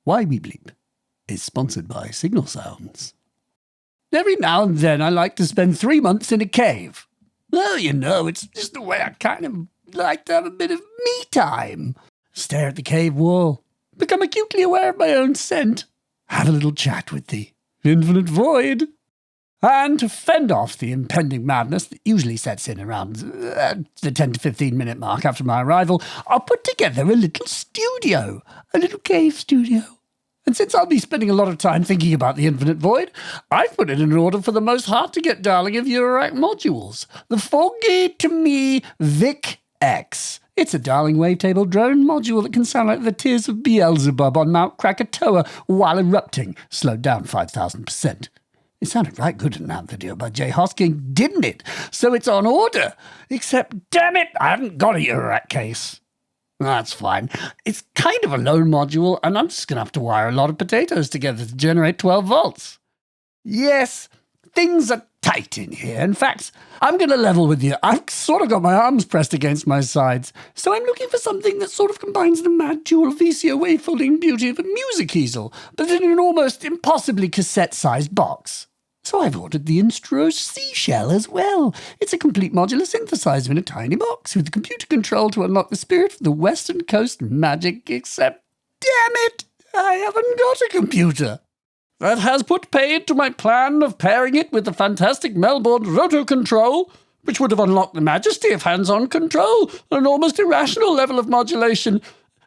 Why We Bleep is sponsored by Signal Sounds. Every now and then I like to spend 3 months in a cave. Well, you know, it's just the way I kind of like to have a bit of me time. Stare at the cave wall, become acutely aware of my own scent, have a little chat with the infinite void, and to fend off the impending madness that usually sets in around the 10 to 15 minute mark after my arrival, I'll put together a little studio, a little cave studio. And since I'll be spending a lot of time thinking about the infinite void, I've put it in order for the most hard-to-get darling of Eurorack modules, the Foggy-to-Me Vic-X. It's a darling wavetable drone module that can sound like the tears of Beelzebub on Mount Krakatoa while erupting, slowed down 5,000%. It sounded right good in that video by Jay Hosking, didn't it? So it's on order. Except, damn it, I haven't got a Eurorack case. That's fine. It's kind of a lone module, and I'm just going to have to wire a lot of potatoes together to generate 12 volts. Yes, things are tight in here. In fact, I'm going to level with you. I've sort of got my arms pressed against my sides, so I'm looking for something that sort of combines the mad dual VCO wavefolding beauty of a music easel, but in an almost impossibly cassette-sized box. So I've ordered the Instro Seashell as well. It's a complete modular synthesizer in a tiny box with computer control to unlock the spirit of the Western Coast magic, except, damn it, I haven't got a computer. That has put paid to my plan of pairing it with the fantastic Melbourne Roto Control, which would have unlocked the majesty of hands-on control, an almost irrational level of modulation.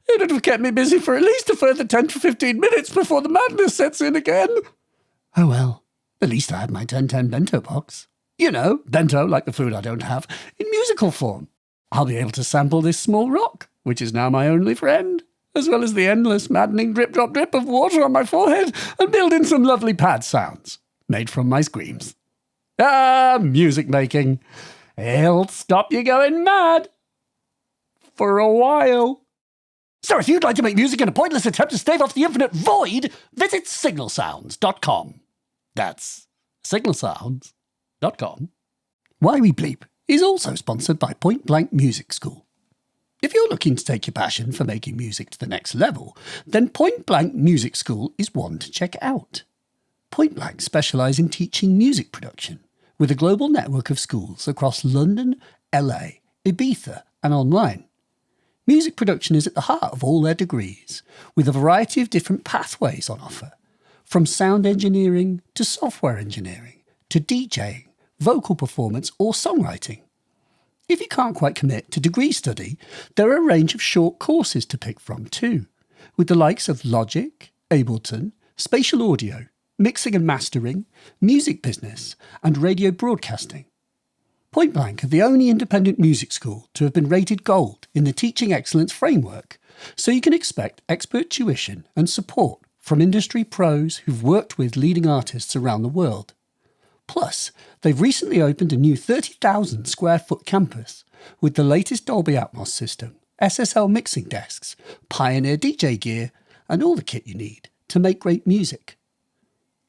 It would have kept me busy for at least a further 10 to 15 minutes before the madness sets in again. Oh well. At least I had my 1010 bento box. You know, bento, like the food I don't have, in musical form. I'll be able to sample this small rock, which is now my only friend, as well as the endless, maddening drip-drop-drip of water on my forehead, and build in some lovely pad sounds, made from my screams. Music making. It'll stop you going mad. For a while. So if you'd like to make music in a pointless attempt to stave off the infinite void, visit signalsounds.com. That's signalsounds.com. Why We Bleep is also sponsored by Point Blank Music School. If you're looking to take your passion for making music to the next level, then Point Blank Music School is one to check out. Point Blank specialise in teaching music production, with a global network of schools across London, LA, Ibiza and online. Music production is at the heart of all their degrees, with a variety of different pathways on offer. From sound engineering to software engineering to DJing, vocal performance or songwriting. If you can't quite commit to degree study, there are a range of short courses to pick from too, with the likes of Logic, Ableton, Spatial Audio, Mixing and Mastering, Music Business and Radio Broadcasting. Point Blank are the only independent music school to have been rated gold in the Teaching Excellence Framework, so you can expect expert tuition and support from industry pros who've worked with leading artists around the world. Plus, they've recently opened a new 30,000 square foot campus with the latest Dolby Atmos system, SSL mixing desks, Pioneer DJ gear, and all the kit you need to make great music.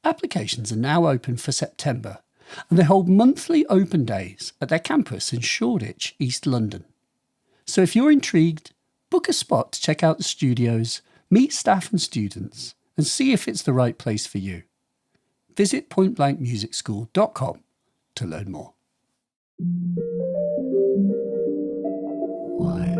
Applications are now open for September, and they hold monthly open days at their campus in Shoreditch, East London. So if you're intrigued, book a spot to check out the studios, meet staff and students, and see if it's the right place for you. Visit pointblankmusicschool.com to learn more. Why?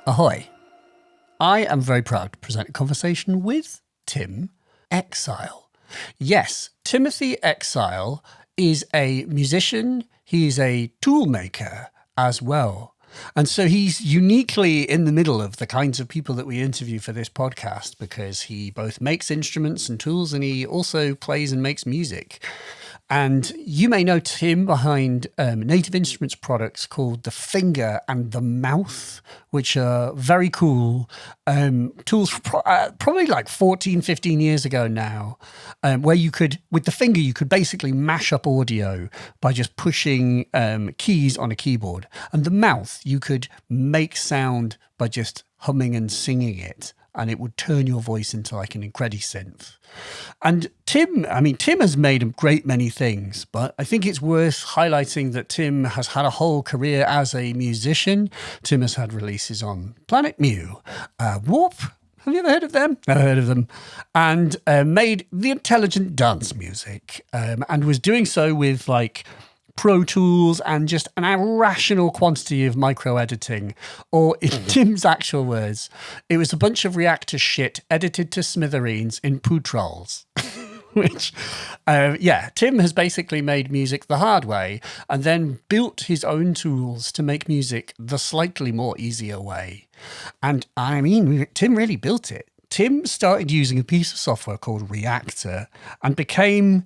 Ahoy! I am very proud to present a conversation with Tim EXILE. Yes, Timothy EXILE is a musician, he's a tool maker as well. And so he's uniquely in the middle of the kinds of people that we interview for this podcast because he both makes instruments and tools and he also plays and makes music. And you may know Tim behind Native Instruments products called the Finger and the Mouth, which are very cool tools probably like 14, 15 years ago now, where you could, with the finger, you could basically mash up audio by just pushing keys on a keyboard. And the mouth, you could make sound by just humming and singing it, and it would turn your voice into like an Incredisynth. And Tim has made a great many things, but I think it's worth highlighting that Tim has had a whole career as a musician. Tim has had releases on Planet Mu, Warp. Have you ever heard of them? Never heard of them. And made the intelligent dance music, and was doing so with like Pro Tools and just an irrational quantity of micro editing, or in Tim's actual words, it was a bunch of Reaktor shit edited to smithereens in poo trolls. Which, Tim has basically made music the hard way and then built his own tools to make music the slightly more easier way. And I mean, Tim really built it. Tim started using a piece of software called Reaktor and became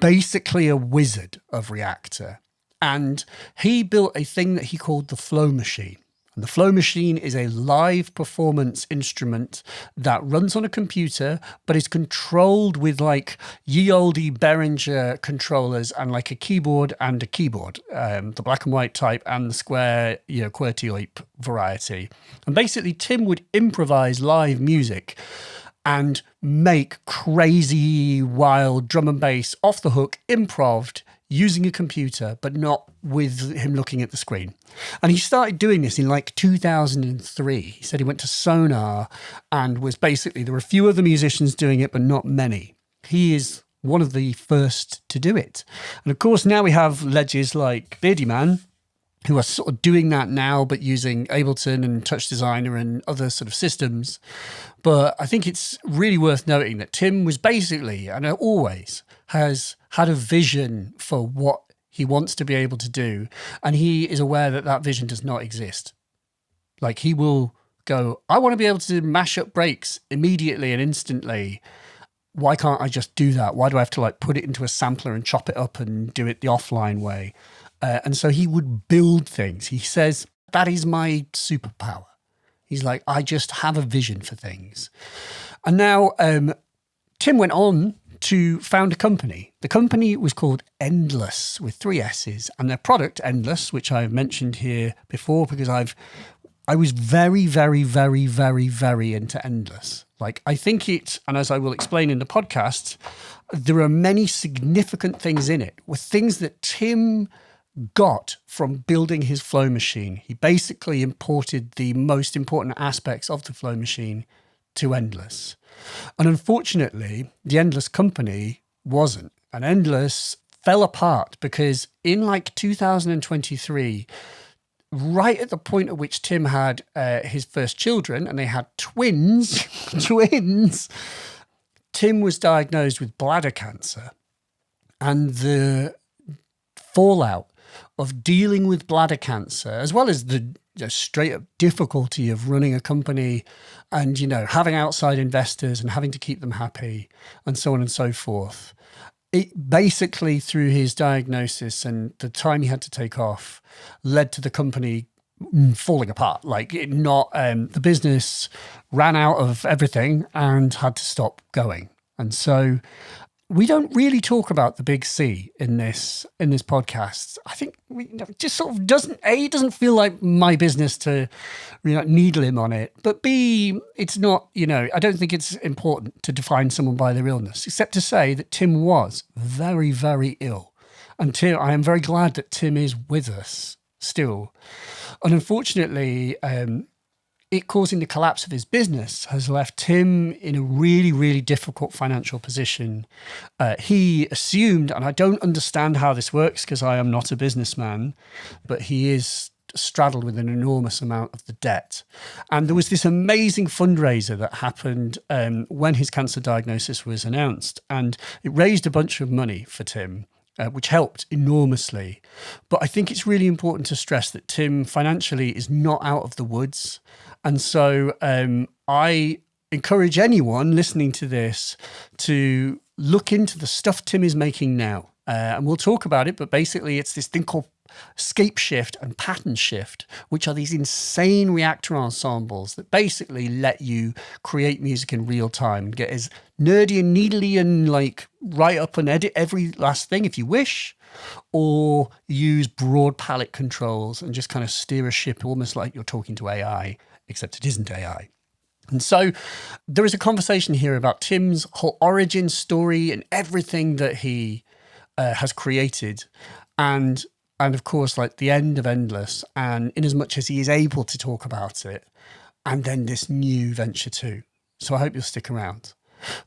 basically a wizard of Reaktor. And he built a thing that he called the Flow Machine. And the Flow Machine is a live performance instrument that runs on a computer, but is controlled with like ye olde Behringer controllers and like a keyboard and a keyboard, the black and white type and the square, QWERTY variety. And basically Tim would improvise live music and make crazy, wild drum and bass off the hook, improved, using a computer, but not with him looking at the screen. And he started doing this in like 2003. He said he went to Sonar and was basically, there were a few other musicians doing it, but not many. He is one of the first to do it. And of course, now we have ledges like Beardy Man, who are sort of doing that now, but using Ableton and Touch Designer and other sort of systems. But I think it's really worth noting that Tim was basically, and always has had a vision for what he wants to be able to do. And he is aware that that vision does not exist. Like he will go, I want to be able to mash up breaks immediately and instantly. Why can't I just do that? Why do I have to like put it into a sampler and chop it up and do it the offline way? And so he would build things. He says, that is my superpower. He's like, I just have a vision for things. And now Tim went on to found a company. The company was called Endless with 3 S's, and their product, Endless, which I've mentioned here before because I was very, very, very, very, very into Endless. Like, I think it, and as I will explain in the podcast, there are many significant things in it, with things that Tim got from building his Flow Machine. He basically imported the most important aspects of the Flow Machine to Endless. And unfortunately, the Endless company wasn't. And Endless fell apart because in like 2023, right at the point at which Tim had his first children, and they had twins, Tim was diagnosed with bladder cancer. And the fallout of dealing with bladder cancer, as well as the straight up difficulty of running a company and, having outside investors and having to keep them happy and so on and so forth. It basically, through his diagnosis and the time he had to take off, led to the company falling apart. The business ran out of everything and had to stop going. And so we don't really talk about the big C in this podcast. I think it just sort of doesn't feel like my business to needle him on it. But B, it's not, I don't think it's important to define someone by their illness, except to say that Tim was very, very ill. And I am very glad that Tim is with us still. And unfortunately, it causing the collapse of his business has left Tim in a really, really difficult financial position. He assumed, and I don't understand how this works because I am not a businessman, but he is straddled with an enormous amount of the debt. And there was this amazing fundraiser that happened when his cancer diagnosis was announced, and it raised a bunch of money for Tim, which helped enormously. But I think it's really important to stress that Tim financially is not out of the woods. And so I encourage anyone listening to this to look into the stuff Tim is making now And we'll talk about it, but basically it's this thing called scape shift and pattern shift, which are these insane Reaktor ensembles that basically let you create music in real time and get as nerdy and needly and like write up and edit every last thing if you wish, or use broad palette controls and just kind of steer a ship almost like you're talking to AI, except it isn't AI. And so there is a conversation here about Tim's whole origin story and everything that he has created. And of course, like the end of Endless, and in as much as he is able to talk about it, and then this new venture too. So I hope you'll stick around.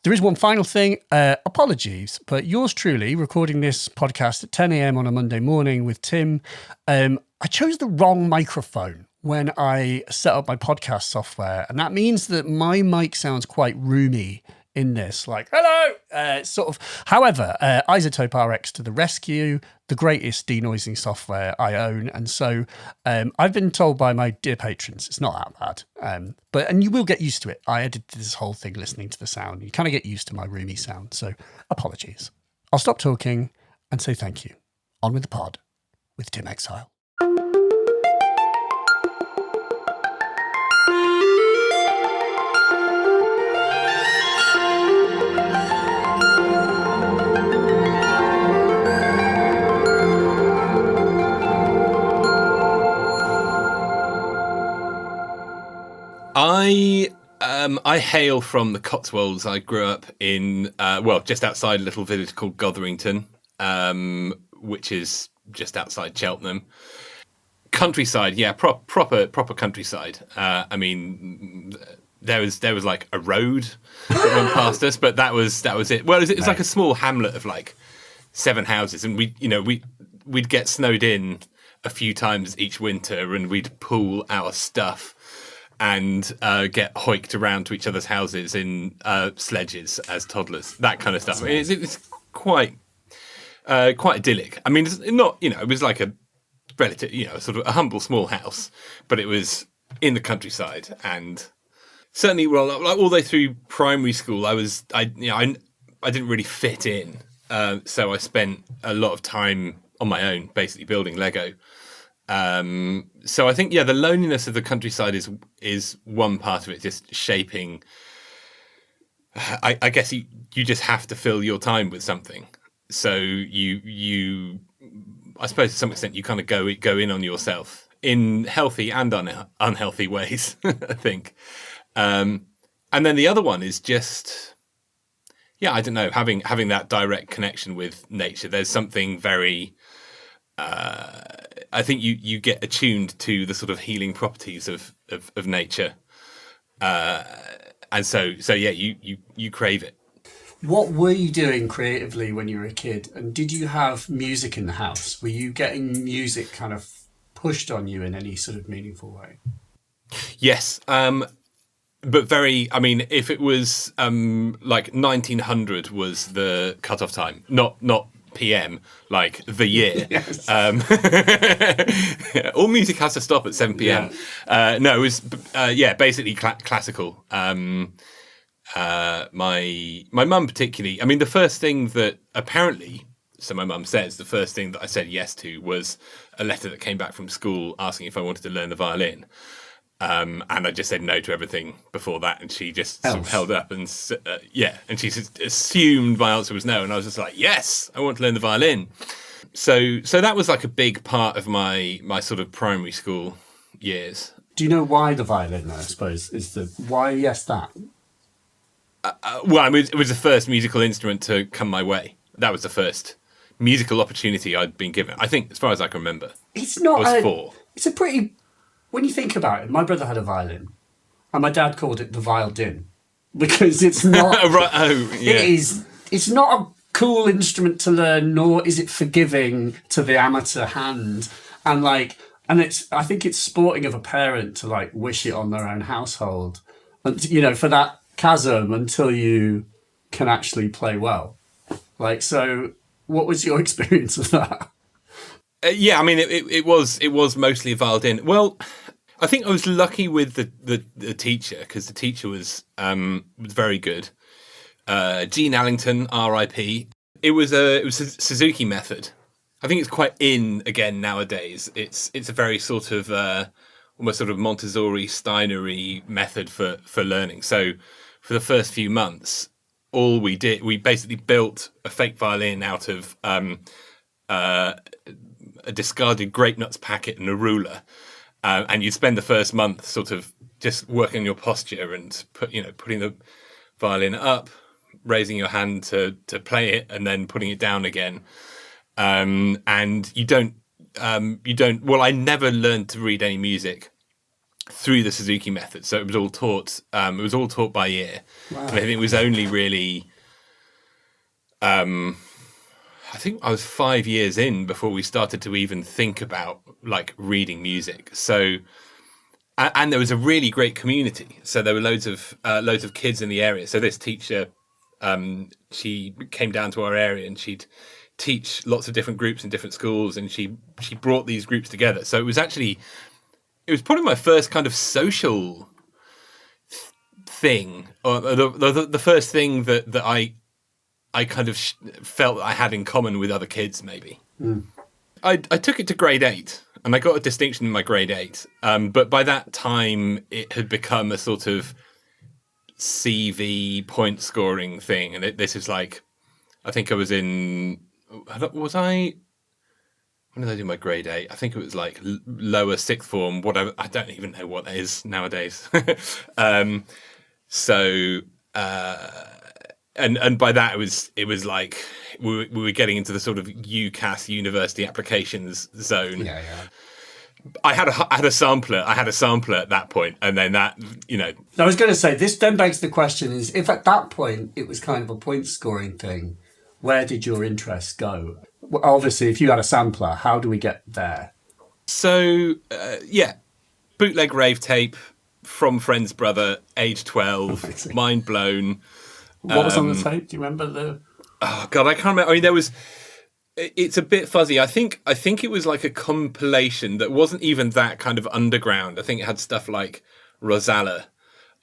There is one final thing. Apologies, but yours truly, recording this podcast at 10 a.m. on a Monday morning with Tim, I chose the wrong microphone when I set up my podcast software. And that means that my mic sounds quite roomy in this, like, hello, sort of. However, Isotope RX to the rescue, the greatest denoising software I own. And so I've been told by my dear patrons, it's not that bad. And you will get used to it. I edited this whole thing listening to the sound. You kind of get used to my roomy sound. So apologies. I'll stop talking and say thank you. On with the pod with Tim Exile. I hail from the Cotswolds. I grew up in just outside a little village called Gotherington, which is just outside Cheltenham. Countryside, yeah, proper countryside. I mean, there was like a road that went past us, but that was it. Well, it was like a small hamlet of like 7 houses, and we'd get snowed in a few times each winter, and we'd pool our stuff and get hoiked around to each other's houses in sledges as toddlers, that kind of stuff. It's quite idyllic. I mean, it's not, it was like a relative, sort of a humble small house, but it was in the countryside. And certainly, well, like all the way through primary school, I didn't really fit in. So I spent a lot of time on my own, basically building Lego. So I think, the loneliness of the countryside is one part of it, just shaping. I guess you just have to fill your time with something. So you I suppose to some extent you kind of go in on yourself in healthy and unhealthy ways, I think. And then the other one is just, I don't know, having that direct connection with nature. There's something very, I think you get attuned to the sort of healing properties of nature. And so you crave it. What were you doing creatively when you were a kid? And did you have music in the house? Were you getting music kind of pushed on you in any sort of meaningful way? Yes. But if it was like 1900 was the cutoff time, not PM, like the year. Yes. All music has to stop at 7 PM. Yeah. No, it was basically classical. My mum particularly. I mean, the first thing that apparently, so my mum says, the first thing that I said yes to was a letter that came back from school asking if I wanted to learn the violin. And I just said no to everything before that, and she just sort of held up and and she assumed my answer was no, and I was just like, yes, I want to learn the violin. So that was like a big part of my sort of primary school years. Do you know why the violin? I suppose is the why. Yes, that. It was the first musical instrument to come my way. That was the first musical opportunity I'd been given. I think, as far as I can remember, it's not. I was 4. It's a pretty. When you think about it, my brother had a violin, and my dad called it the violin because it's not. Right. Oh, yeah. It's not a cool instrument to learn, nor is it forgiving to the amateur hand. And I think it's sporting of a parent to like wish it on their own household, and for that chasm until you can actually play well. So what was your experience of that? It was mostly violin. Well, I think I was lucky with the teacher, because the teacher was very good. Jean Allington, R.I.P. It was a Suzuki method. I think it's quite in again nowadays. It's a very sort of almost sort of Montessori Steinery method for learning. So for the first few months, all we did, we basically built a fake violin out of a discarded grape nuts packet and a ruler, and you'd spend the first month sort of just working on your posture and putting the violin up, raising your hand to play it, and then putting it down again. And you don't. Well, I never learned to read any music through the Suzuki method, so it was all taught. It was all taught by ear. Wow. And I think it was only really. I think I was 5 years in before we started to even think about like reading music. So, and there was a really great community. So there were loads of kids in the area. So this teacher, she came down to our area and she'd teach lots of different groups in different schools, and she brought these groups together. So it was probably my first kind of social thing, or the first thing that I kind of felt that I had in common with other kids, maybe. Mm. I took it to grade 8, and I got a distinction in my grade 8. But by that time, it had become a sort of CV point scoring thing. And this is like, I think I was in, when did I do my grade 8? I think it was like lower sixth form, whatever. I don't even know what that is nowadays. And by that it was like we were getting into the sort of UCAS university applications zone. Yeah. I had a sampler. I had a sampler at that point, and then that, I was going to say, this then begs the question: is if at that point it was kind of a point scoring thing, where did your interest go? Well, obviously, if you had a sampler, how do we get there? So bootleg rave tape from friend's brother, age 12, mind blown. What was on the tape? Do you remember Oh God, I can't remember. I mean, it's a bit fuzzy. I think it was like a compilation that wasn't even that kind of underground. I think it had stuff like Rosala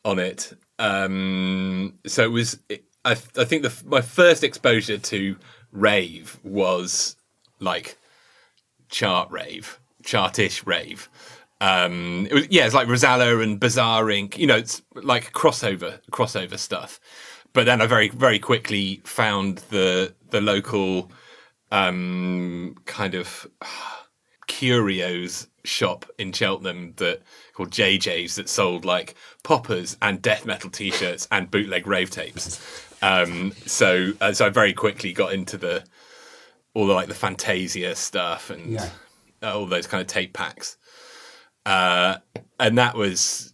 on it. So it was. I think my first exposure to rave was like chartish rave. It's like Rosala and Bazaar Inc. It's like crossover stuff. But then I very, very quickly found the local kind of curios shop in Cheltenham called JJ's that sold like poppers and death metal t-shirts and bootleg rave tapes. So I very quickly got into all the Fantasia stuff and all those kind of tape packs. And that was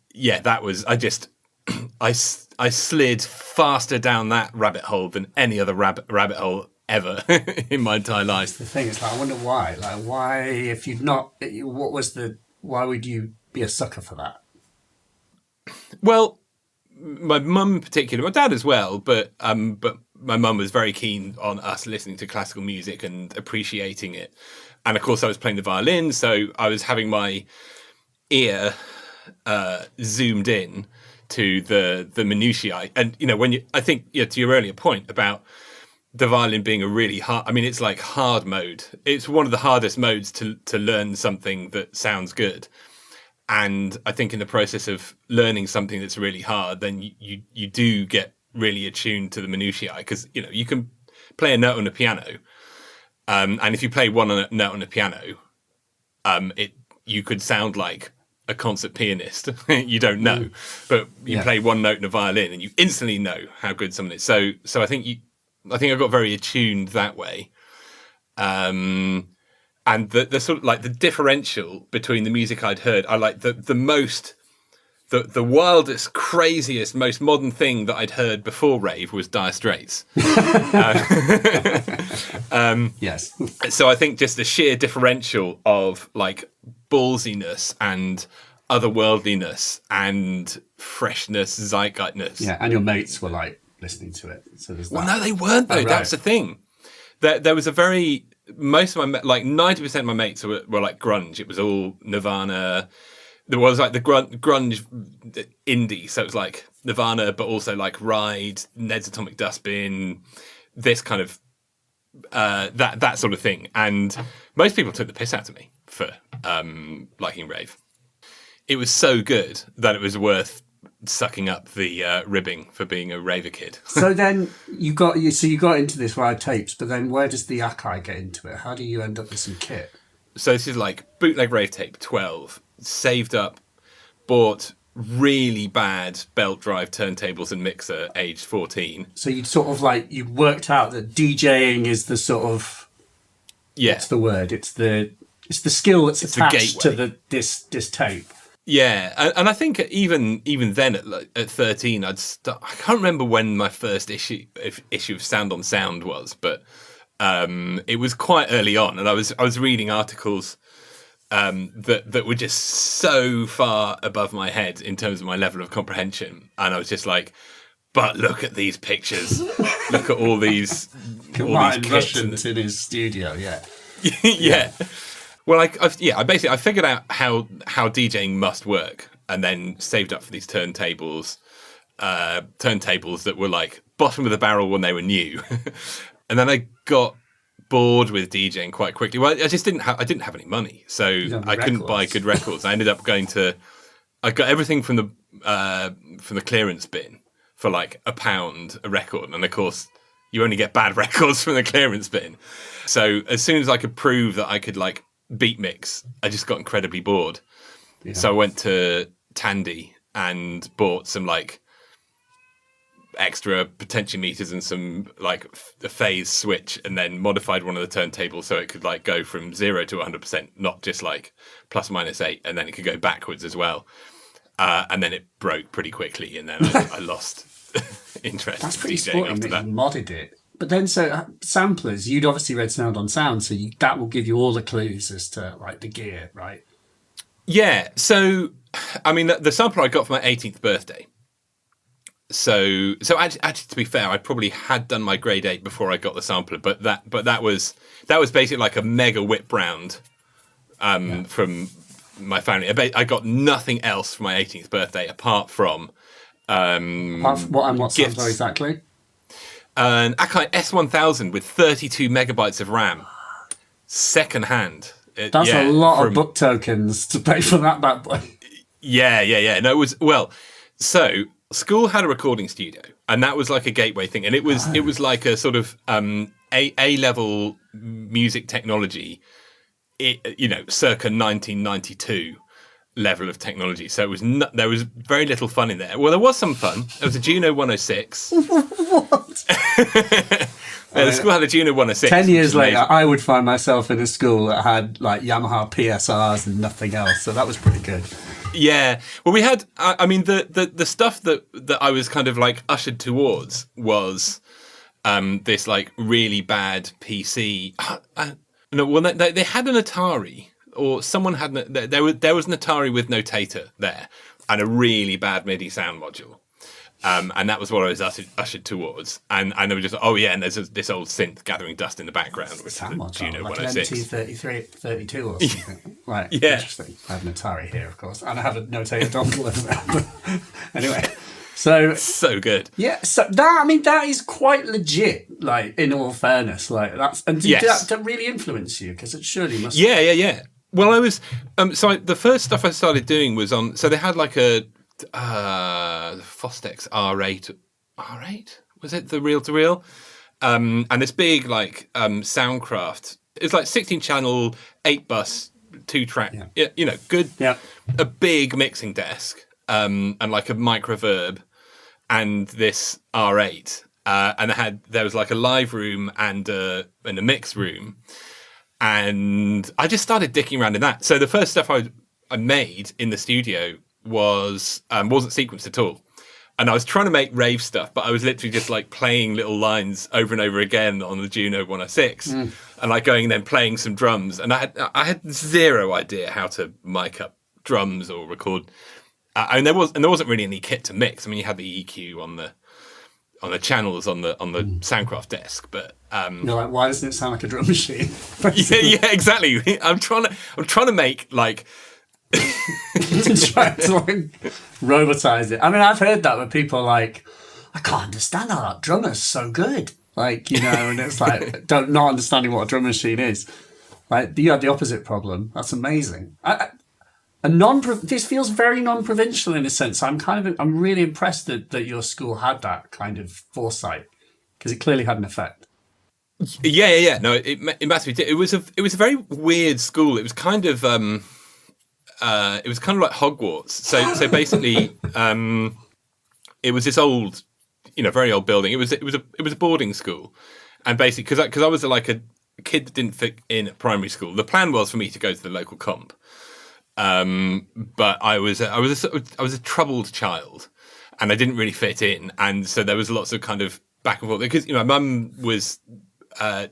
I slid faster down that rabbit hole than any other rabbit hole ever in my entire life. The thing is, I wonder why. Like, why, if you'd not, why would you be a sucker for that? Well, my mum in particular, my dad as well, but my mum was very keen on us listening to classical music and appreciating it. And of course, I was playing the violin, so I was having my ear zoomed in to the minutiae. And I think to your earlier point about the violin being a really hard, I mean, it's like hard mode. It's one of the hardest modes to learn something that sounds good. And I think in the process of learning something that's really hard, then you do get really attuned to the minutiae, because you can play a note on a piano, and if you play one note on a piano, you could sound like a concert pianist. You don't know, but you play one note in a violin and you instantly know how good someone is. So I think I got very attuned that way. And the sort of like the differential between the music I'd heard, I like the wildest, craziest, most modern thing that I'd heard before rave was Dire Straits. Yes. So I think just the sheer differential of like ballsiness and otherworldliness and freshness, zeitgeistness. Yeah, and your mates were like listening to it. So there's that. Well, no, they weren't though. Oh, right. That's the thing. There was most of my, like 90% of my mates were like grunge. It was all Nirvana. There was like the grunge indie. So it was like Nirvana, but also like Ride, Ned's Atomic Dustbin, this kind of that sort of thing. And most people took the piss out of me for liking rave. It was so good that it was worth sucking up the ribbing for being a raver kid. So then you got into this via tapes, but then where does the Akai get into it? How do you end up with some kit? So this is like bootleg rave tape 12, saved up, bought really bad belt drive turntables and mixer aged 14. So you sort of like, you worked out that DJing is the sort of, what's the word? It's the skill that's attached to this tape. Yeah, and I think even then at 13, I can't remember when my first issue of Sound on Sound was, but it was quite early on, and I was reading articles that were just so far above my head in terms of my level of comprehension, and I was just like, but look at these pictures, look at all these Russians in his studio, yeah. Well, I figured out how DJing must work, and then saved up for these turntables that were like bottom of the barrel when they were new, and then I got bored with DJing quite quickly. Well, I didn't have any money, so I couldn't buy good records. I ended up I got everything from the clearance bin for like £1 a record, and of course you only get bad records from the clearance bin. So as soon as I could prove that I could like beat mix, I just got incredibly bored. Yeah. So I went to Tandy and bought some like extra potentiometers and some like a phase switch, and then modified one of the turntables so it could like go from 0 to 100%, not just like ±8, and then it could go backwards as well. And then it broke pretty quickly, and then I lost interest. That's pretty sporting that you modded it. But then, so samplers, you'd obviously read Sound on Sound, so that will give you all the clues as to like the gear, right? Yeah. So, I mean, the sampler I got for my 18th birthday. So actually, to be fair, I probably had done my grade 8 before I got the sampler, but that was basically like a mega whip round from my family. I got nothing else for my 18th birthday apart from what sampler exactly? An Akai S1000 with 32 megabytes of RAM, second hand. That's a lot of book tokens to pay for that bad boy. Yeah. No, it was, well, so school had a recording studio, and that was like a gateway thing, and it was like a sort of A level music technology, circa 1992 level of technology. So it was there was very little fun in there. Well, there was some fun. There was a Juno 106. What? The school had a Juno 106. 10 years later, I would find myself in a school that had like Yamaha PSRs and nothing else. So that was pretty good. Yeah. Well, we had, I mean, the stuff that I was kind of like ushered towards was this like really bad PC. No, well, they had an Atari, or someone had, there was an Atari with Notator there, and a really bad MIDI sound module. And that was what I was ushered towards. And they were just, oh yeah, and there's this old synth gathering dust in the background, which is the Juno like 106. An MT32 or something. Right, yeah. Interesting. I have an Atari here, of course, and I have a Notator dongle as well. Anyway, so good. Yeah, so that is quite legit. Like, in all fairness, like did that really influence you? Because it surely must. Yeah. Well, I was the first stuff I started doing was on. So they had like a Fostex R8. R8 was it, the reel to reel? And this big like Soundcraft. It's like 16 channel, 8 bus, 2 track. Yeah. Good. Yeah. A big mixing desk. And like a microverb, and this R8, and there was like a live room and a mix room, and I just started dicking around in that. So the first stuff I made in the studio wasn't sequenced at all, and I was trying to make rave stuff, but I was literally just like playing little lines over and over again on the Juno 106, and like going and then playing some drums, and I had zero idea how to mic up drums or record. And there wasn't really any kit to mix. I mean, you had the EQ on the channels on the Soundcraft desk, but you're like, why doesn't it sound like a drum machine? yeah, exactly. I'm trying to make like trying to like robotize it. I mean, I've heard that where people are like, I can't understand how that drummer's so good. Like, and it's like, not understanding what a drum machine is. Like, you had the opposite problem. That's amazing. This feels very non-provincial in a sense. I'm really impressed that your school had that kind of foresight, because it clearly had an effect. Yeah. No, it massively did. It was a very weird school. It was kind of like Hogwarts. So basically, it was this old, very old building. It was a boarding school, and basically because I was like a kid that didn't fit in at primary school. The plan was for me to go to the local comp, but I was a troubled child, and I didn't really fit in, and so there was lots of kind of back and forth because my mum was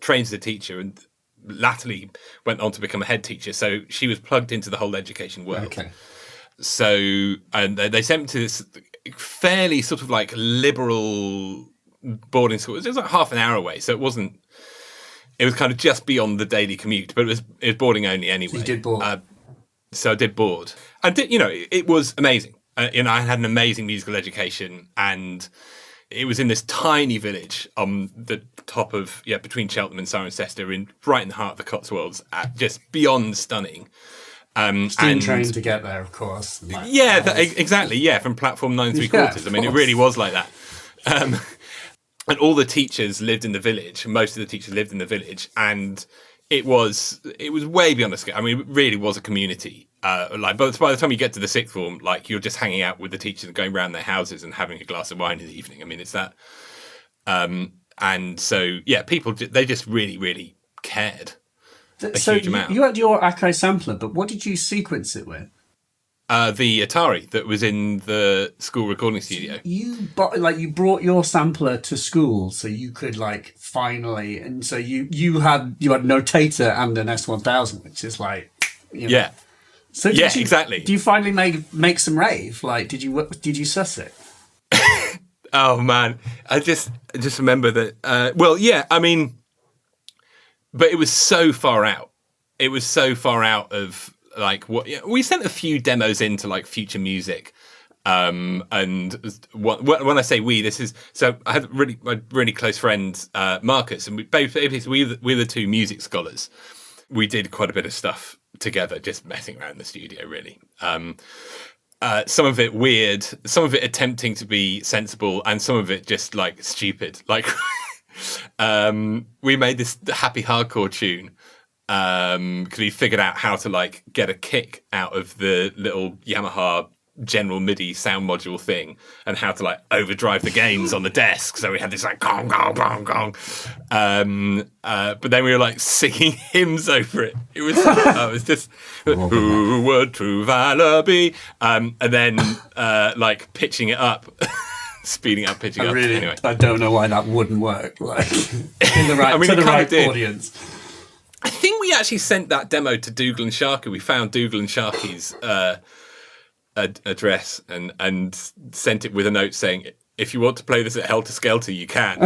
trained as a teacher and latterly went on to become a head teacher, so she was plugged into the whole education world. Okay. So, and they sent me to this fairly sort of like liberal boarding school. It was like half an hour away, so it was kind of just beyond the daily commute, but it was boarding only anyway. So you did board. So I did board. And it was amazing. I had an amazing musical education, and it was in this tiny village on the top of between Cheltenham and Cirencester, right in the heart of the Cotswolds, just beyond stunning. Steam train to get there, of course. Exactly. Yeah, from platform 9 3/4. I mean, it really was like that. And all the teachers lived in the village. Most of the teachers lived in the village, and it was way beyond a scale. I mean, it really was a community. By the time you get to the sixth form, like you're just hanging out with the teachers and going around their houses and having a glass of wine in the evening. I mean, it's that. And so people they just really, really cared. Huge amount. You had your Akai sampler, but what did you sequence it with? The Atari that was in the school recording studio. You brought your sampler to school so you could finally, and so you had Notator and an S1000, which is Yeah. So exactly. Do you finally make some rave? Did you suss it? Oh man, I just remember that. I mean. But it was so far out. It was so far out of what we sent a few demos into Future Music, and when I say we, this is so I had my really close friend Marcus, and we we're the two music scholars. We did quite a bit of stuff together, just messing around in the studio, really. Some of it weird, some of it attempting to be sensible, and some of it just stupid, we made this happy hardcore tune because we figured out how to get a kick out of the little Yamaha general MIDI sound module thing, and how to overdrive the gains on the desk. So we had this gong gong gong gong, but then we were singing hymns over it. It was just who would true valor be, and then pitching it up. Speeding up, pitching up. Anyway. I don't know why that wouldn't work. In the right, to the right audience. I think we actually sent that demo to Dougal and Sharkey. We found Dougal and Sharkey's address and sent it with a note saying, "If you want to play this at Helter Skelter, you can."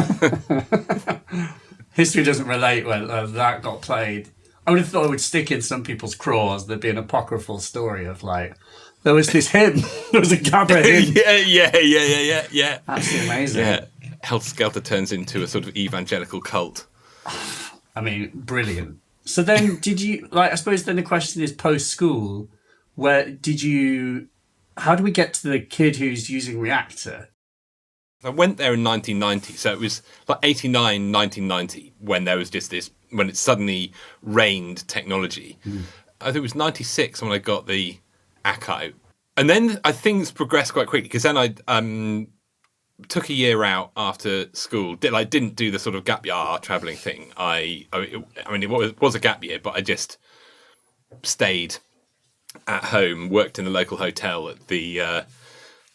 History doesn't relate when that got played. I would have thought it would stick in some people's craws. There'd be an apocryphal story of there was this hymn. There was a Gabba hymn. Yeah. Absolutely amazing. Yeah. Helter Skelter turns into a sort of evangelical cult. I mean, brilliant. So then did you, I suppose then the question is post-school, how do we get to the kid who's using Reaktor? I went there in 1990, so it was 89, 1990, when there was just this, when it suddenly rained technology. I think it was 96 when I got the Akai. And then things progressed quite quickly, because then I took a year out after school. Didn't do the sort of gap year travelling thing. It was a gap year, but I just stayed at home, worked in the local hotel at the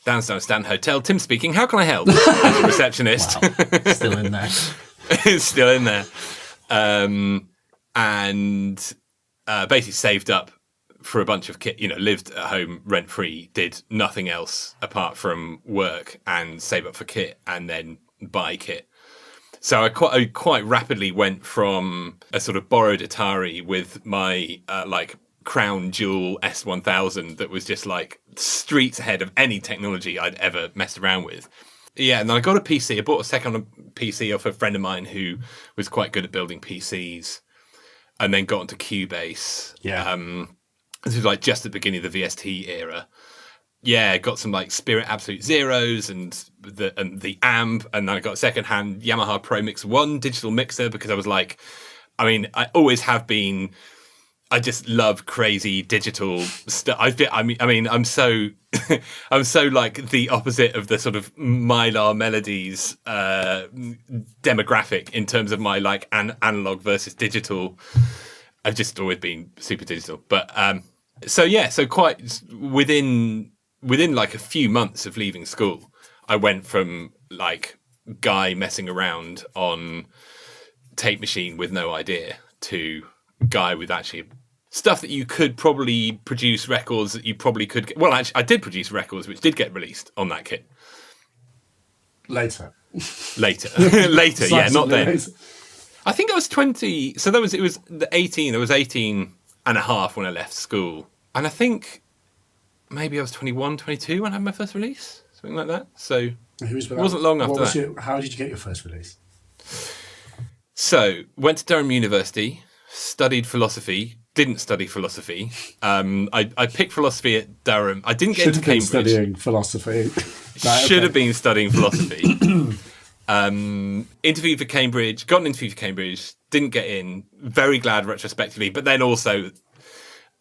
Downstone Stand Hotel. Tim speaking. How can I help? As a receptionist. Wow. Still in there. It's still in there. And basically saved up for a bunch of kit, lived at home rent free, did nothing else apart from work and save up for kit and then buy kit. So I quite rapidly went from a sort of borrowed Atari with my crown jewel S1000 that was just streets ahead of any technology I'd ever messed around with, Yeah, and then I got a PC. I bought a second PC off a friend of mine who was quite good at building PCs, and then got into Cubase. Yeah. This was like just at the beginning of the VST era. Yeah, got some like Spirit Absolute Zeros and the amp, and then I got a second-hand Yamaha Pro Mix 1 digital mixer because I was like, I mean, I always have been. I just love crazy digital stuff. I mean, I'm so, I'm so like the opposite of the sort of Mylar Melodies demographic in terms of my like analog versus digital. I've just always been super digital, but so quite within like a few months of leaving school, I went from like guy messing around on tape machine with no idea to guy with actually stuff that you could probably produce records that you probably could get. Well, actually, I did produce records which did get released on that kit. Later, yeah, not then. Later. I think I was 20. So it was the 18. I was 18 and a half when I left school. And I think maybe I was 21, 22 when I had my first release, something like that. So it wasn't long after that. How did you get your first release? So went to Durham University, studied philosophy. Didn't study philosophy. I picked philosophy at Durham. I didn't get into Cambridge. Studying philosophy. Should have been studying philosophy. Interviewed for Cambridge. Got an interview for Cambridge. Didn't get in. Very glad retrospectively. But then also,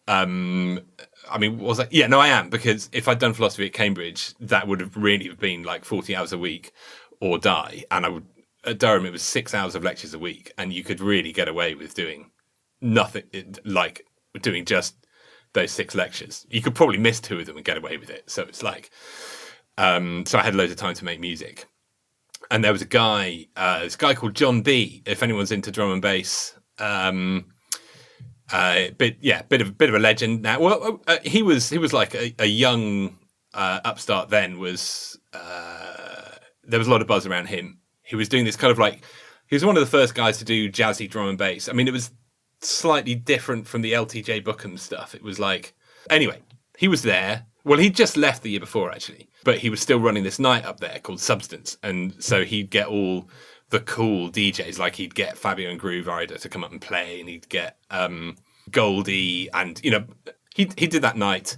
I mean, was I? Yeah, no, I am, because if I'd done philosophy at Cambridge, that would have really been like 40 hours a week or die. And I would at Durham, it was 6 hours of lectures a week, and you could really get away with doing nothing, like doing just those 6 lectures. You could probably miss 2 of them and get away with it. So it's like, so I had loads of time to make music. And there was this guy called John B. If anyone's into drum and bass, bit of a legend now. Well, he was like a young upstart then. There was a lot of buzz around him. He was doing this kind of like, he was one of the first guys to do jazzy drum and bass. I mean, it was slightly different from the LTJ Bookham stuff. It was like, anyway, he was there. Well, he'd just left the year before, actually, but he was still running this night up there called Substance. And so he'd get all the cool DJs, like he'd get Fabio and Groove Rider to come up and play, and he'd get Goldie, and, you know, he did that night.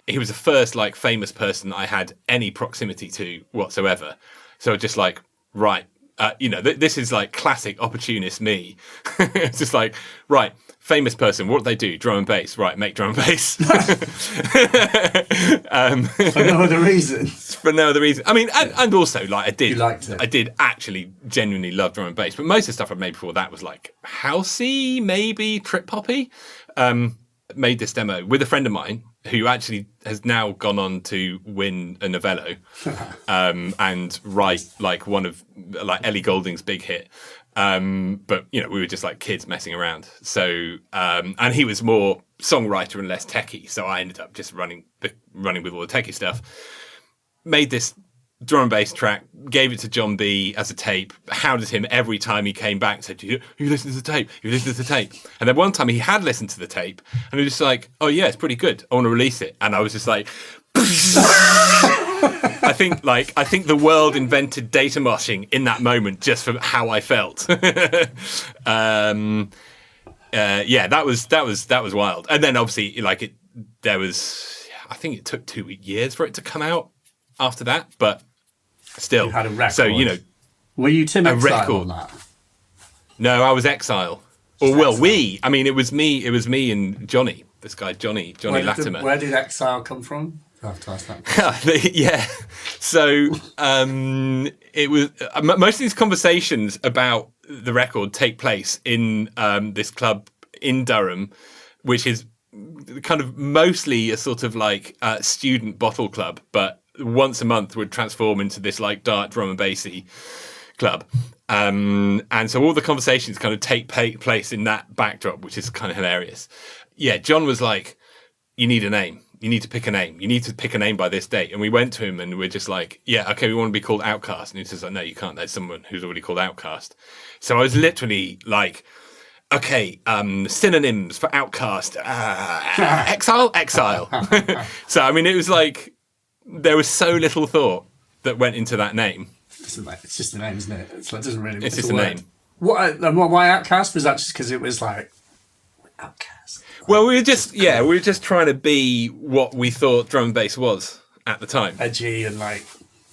He was the first, like, famous person I had any proximity to whatsoever. So just like, right, you know, this is like classic opportunist me. It's just like, right, famous person, what do they do? Drum and bass, right, make drum and bass. For no other reason. For no other reason. I mean, and also, like, You liked it. I did actually genuinely love drum and bass, but most of the stuff I've made before that was like housey, maybe trip poppy. Made this demo with a friend of mine who actually has now gone on to win a Novello and write like one of like Ellie Goulding's big hit. But, you know, we were just like kids messing around. So, and he was more songwriter and less techie. So I ended up just running with all the techie stuff. Made this drum and bass track, gave it to John B as a tape, hounded him every time he came back, said, you listen to the tape, you listen to the tape. And then one time he had listened to the tape and he was just like, oh yeah, it's pretty good, I want to release it. And I was just like, I think the world invented data moshing in that moment just for how I felt. Yeah, that was wild. And then obviously, like, I think it took 2 years for it to come out after that, but still. You had a record. So, you know, were you Tim Exile on that? No, I was Exile. Or well, Exile. It was me and Johnny. This guy Johnny Latimer. Where did Exile come from? I have to ask that. Yeah. So it was most of these conversations about the record take place in this club in Durham, which is kind of mostly a sort of like student bottle club, but once a month would transform into this like dark drum and bassy club. And so all the conversations kind of take place in that backdrop, which is kind of hilarious. Yeah, John was like, you need a name. You need to pick a name. You need to pick a name by this date. And we went to him and we're just like, yeah, okay, we want to be called Outcast. And he says, like, no, you can't. There's someone who's already called Outcast. So I was literally like, okay, synonyms for Outcast. Exile. So, I mean, it was like, there was so little thought that went into that name. It's just a name, isn't it? It doesn't really. It's just a name. Why Outcast? Was that just because it was like Outcast? Well, we were just trying to be what we thought drum and bass was at the time. Edgy and like,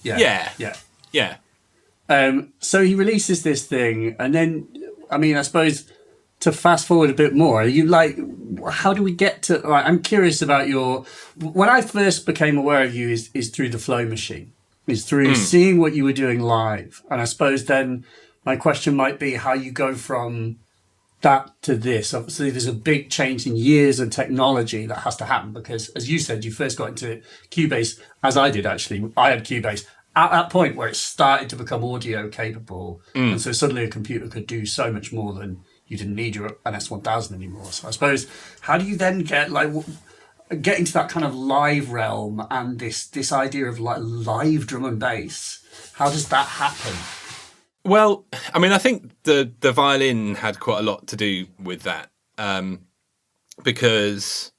yeah. So he releases this thing, and then, I mean, I suppose to fast forward a bit more, you like, how do we get to? Like, I'm curious about when I first became aware of you is through the Flow Machine, is through seeing what you were doing live, and I suppose then my question might be how you go from that to this. Obviously, there's a big change in years and technology that has to happen because, as you said, you first got into Cubase, as I did actually. I had Cubase at that point where it started to become audio capable, and so suddenly a computer could do so much more than you didn't need an S1000 anymore. So I suppose, how do you then get into that kind of live realm and this idea of like live drum and bass? How does that happen? Well, I mean, I think the violin had quite a lot to do with that, because,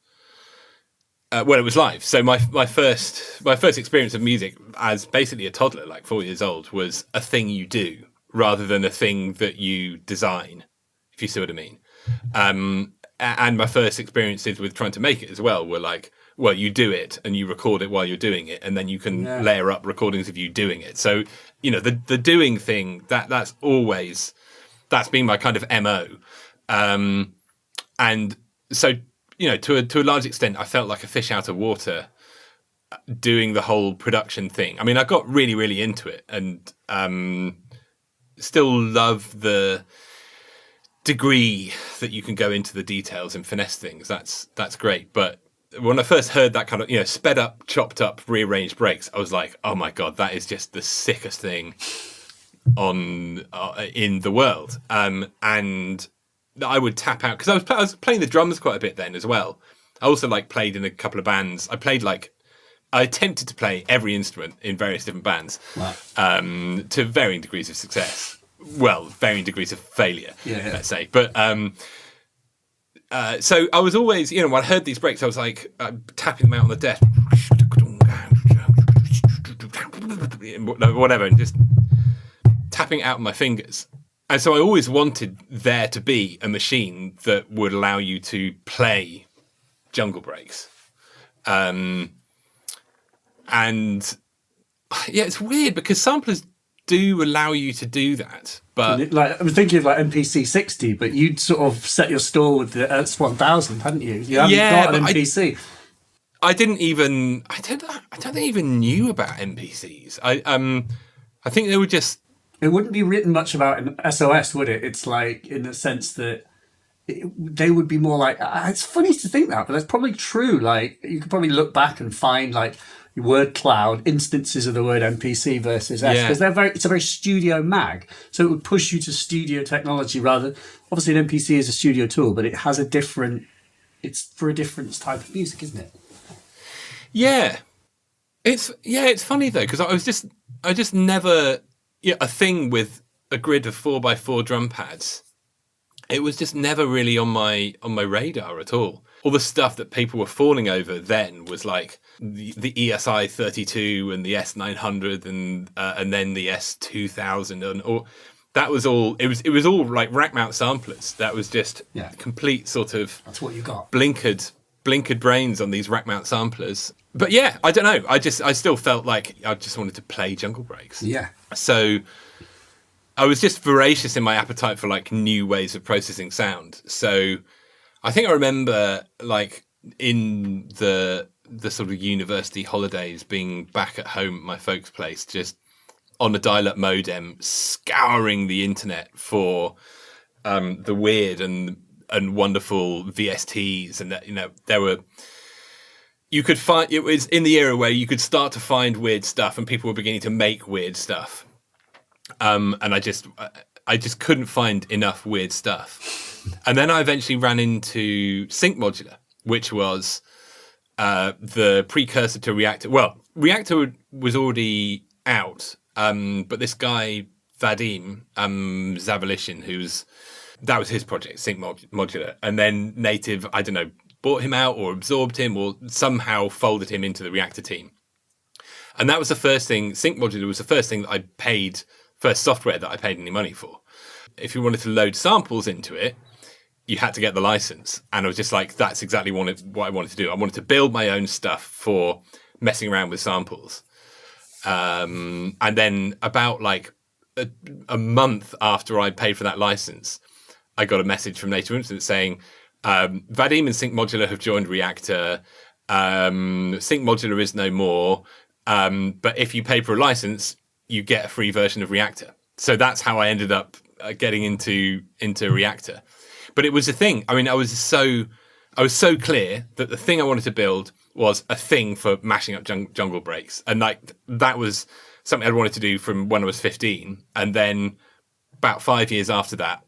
it was live. So my first experience of music as basically a toddler, like 4 years old, was a thing you do rather than a thing that you design, if you see what I mean. And my first experiences with trying to make it as well were like, well, you do it and you record it while you're doing it, and then you can layer up recordings of you doing it. So, the doing thing, that's been my kind of MO. And so, to a large extent, I felt like a fish out of water doing the whole production thing. I mean, I got really, really into it, and still love the degree that you can go into the details and finesse things. That's great. But when I first heard that kind of, sped up, chopped up, rearranged breaks, I was like, oh my God, that is just the sickest thing in the world. And I would tap out, because I was playing the drums quite a bit then as well. I also played in a couple of bands. I attempted to play every instrument in various different bands. Wow. To varying degrees of success. Well, varying degrees of failure, let's say. But so I was always, when I heard these breaks, I was like tapping them out on the desk, whatever, and just tapping out my fingers. And so I always wanted there to be a machine that would allow you to play jungle breaks. And yeah, it's weird because samplers do allow you to do that, but I was thinking of MPC 60, but you'd sort of set your stall with the S1000, hadn't you? You haven't got an MPC. I don't think I even knew about MPCs. I think they were just. It wouldn't be written much about an SOS, would it? It's in the sense that they would be more like. It's funny to think that, but that's probably true. You could probably look back and find word cloud instances of the word MPC versus S, because it's a very studio mag, so it would push you to studio technology rather. Obviously, an MPC is a studio tool, but it has it's for a different type of music, isn't it? Yeah, it's funny though, because I just never a thing with a grid of 4x4 drum pads. It was just never really on my radar at all. All the stuff that people were falling over then was like the ESI 32 and the S900 and then the S2000 and all. That was all. It was all like rack mount samplers. That was just complete sort of. That's what you got. Blinkered brains on these rack mount samplers. But yeah, I don't know. I still felt like I just wanted to play jungle breaks. Yeah. So I was just voracious in my appetite for new ways of processing sound. So I think I remember in the sort of university holidays being back at home at my folks' place, just on a dial-up modem, scouring the internet for the weird and wonderful VSTs, and there were. You could find it was in the era where you could start to find weird stuff, and people were beginning to make weird stuff. And I just couldn't find enough weird stuff. And then I eventually ran into Sync Modular, which was the precursor to Reaktor. Well, Reaktor was already out, but this guy, Vadim Zavalishin, that was his project, Sync Modular. And then Native, I don't know, bought him out or absorbed him or somehow folded him into the Reaktor team. And that was the first thing. Sync Modular was the first thing that I paid, first software that I paid any money for. If you wanted to load samples into it, you had to get the license. And I was just like, that's exactly what I wanted to do. I wanted to build my own stuff for messing around with samples. And then about like a month after I paid for that license, I got a message from Native Instruments saying, Vadim and Sync Modular have joined Reaktor. Sync Modular is no more. But if you pay for a license, you get a free version of Reaktor. So that's how I ended up getting into Reaktor. But it was a thing. I mean, I was so clear that the thing I wanted to build was a thing for mashing up jungle breaks. And like that was something I wanted to do from when I was 15. And then about 5 years after that,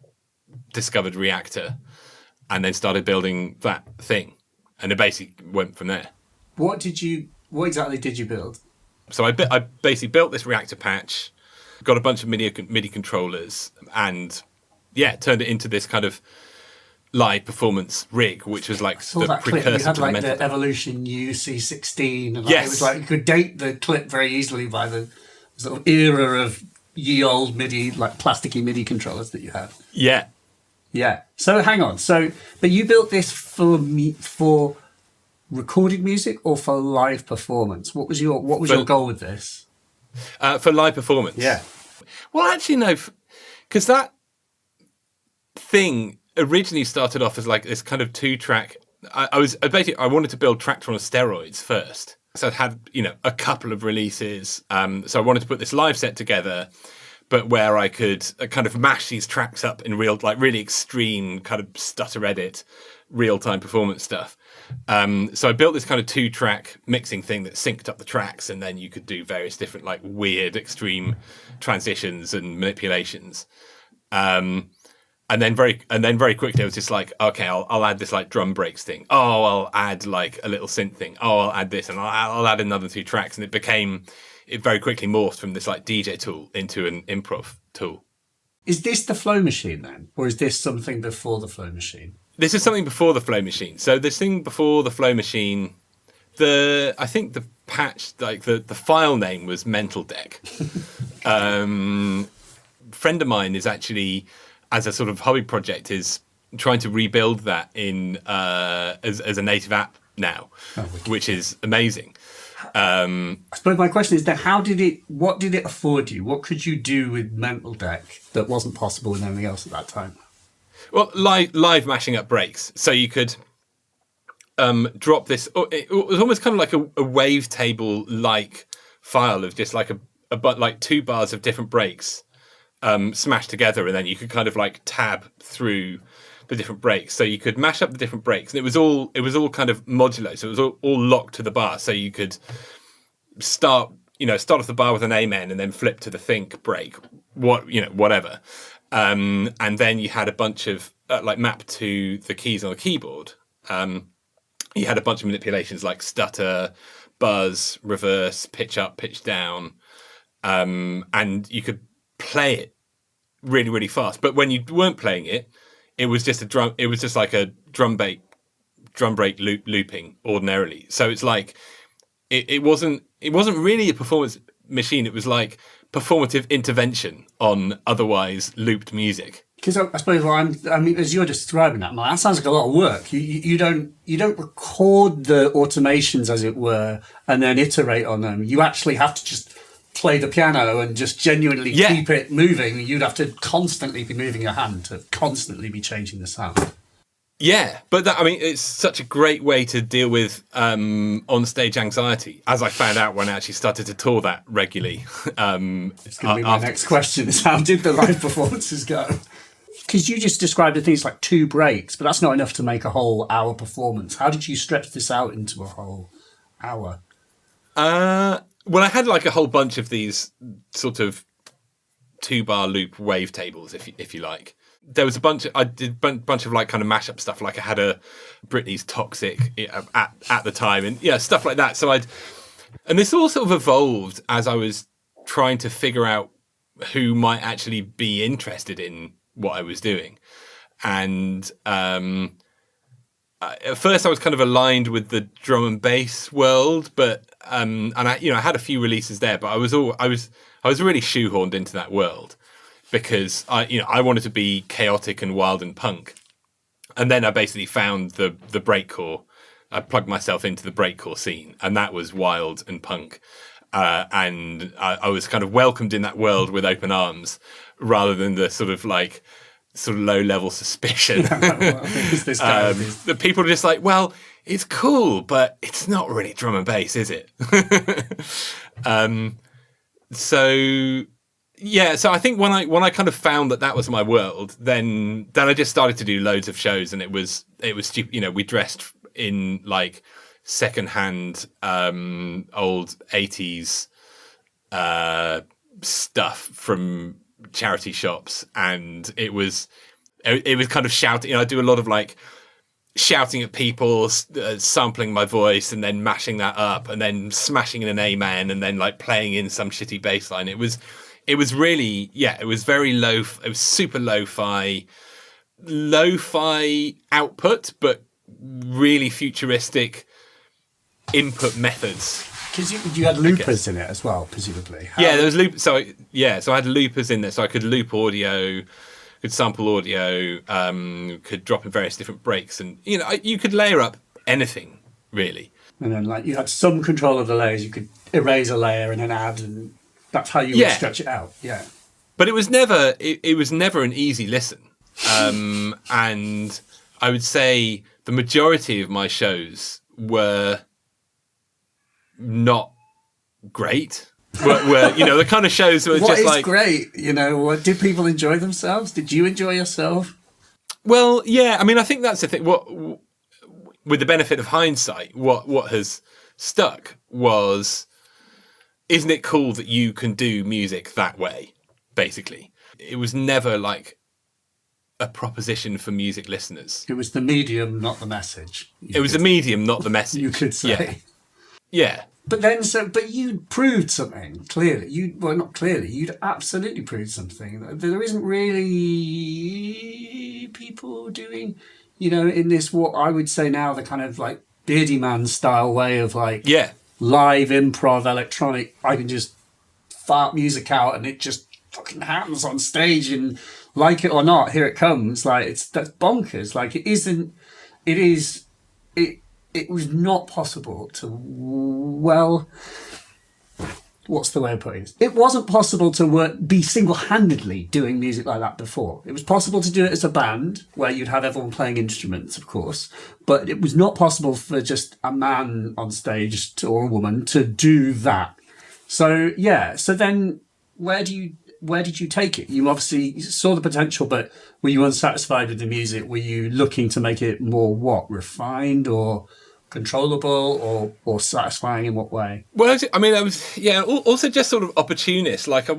discovered Reaktor and then started building that thing. And it basically went from there. What exactly did you build? So I basically built this Reaktor patch, got a bunch of MIDI controllers, and turned it into this kind of live performance rig, which was like the precursor you had to like the Evolution UC16, and yes. It was like you could date the clip very easily by the sort of era of ye old MIDI, like plasticky MIDI controllers that you had. Yeah. So hang on. But you built this for recorded music or for live performance? What was your goal with this? For live performance. Yeah. Well, actually, no, because that thing originally started off as like this kind of 2-track. I wanted to build Tractor on steroids first. So I'd had, a couple of releases. So I wanted to put this live set together, but where I could kind of mash these tracks up in really extreme kind of stutter edit, real-time performance stuff. So I built this kind of 2-track mixing thing that synced up the tracks, and then you could do various different like weird extreme transitions and manipulations. And then very quickly I was just like, okay, I'll add this like drum breaks thing. Oh, I'll add like a little synth thing. Oh, I'll add this, and I'll add another 2 tracks, and it very quickly morphed from this like DJ tool into an improv tool. Is this the Flow Machine then, or is this something before the Flow Machine? This is something before the Flow Machine. So this thing before the Flow Machine, I think the patch, like the file name was Mental Deck. Friend of mine is actually, as a sort of hobby project, is trying to rebuild that in as a native app now, which is amazing. I suppose my question is then, what did it afford you? What could you do with Mental Deck that wasn't possible with anything else at that time? Well, live mashing up breaks. So you could drop this. It was almost kind of like a wavetable like file of just like like 2 bars of different breaks smashed together, and then you could kind of like tab through the different breaks. So you could mash up the different breaks, and it was all kind of modular. So it was all locked to the bar. So you could start off the bar with an amen and then flip to the think break, whatever. And then you had a bunch of like mapped to the keys on the keyboard. You had a bunch of manipulations like stutter, buzz, reverse, pitch up, pitch down, and you could play it really, really fast. But when you weren't playing it, it was just like a drum break looping ordinarily. So it's like it wasn't really a performance machine. It was like performative intervention on otherwise looped music. Because I suppose as you're describing that, that sounds like a lot of work. You don't record the automations, as it were, and then iterate on them. You actually have to just play the piano and just genuinely keep it moving. You'd have to constantly be moving your hand to constantly be changing the sound. Yeah, but it's such a great way to deal with on-stage anxiety, as I found out when I actually started to tour that regularly. It's going to be my next question, is how did the live performances go? Because you just described the things like 2 breaks, but that's not enough to make a whole hour performance. How did you stretch this out into a whole hour? Well, I had like a whole bunch of these sort of 2-bar loop wavetables, if you like. There was I did a bunch of like kind of mashup stuff. Like I had a Britney's Toxic at the time, and stuff like that. And this all sort of evolved as I was trying to figure out who might actually be interested in what I was doing. And at first I was kind of aligned with the drum and bass world, but and I had a few releases there, but I was really shoehorned into that world because I wanted to be chaotic and wild and punk. And then I basically found the breakcore. I plugged myself into the breakcore scene, and that was wild and punk. And I was kind of welcomed in that world with open arms, rather than the sort of low level suspicion. The people are just like, well, it's cool, but it's not really drum and bass, is it? So I think when I kind of found that was my world, then I just started to do loads of shows, and it was stupid. We dressed in like secondhand old 80s stuff from charity shops, and it was kind of shouting. I do a lot of like shouting at people, sampling my voice, and then mashing that up, and then smashing in an amen, and then like playing in some shitty bass line. It was really, it was very low. It was super lo-fi output, but really futuristic input methods. Because you had loopers in it as well, presumably. Yeah, there was loop. So I had loopers in there, so I could loop audio, could sample audio, could drop in various different breaks, and you could layer up anything really. And then like you had some control of the layers. You could erase a layer and then add, and that's how you would stretch it out. Yeah. But it was never an easy listen, and I would say the majority of my shows were not great. Were the kind of shows that were what just is like great? Did people enjoy themselves? Did you enjoy yourself? Well, yeah. I mean, I think that's the thing. What, with the benefit of hindsight, what has stuck was, isn't it cool that you can do music that way? Basically, it was never like a proposition for music listeners. It was the medium, not the message. It was the medium, not the message. You could say. Yeah. But you proved something, clearly. Not clearly, you'd absolutely proved something. There isn't really people doing, in this, what I would say now, the kind of like Beardy Man style way of like live improv electronic. I can just fart music out and it just fucking happens on stage, and like it or not, here it comes. Like that's bonkers. Like it was not possible to, what's the way of putting this? It wasn't possible to be single-handedly doing music like that before. It was possible to do it as a band, where you'd have everyone playing instruments, of course, but it was not possible for just a man on stage or a woman to do that. So, so then where did you take it? You obviously saw the potential, but were you unsatisfied with the music? Were you looking to make it more, refined or controllable or satisfying in what way? Well, I mean, I was, also just sort of opportunist. Like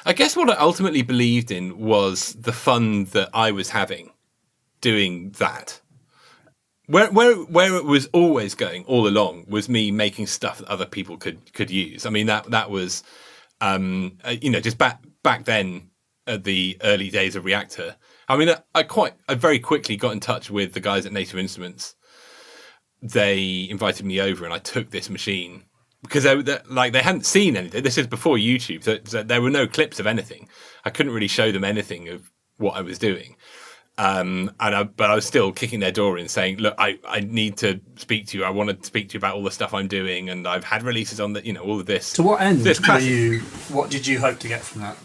I guess what I ultimately believed in was the fun that I was having doing that. Where it was always going all along was me making stuff that other people could use. I mean, that was, just back then at the early days of Reaktor. I mean, I very quickly got in touch with the guys at Native Instruments. They invited me over, and I took this machine because they hadn't seen anything. This is before YouTube, so there were no clips of anything. I couldn't really show them anything of what I was doing. But I was still kicking their door in, saying, "Look, I need to speak to you. I want to speak to you about all the stuff I'm doing, and I've had releases on all of this." To what end what did you hope to get from that?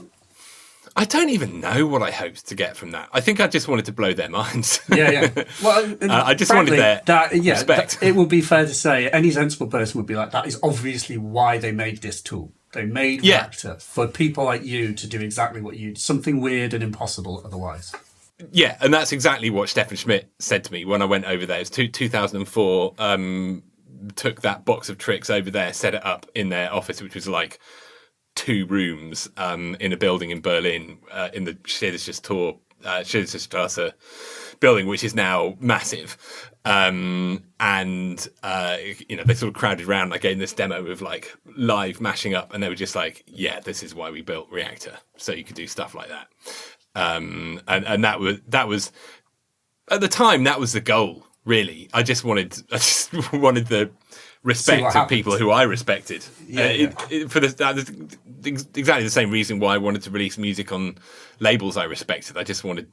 I don't even know what I hoped to get from that. I think I just wanted to blow their minds. Yeah. Well, I just wanted their respect. It would be fair to say any sensible person would be like, that is obviously why they made this tool. They made Reaktor for people like you to do exactly what you do, something weird and impossible otherwise. Yeah, and that's exactly what Stefan Schmidt said to me when I went over there. It was 2004. Took that box of tricks over there, set it up in their office, which was like 2 rooms in a building in Berlin, in the Schilderstrasse building, which is now massive. They sort of crowded around. I gave them this demo of like live mashing up, and they were just like, "Yeah, this is why we built Reaktor, so you could do stuff like that." And that was at the time, that was the goal. Really, I just wanted the respect of people who I respected. For exactly the same reason why I wanted to release music on labels I respected. I wanted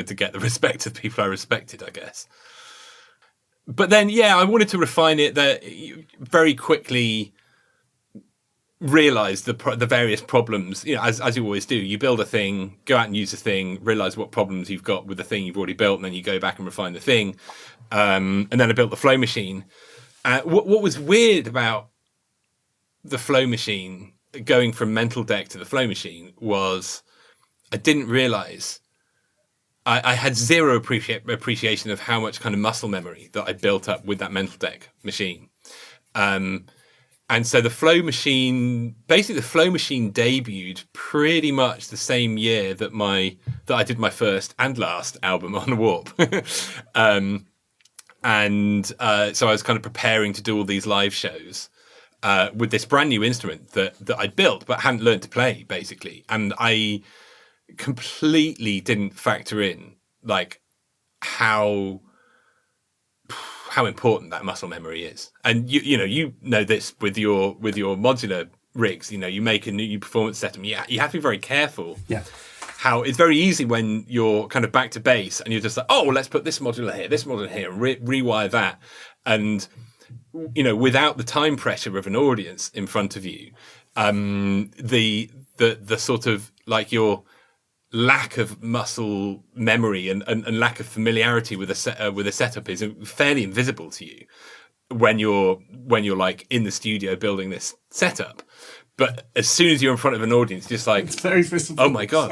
to get the respect of people I respected, I guess. But then, I wanted to refine it. That very quickly realize the various problems. As you always do, you build a thing, go out and use the thing, realize what problems you've got with the thing you've already built, and then you go back and refine the thing. And then I built the flow machine. What was weird about the flow machine, going from Mental Deck to the flow machine, was I didn't realize I had zero appreciation of how much kind of muscle memory that I built up with that Mental Deck machine. And so the flow machine debuted pretty much the same year that I did my first and last album on Warp. So I was kind of preparing to do all these live shows with this brand new instrument that I'd built but hadn't learned to play, basically. And I completely didn't factor in like how important that muscle memory is. And you know this with your modular rigs. You make a new performance setup. You have to be very careful. Yeah. How it's very easy when you're kind of back to base and you're just like, oh, well, let's put this modular here, rewire that. And, without the time pressure of an audience in front of you, the sort of like your lack of muscle memory and lack of familiarity with a setup is fairly invisible to you when you're like in the studio building this setup. But as soon as you're in front of an audience, just like, it's very visible. Oh my God,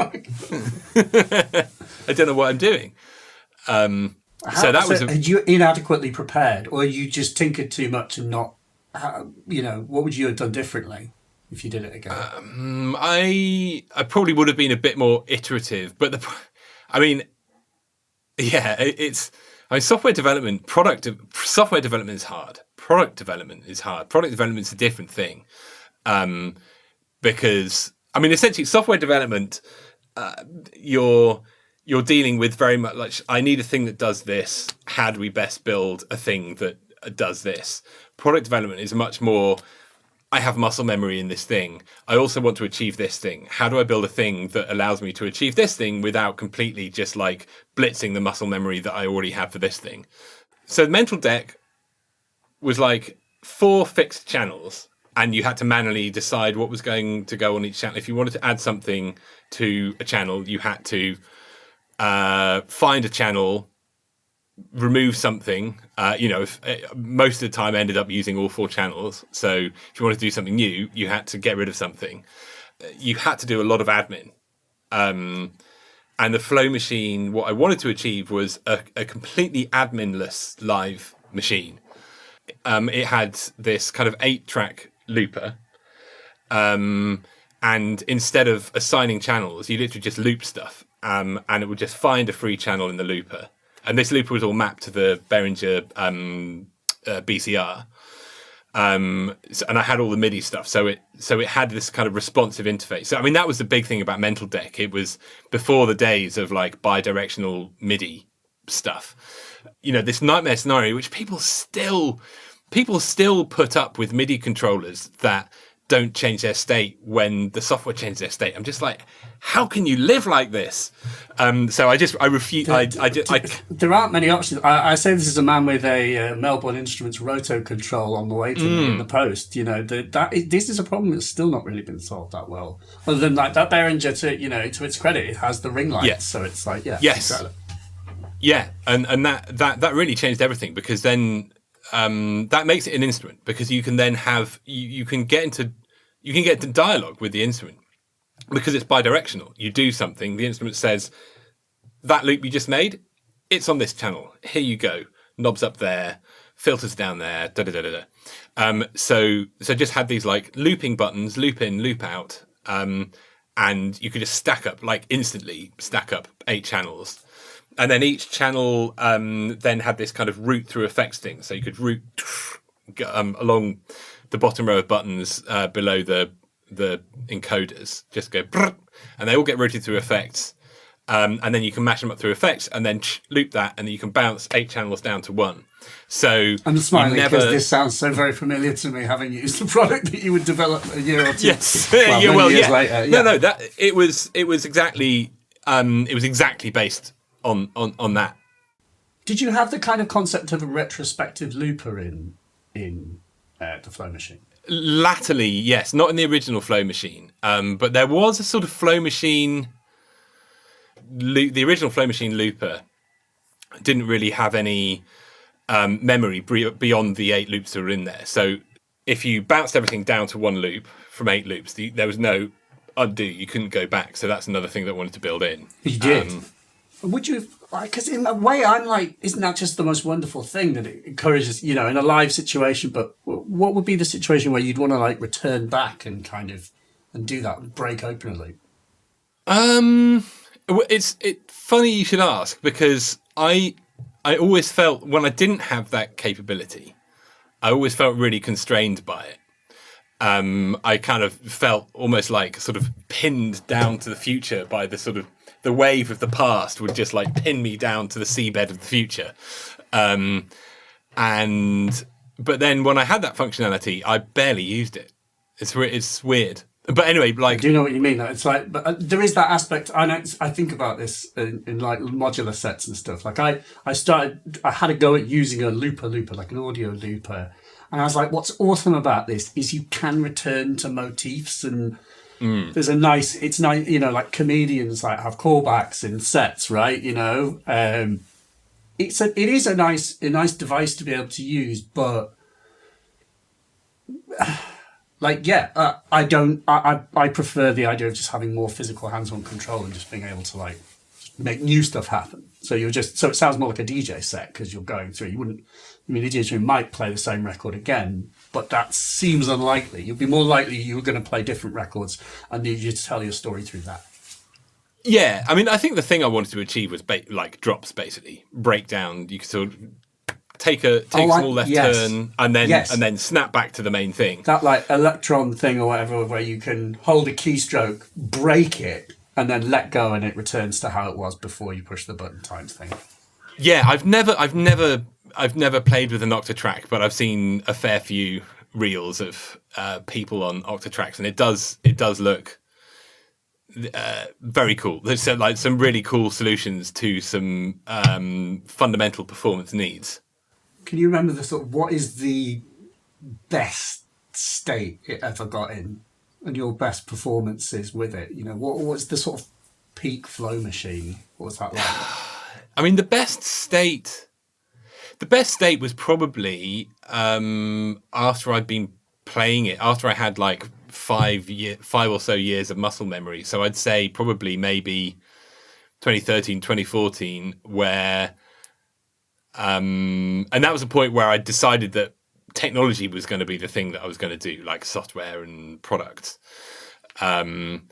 I don't know what I'm doing. Had you inadequately prepared, or you just tinkered too much and not, what would you have done differently if you did it again? I probably would have been a bit more iterative, but software development is hard. Product development is hard. Product development is a different thing. Because essentially software development, you're dealing with very much like, I need a thing that does this. How do we best build a thing that does this? Product development is much more, I have muscle memory in this thing. I also want to achieve this thing. How do I build a thing that allows me to achieve this thing without completely just like blitzing the muscle memory that I already have for this thing? So the Mental Deck was like 4 fixed channels, and you had to manually decide what was going to go on each channel. If you wanted to add something to a channel, you had to find a channel, remove something. Most of the time I ended up using all 4 channels. So if you wanted to do something new, you had to get rid of something. You had to do a lot of admin. And the flow machine, what I wanted to achieve was a completely adminless live machine. It had this kind of 8-track looper, and instead of assigning channels, you literally just loop stuff, and it would just find a free channel in the looper, and this looper was all mapped to the Behringer BCR, and I had all the MIDI stuff, so it had this kind of responsive interface. So that was the big thing about Mental Deck. It was before the days of like bidirectional MIDI stuff. This nightmare scenario which people still put up with MIDI controllers that don't change their state when the software changes their state. I'm just like, how can you live like this? So I refuse. There aren't many options. I say this as a man with a Melbourne Instruments roto control on the way to me in the post. This is a problem that's still not really been solved that well. Other than like that Behringer, to its credit, it has the ring lights, yeah. So it's like, yeah, yes, exactly. Yeah, and that really changed everything, because then that makes it an instrument, because you can then have you can get into dialogue with the instrument, because it's bidirectional. You do something, the instrument says, that loop you just made, it's on this channel. Here you go. Knobs up there, filters down there. Da da da da da. So just had these like looping buttons, loop in, loop out, and you could just instantly stack up 8 channels. And then each channel then had this kind of route through effects thing. So you could route along the bottom row of buttons below the encoders, just go, and they all get routed through effects. And then you can mash them up through effects and then loop that, and then you can bounce 8 channels down to 1. So I'm smiling because this sounds so very familiar to me, having used the product that you would develop a year or two. Yes, well, years later. Yeah. No, that it was exactly based on that. Did you have the kind of concept of a retrospective looper in the Flow Machine? Latterly, yes, not in the original Flow Machine, but there was a sort of Flow Machine. The original Flow Machine looper didn't really have any memory beyond the 8 loops that were in there. So if you bounced everything down to 1 loop from 8 loops, there was no undo. You couldn't go back. So that's another thing that I wanted to build in. You did. Would you? Because in a way, I'm like, isn't that just the most wonderful thing that it encourages, in a live situation? But what would be the situation where you'd want to like return back and kind of and do that and break open a loop? It's funny you should ask, because I always felt when I didn't have that capability, I always felt really constrained by it. I kind of felt almost like sort of pinned down to the future by the sort of the wave of the past would just like pin me down to the seabed of the future. But then when I had that functionality, I barely used it. It's weird. But anyway, like, I do know what you mean. It's like, but there is that aspect. I think about this in like modular sets and stuff. Like I had a go at using a looper, like an audio looper, and I was like, what's awesome about this is you can return to motifs, and there's it's nice, like comedians like have callbacks in sets, right? It is a nice device to be able to use, but. I prefer the idea of just having more physical hands-on control and just being able to like make new stuff happen. So it sounds more like a DJ set because you're going through. The DJ might play the same record again, but that seems unlikely. You'd be more likely you were going to play different records and need you to tell your story through that. Yeah, I mean, I think the thing I wanted to achieve was like drops, basically breakdown. You could sort of take a small left turn and then snap back to the main thing. That like electron thing or whatever, where you can hold a keystroke, break it, and then let go, and it returns to how it was before you push the button type thing. Yeah, I've never played with an Octatrack, but I've seen a fair few reels of people on Octatracks, and it does look very cool. There's like some really cool solutions to some fundamental performance needs. Can you remember what is the best state it ever got in, and your best performances with it? What's the sort of peak Flow Machine? What was that like? I mean, the best state was probably after I'd been playing it, after I had like 5 or so years of muscle memory. So I'd say probably maybe 2013, 2014, where. And that was a point where I decided that technology was going to be the thing that I was going to do, like software and products. And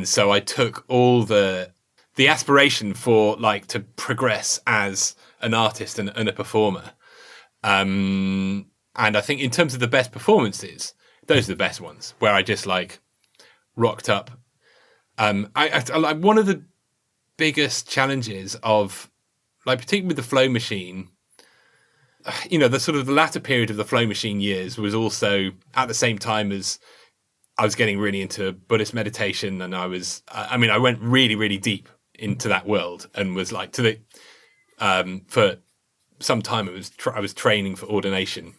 so I took all the aspiration for like to progress as an artist and a performer. And I think in terms of the best performances, those are the best ones where I just like rocked up. I one of the biggest challenges of, like, particularly with the Flow Machine, the sort of the latter period of the Flow Machine years was also at the same time as I was getting really into Buddhist meditation, and I went really, really deep into that world and was like for some time I was training for ordination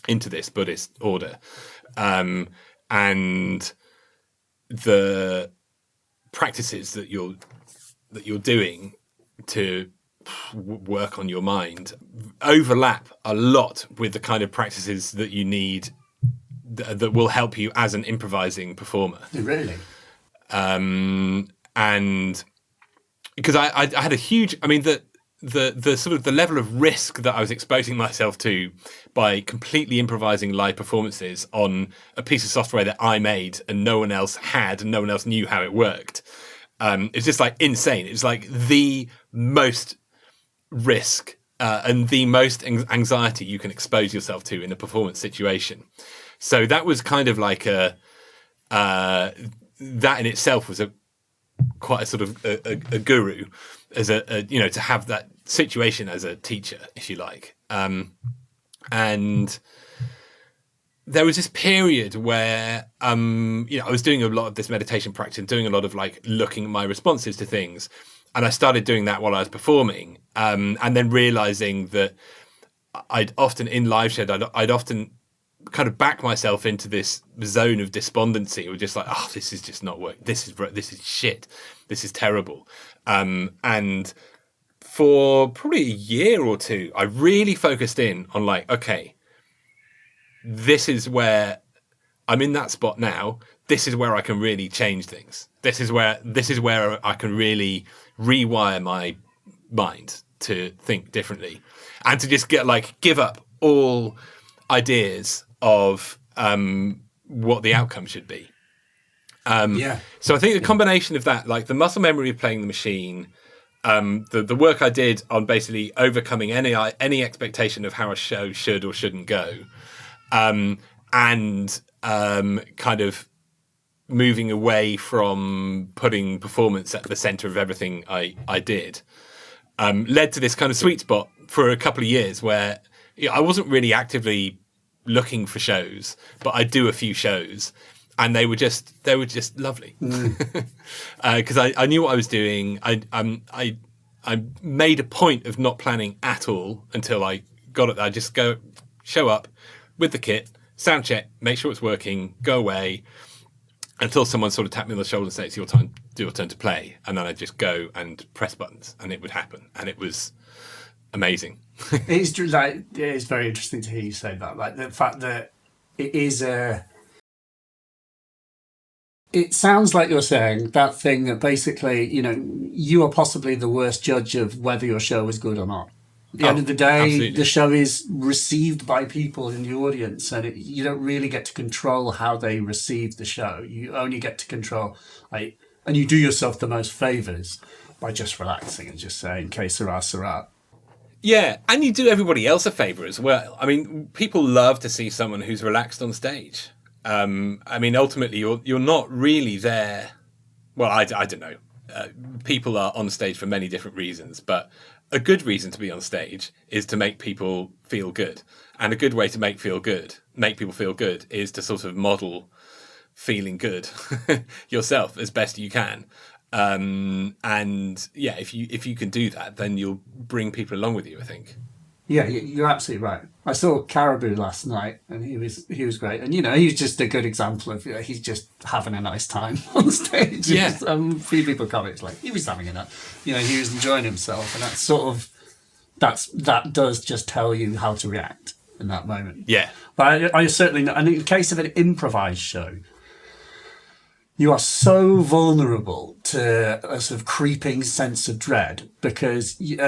into this Buddhist order, and the practices that you're doing to work on your mind overlap a lot with the kind of practices that you need that will help you as an improvising performer. Really? And because I had a huge, the sort of the level of risk that I was exposing myself to by completely improvising live performances on a piece of software that I made and no one else had and no one else knew how it worked. It's just like insane. It's like the most risk and the most anxiety you can expose yourself to in a performance situation. So that was kind of like that in itself was quite a sort of a guru, as a you know, to have that situation as a teacher, if you like. And there was this period where, you know, I was doing a lot of this meditation practice and doing a lot of like looking at my responses to things. And I started doing that while I was performing, and then realizing that I'd often in live shed, I'd often kind of back myself into this zone of despondency, or just like, oh, this is just not working. This is shit. This is terrible. And for probably a year or two, I really focused in on like, okay, this is where I'm in that spot now. This is where I can really change things. This is where I can really rewire my mind to think differently, and to just give up all ideas of what the outcome should be. So I think the combination of that, like the muscle memory of playing the machine, the work I did on basically overcoming any expectation of how a show should or shouldn't go, and kind of moving away from putting performance at the center of everything I did, led to this kind of sweet spot for a couple of years where I wasn't really actively looking for shows, but I'd do a few shows, and they were just lovely, because I knew what I was doing. I made a point of not planning at all until I got it. I just show up with the kit, sound check, make sure it's working, go away until someone sort of tapped me on the shoulder and said, "It's your turn to play," and then I'd just go and press buttons, and it would happen, and it was amazing. It's like, it is very interesting to hear you say that. Like the fact that it is it sounds like you're saying that thing that basically, you know, you are possibly the worst judge of whether your show is good or not. At the end of the day, absolutely. The show is received by people in the audience, and you don't really get to control how they receive the show. You only get to control, like, and you do yourself the most favors by just relaxing and just saying, "Que sera, sera." Yeah, and you do everybody else a favor as well. I mean, people love to see someone who's relaxed on stage. I mean, ultimately, you're not really there. Well, I don't know. People are on stage for many different reasons, but a good reason to be on stage is to make people feel good. And a good way to make people feel good is to sort of model feeling good yourself as best you can. And yeah, if you can do that, then you'll bring people along with you, I think. Yeah, you're absolutely right. I saw Caribou last night, and he was great. And, you know, he's just a good example of, he's just having a nice time on stage. Yeah. A few people commented, like, he was having a nice, you know, he was enjoying himself. And that's sort of, that does just tell you how to react in that moment. Yeah. But I certainly know, and in the case of an improvised show, you are so vulnerable to a sort of creeping sense of dread because you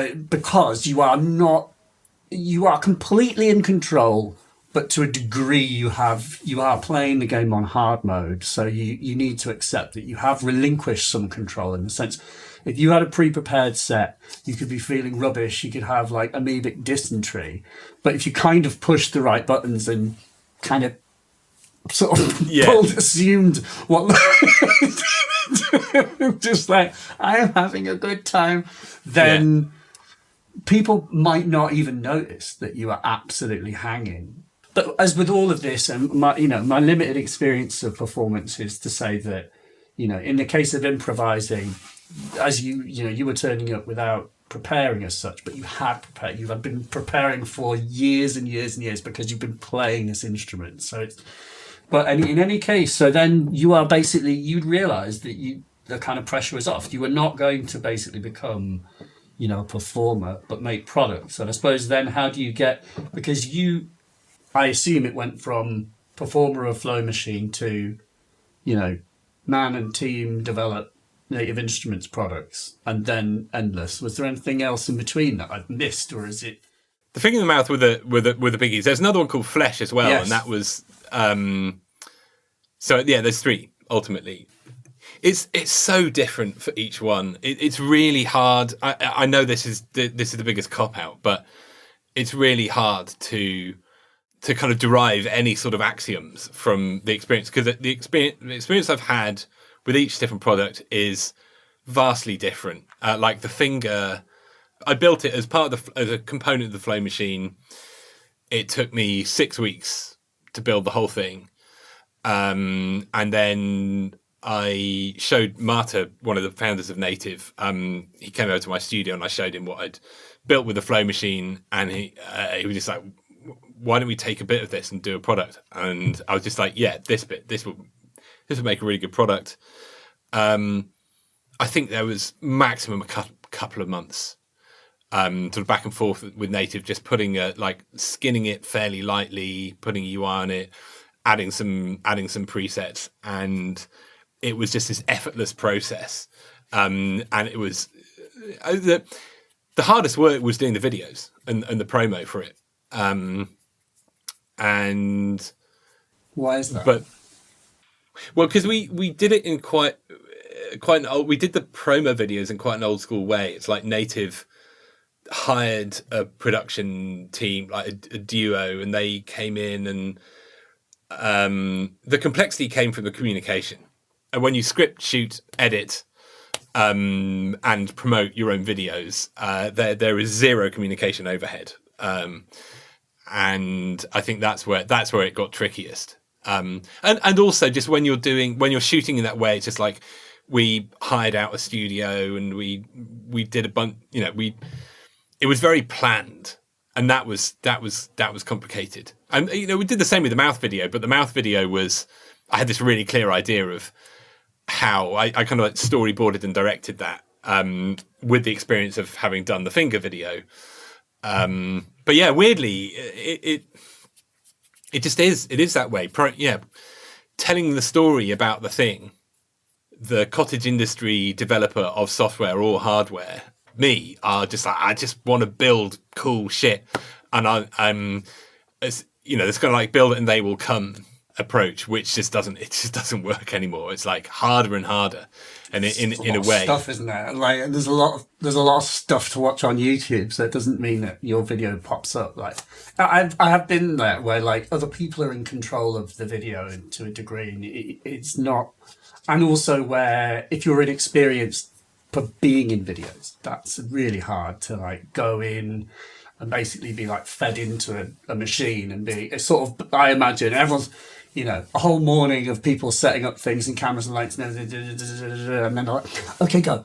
are completely in control, but to a degree you are playing the game on hard mode. So you need to accept that you have relinquished some control, in the sense, if you had a pre-prepared set, you could be feeling rubbish. You could have like amoebic dysentery, but if you kind of push the right buttons and kind of sort of assumed what just like, I am having a good time, then people might not even notice that you are absolutely hanging. But as with all of this, and my limited experience of performance is to say that, you know, in the case of improvising, as you were turning up without preparing as such, but you had prepared. You had been preparing for years and years and years because you've been playing this instrument. So it's, but in any case, so then you are basically, you'd realise that the kind of pressure is off. You were not going to basically become, you know, a performer, but make products. And I suppose then how do you get, because I assume it went from performer of Flow Machine to, you know, man and team develop Native Instruments products, and then Endless. Was there anything else in between that I've missed, or is it? The Finger in the Mouth with the biggies. There's another one called Flesh as well, yes. And that was so yeah. There's three ultimately. It's so different for each one. It's really hard. I know this is the biggest cop out, but it's really hard to kind of derive any sort of axioms from the experience, because the experience I've had with each different product is vastly different. Like the finger, I built it as part of as a component of the flow machine. It took me 6 weeks to build the whole thing. And then I showed Marta, one of the founders of Native. He came over to my studio and I showed him what I'd built with the flow machine. And he was just like, why don't we take a bit of this and do a product? And I was just like, yeah, this would make a really good product. I think there was maximum a couple of months, sort of back and forth with Native, just putting like skinning it fairly lightly, putting a UI on it, adding some presets, and it was just this effortless process. And it was the hardest work was doing the videos and the promo for it. And why is that? But well, because we did it in quite an old. We did the promo videos in quite an old school way. It's like Native hired a production team, like a duo, and they came in, and the complexity came from the communication. And when you script, shoot, edit, and promote your own videos, there is zero communication overhead. And I think that's where it got trickiest. And also just when you're shooting in that way, it's just like we hired out a studio and we did a bunch, it was very planned, and that was complicated. And we did the same with the mouth video, but the mouth video was, I had this really clear idea of how I kind of like storyboarded and directed that, with the experience of having done the finger video. But yeah, weirdly, it just is. It is that way. Telling the story about the thing, the cottage industry developer of software or hardware, me, are just like, I just want to build cool shit, and I'm it's kind of like build it and they will come approach, which just doesn't work anymore. It's like harder and harder, and in a way, stuff, isn't there? Like there's a lot of stuff to watch on YouTube, so it doesn't mean that your video pops up. Like I have been there where like other people are in control of the video to a degree, and it's not. And also where if you're inexperienced for being in videos, that's really hard to like go in and basically be like fed into a machine and be. It's sort of, I imagine everyone's. A whole morning of people setting up things and cameras and lights and then they're like, okay, go.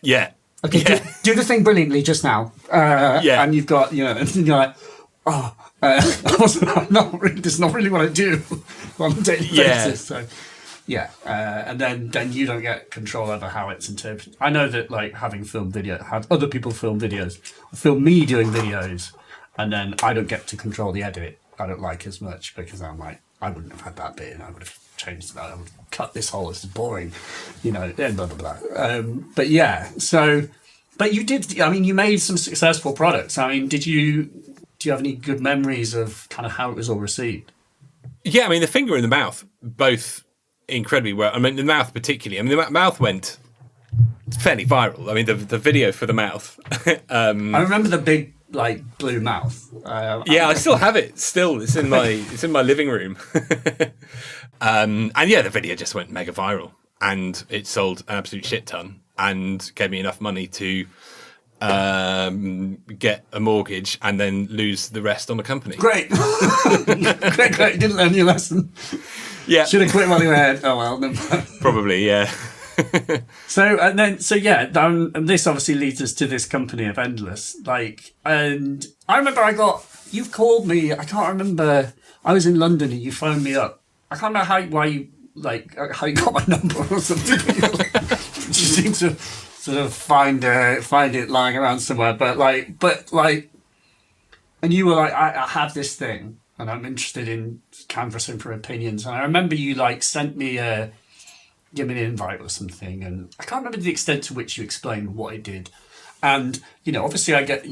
Yeah. Okay, yeah. Do the thing brilliantly just now. Yeah. And you've got, and you're like, this is not really what I do on a daily basis. So, yeah. And then you don't get control over how it's interpreted. I know that, like, having had other people film videos, film me doing videos, and then I don't get to control the edit. I don't like as much because I'm like, I wouldn't have had that bit, and I would have changed that. I would have cut this whole. It's boring, blah blah blah. But yeah, but you did. I mean, you made some successful products. I mean, do you have any good memories of kind of how it was all received? Yeah, I mean, the finger and the mouth both incredibly well. I mean, the mouth particularly. I mean, the mouth went fairly viral. I mean, the video for the mouth. I remember the big. Like blue mouth. I still have it. Still, it's in my living room. And yeah, the video just went mega viral, and it sold an absolute shit ton, and gave me enough money to get a mortgage and then lose the rest on the company. Great, great. You didn't learn your lesson. Yeah, should have quit while you were ahead. Oh well, never. Probably, yeah. And this obviously leads us to this company of Endless. And I remember you've called me. I can't remember. I was in London and you phoned me up. I can't remember how you got my number or something. You seem to sort of find it lying around somewhere. And you were like, I have this thing and I'm interested in canvassing for opinions. And I remember you sent me give me an invite or something, and I can't remember the extent to which you explained what it did. And obviously I get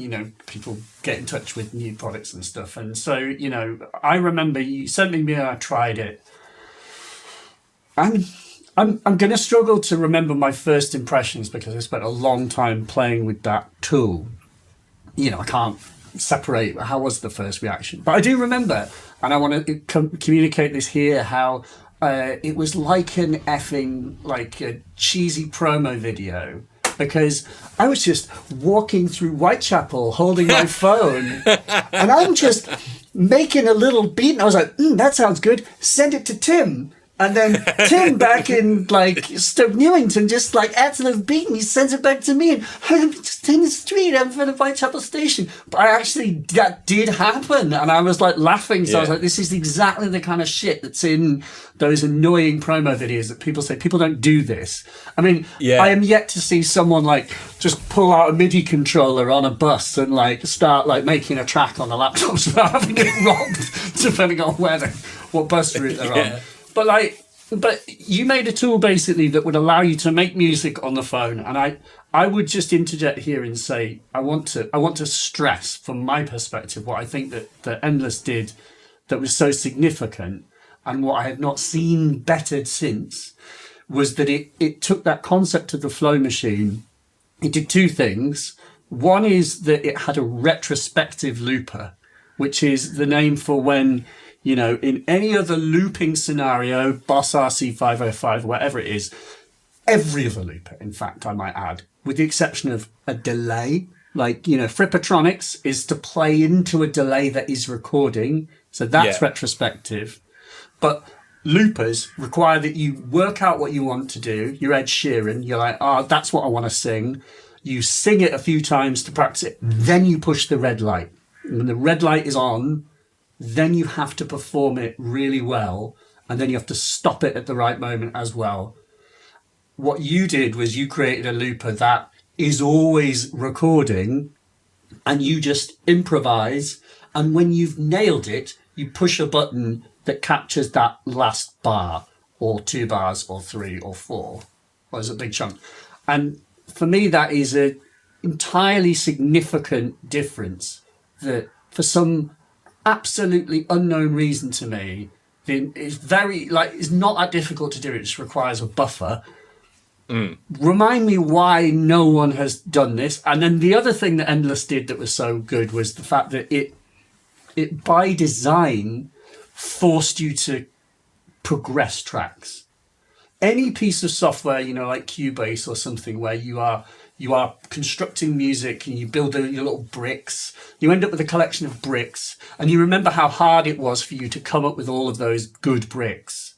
people get in touch with new products and stuff, and so I remember you sent me and I tried it. And I'm going to struggle to remember my first impressions because I spent a long time playing with that tool. I can't separate how was the first reaction, but I do remember, and I want to communicate this here, how it was like an effing, like a cheesy promo video, because I was just walking through Whitechapel holding my phone and I'm just making a little beat and I was like, that sounds good. Send it to Tim. And then Tim back in like Stoke Newington just like adds a little beat and he sends it back to me and I'm just in the street in front of Whitechapel Station. But that did happen and I was like laughing. So I was like, this is exactly the kind of shit that's in those annoying promo videos that people say people don't do this. I mean, I am yet to see someone like just pull out a MIDI controller on a bus and like start like making a track on the laptops without having it robbed, depending on what bus route they're on. But you made a tool basically that would allow you to make music on the phone, and I would just interject here and say I want to stress from my perspective what I think that Endless did that was so significant, and what I have not seen bettered since was that it took that concept of the flow machine. It did two things. One is that it had a retrospective looper, which is the name for when, you know, in any other looping scenario, Boss RC505, whatever it is, every other looper, in fact, I might add, with the exception of a delay, like, you know, Frippatronics is to play into a delay that is recording. So that's retrospective. But loopers require that you work out what you want to do. You're Ed Sheeran. You're like, that's what I want to sing. You sing it a few times to practice it. Then you push the red light. And when the red light is on, then you have to perform it really well, and then you have to stop it at the right moment as well. What you did was you created a looper that is always recording, and you just improvise, and when you've nailed it, you push a button that captures that last bar, or 2 bars, or 3, or 4. Well, it's a big chunk. And for me, that is an entirely significant difference that for some absolutely unknown reason to me, it's not that difficult to do. It just requires a buffer. Remind me why no one has done this. And then the other thing that Endless did that was so good was the fact that it by design forced you to progress tracks. Any piece of software, you know, like Cubase or something, where you are constructing music and you build your little bricks. You end up with a collection of bricks and you remember how hard it was for you to come up with all of those good bricks.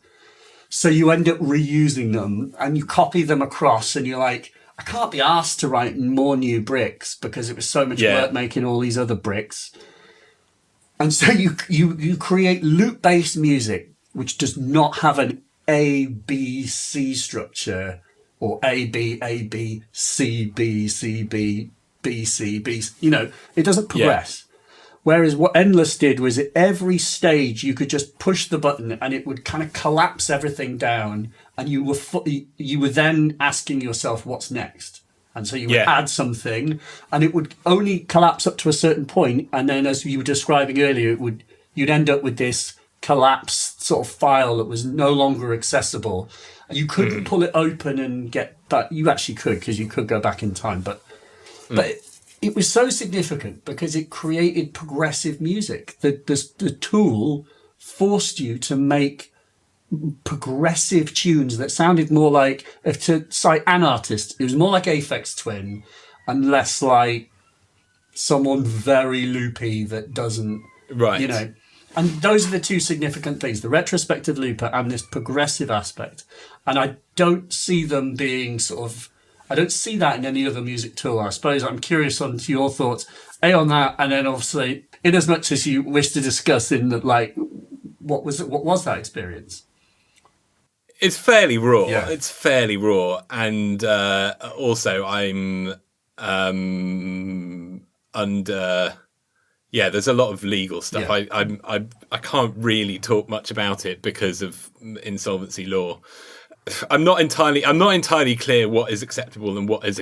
So you end up reusing them and you copy them across and you're like, I can't be asked to write more new bricks because it was so much work making all these other bricks. And so you create loop-based music, which does not have an A, B, C structure, or A, B, A, B, C, B, C, B, B, C, B. You know, it doesn't progress. Whereas what Endless did was at every stage you could just push the button and it would kind of collapse everything down, and you were then asking yourself what's next. And so you would add something and it would only collapse up to a certain point, and then as you were describing earlier, you'd end up with this collapsed sort of file that was no longer accessible. You couldn't pull it open and get that. You actually could, because you could go back in time, but it was so significant because it created progressive music. The tool forced you to make progressive tunes that sounded more like, to cite an artist, it was more like Aphex Twin and less like someone very loopy that doesn't, you know. And those are the two significant things, the retrospective looper and this progressive aspect. And I don't see them being I don't see that in any other music tool. I suppose I'm curious on your thoughts, on that, and then obviously, in as much as you wish to discuss in that, like, what was that experience? It's fairly raw. Yeah. It's fairly raw. And also I'm under... Yeah, there's a lot of legal stuff. Yeah. I can't really talk much about it because of insolvency law. I'm not entirely clear what is acceptable and what is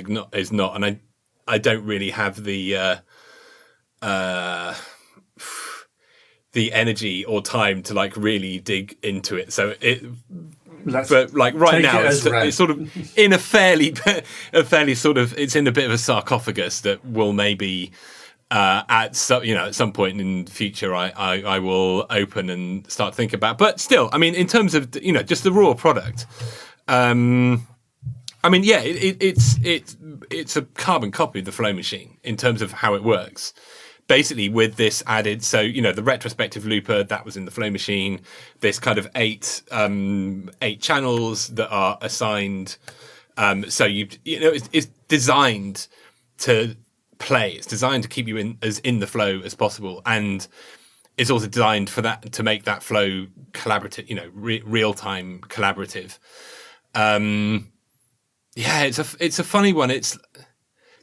not, and I don't really have the energy or time to like really dig into it. So but like right now, it's sort of in a fairly sort of, it's in a bit of a sarcophagus that will maybe at some point in the future, I will open and start thinking about. But still, I mean, in terms of just the raw product, I mean, yeah, it's a carbon copy of the Flow machine in terms of how it works. Basically, with this added, so the retrospective looper that was in the Flow machine, this kind of eight channels that are assigned. So it's designed to play. It's designed to keep you in the flow as possible, and it's also designed for that to make that flow collaborative. Real time collaborative. Yeah, it's a funny one. It's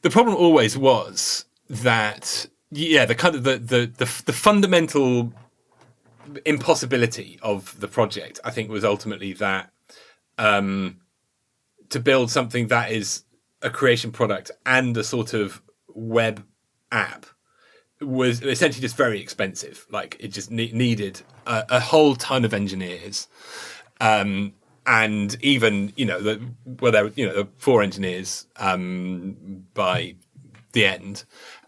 the problem always was that the kind of the fundamental impossibility of the project, I think, was ultimately that to build something that is a creation product and a sort of web app was essentially just very expensive. Like it just needed a whole ton of engineers. And even, there were 4 engineers by the end,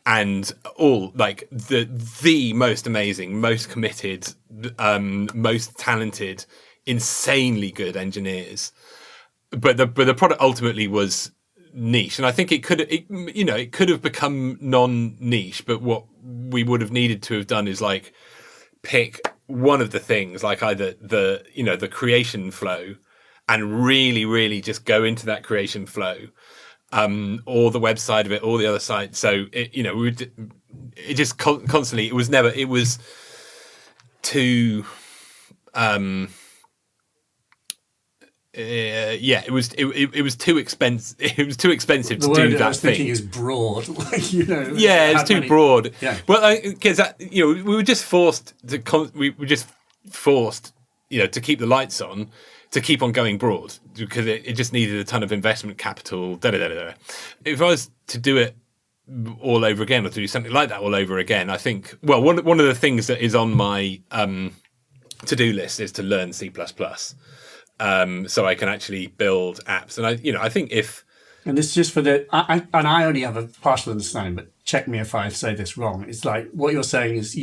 and all like the most amazing, most committed, most talented, insanely good engineers. But the product ultimately was niche, and I think it could have become non-niche. But what we would have needed to have done is like pick one of the things, like either the creation flow, and really, really just go into that creation flow, or the website of it, or the other side. So it just constantly. It was too. It was too expensive. It was too expensive to do that I was thing. thinking is broad, Yeah, it's too broad. Yeah. Well, because we were just forced to. To keep the lights on, to keep on going broad, because it just needed a ton of investment capital. If I was to do it all over again, or to do something like that all over again, I think. Well, one of the things that is on my to-do list is to learn C++. So I can actually build apps, and I think if, and this is just for I only have a partial understanding, but check me if I say this wrong. It's like what you're saying is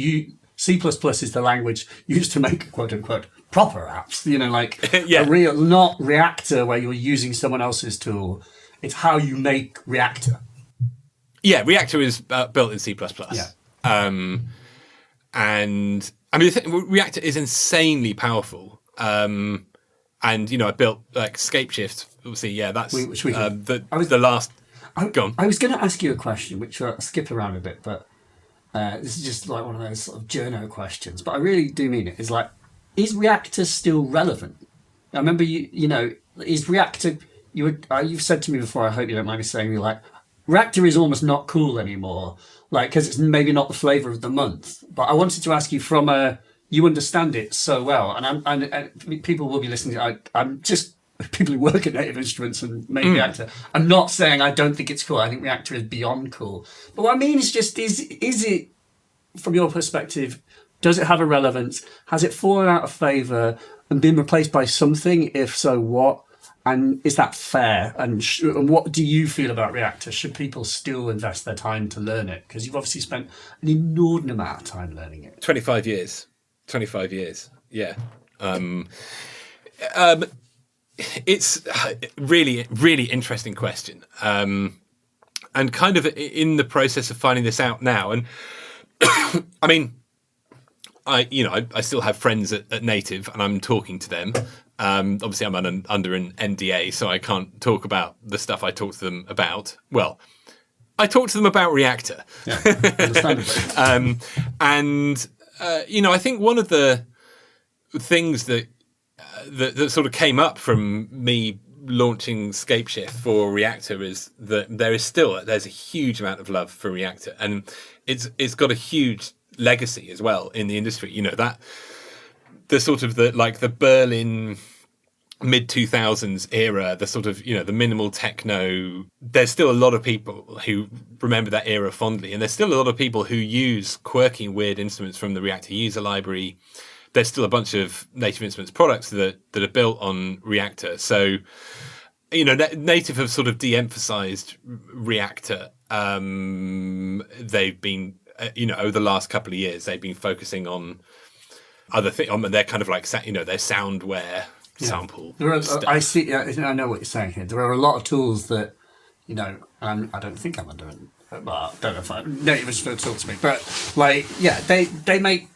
C++ is the language used to make quote unquote proper apps. A real, not Reaktor where you're using someone else's tool. It's how you make Reaktor. Yeah, Reaktor is built in C++. Yeah. And I mean, Reaktor is insanely powerful. And I built like Scapeshift. Obviously, yeah, that's the last. Go on. I was going to ask you a question, which I'll skip around a bit, but this is just like one of those sort of journo questions. But I really do mean it. Is is Reaktor still relevant? I remember is Reaktor? You've said to me before. I hope you don't mind me saying. You're like, Reaktor is almost not cool anymore. Like, because it's maybe not the flavor of the month. But I wanted to ask you from a. You understand it so well, and people will be listening. I'm just people who work at Native Instruments and make Reaktor. I'm not saying I don't think it's cool. I think Reaktor is beyond cool. But what I mean is just is it from your perspective? Does it have a relevance? Has it fallen out of favour and been replaced by something? If so, what? And is that fair? And what do you feel about Reaktor? Should people still invest their time to learn it? Because you've obviously spent an inordinate amount of time learning it. 25 years. 25 years, yeah. It's really, really interesting question, and kind of in the process of finding this out now. And I mean, I still have friends at Native, and I'm talking to them. Obviously, I'm under an NDA, so I can't talk about the stuff I talk to them about. Well, I talk to them about Reaktor. Yeah, understandably. And I think one of the things that sort of came up from me launching Scapeshift for Reaktor is that there's a huge amount of love for Reaktor, and it's got a huge legacy as well in the industry. That the sort of the Berlin mid-2000s era, the sort of, the minimal techno, there's still a lot of people who remember that era fondly. And there's still a lot of people who use quirky, weird instruments from the Reaktor user library. There's still a bunch of Native Instruments products that are built on Reaktor. So, Native have sort of de-emphasized Reaktor. They've been over the last couple of years, they've been focusing on other things. They're kind of like, their soundware sample stuff. I see. Yeah, I know what you're saying here. There are a lot of tools that, I don't think I'm under it. Well, I don't know if I'm native is for talk to me, but they make.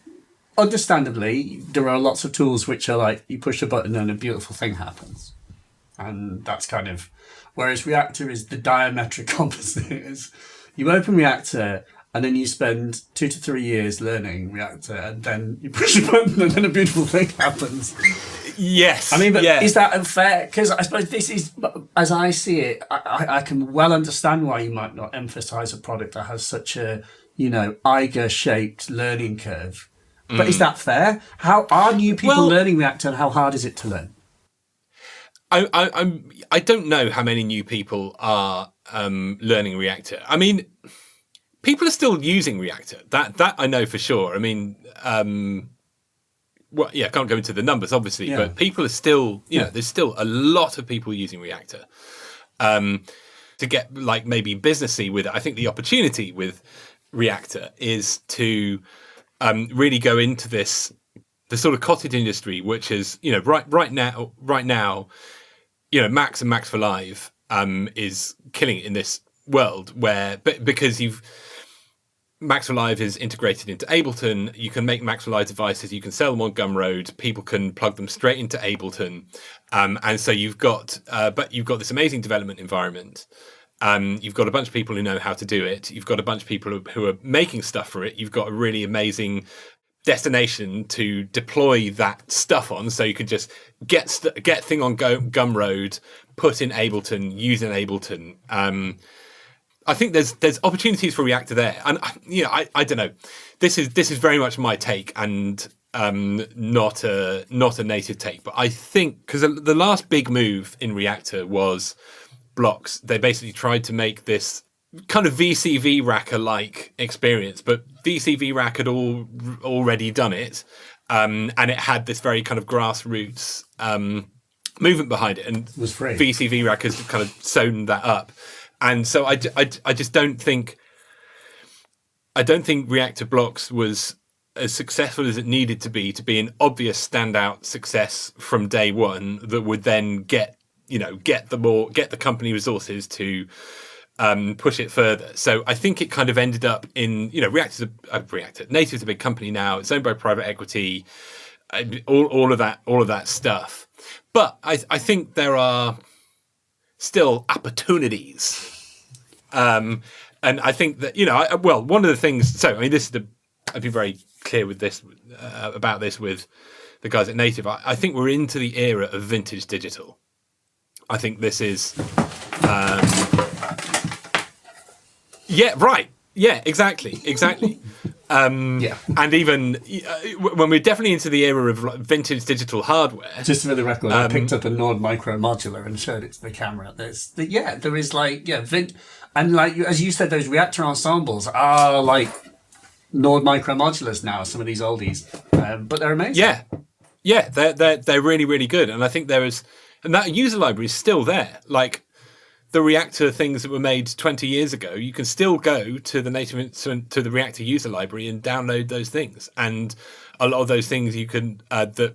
Understandably, there are lots of tools which are like you push a button and a beautiful thing happens, and that's kind of. Whereas Reaktor is the diametric opposite. Is you open Reaktor and then you spend 2 to 3 years learning Reaktor, and then you push a button and then a beautiful thing happens. Yes. I mean, but is that unfair? Because I suppose this is, as I see it, I can well understand why you might not emphasize a product that has such a, Eiger-shaped learning curve. But is that fair? How are new people learning Reaktor, and how hard is it to learn? I don't know how many new people are learning Reaktor. I mean, people are still using Reaktor. That I know for sure. I mean, I can't go into the numbers, obviously, but people are still, there's still a lot of people using Reaktor. To get maybe businessy with it, I think the opportunity with Reaktor is to really go into the sort of cottage industry, which is, right now, Max and Max for Live is killing it in this world because Max for Live is integrated into Ableton. You can make Max for Live devices. You can sell them on Gumroad. People can plug them straight into Ableton, and so you've got this amazing development environment. You've got a bunch of people who know how to do it. You've got a bunch of people who are making stuff for it. You've got a really amazing destination to deploy that stuff on, so you can just get thing on Gumroad, put in Ableton, use in Ableton. I think there's opportunities for Reaktor there, and I don't know. This is very much my take, and not a native take. But I think because the last big move in Reaktor was blocks. They basically tried to make this kind of VCV Racker-like experience, but VCV Rack had already done it, and it had this very kind of grassroots movement behind it, and it was free. VCV Rack has kind of sewn that up. And so I just don't think Reaktor Blocks was as successful as it needed to be an obvious standout success from day one that would then get the company resources to push it further. So I think it kind of ended up in Reaktor. Native's a big company now. It's owned by private equity. All of that stuff. But I think there are still opportunities. And I think that, one of the things, I'd be very clear with this, about this with the guys at Native. I think we're into the era of vintage digital. I think this is, right. Yeah, exactly. And even when we're definitely into the era of vintage digital hardware. Just for the record, I picked up a Nord Micro modular and showed it to the camera. There is and as you said, those Reaktor ensembles are like Nord Micro modulars now. Some of these oldies, but they're amazing. Yeah, they're really, really good, and I think and that user library is still there. Like the Reaktor things that were made 20 years ago, you can still go to the the Reaktor user library and download those things. And a lot of those things you can that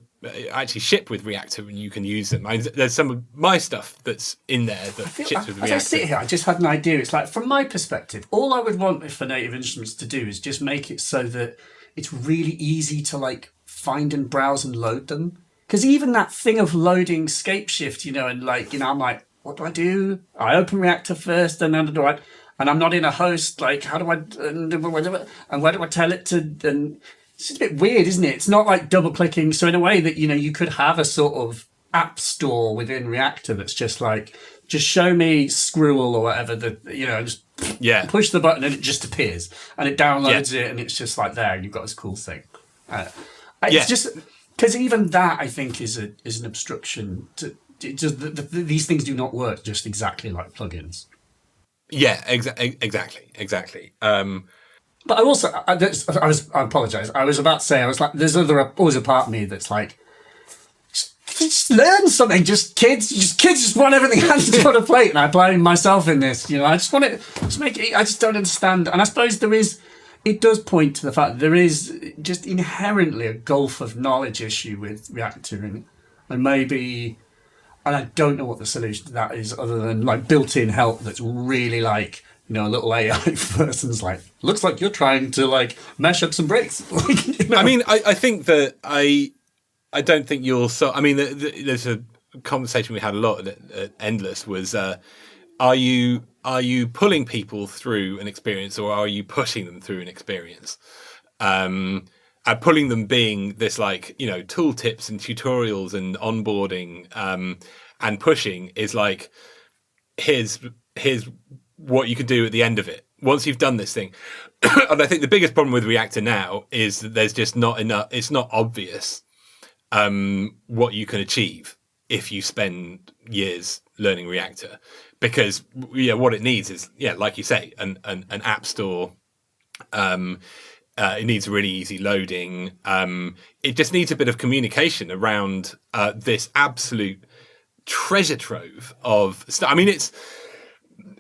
actually ship with Reaktor, and you can use them. There's some of my stuff that's in there that ships with Reaktor. As I sit here, I just had an idea. It's like, from my perspective, all I would want for Native Instruments to do is just make it so that it's really easy to find and browse and load them. Because even that thing of loading Scapeshift, I'm like, what do? I open Reaktor first, and then and I'm not in a host. Like, how do I, and where do I tell it to? And it's just a bit weird, isn't it? It's not like double clicking. So in a way that, you could have a sort of app store within Reaktor that's just like, just show me Screwel or whatever, just push the button and it just appears and it downloads it, and it's just like, there, you've got this cool thing. It's just, because even that, I think, is an obstruction to these things do not work just exactly like plugins. Yeah, exactly. But I also, I apologise. I was about to say, I was like, there's always a part of me that's like, just learn something. Kids just want everything handed on a plate, and I blame myself in this. I just want it. Just make it. I just don't understand. And I suppose there is. it does point to the fact that there is just inherently a gulf of knowledge issue with Reaktor, and maybe, and I don't know what the solution to that is other than like built-in help that's really like, you know, a little AI person's like, looks like you're trying to like mesh up some bricks. You know? I mean, I think that I don't think you'll. So I mean, there's a conversation we had a lot at Endless was, are you pulling people through an experience or are you pushing them through an experience? And pulling them being this like, you know, tool tips and tutorials and onboarding, and pushing is like, here's what you can do at the end of it once you've done this thing. And I think the biggest problem with Reaktor now is that there's just not enough. It's not obvious what you can achieve if you spend years learning Reaktor, because what it needs is like you say, an app store. It needs really easy loading. It just needs a bit of communication around this absolute treasure trove of stuff. I mean,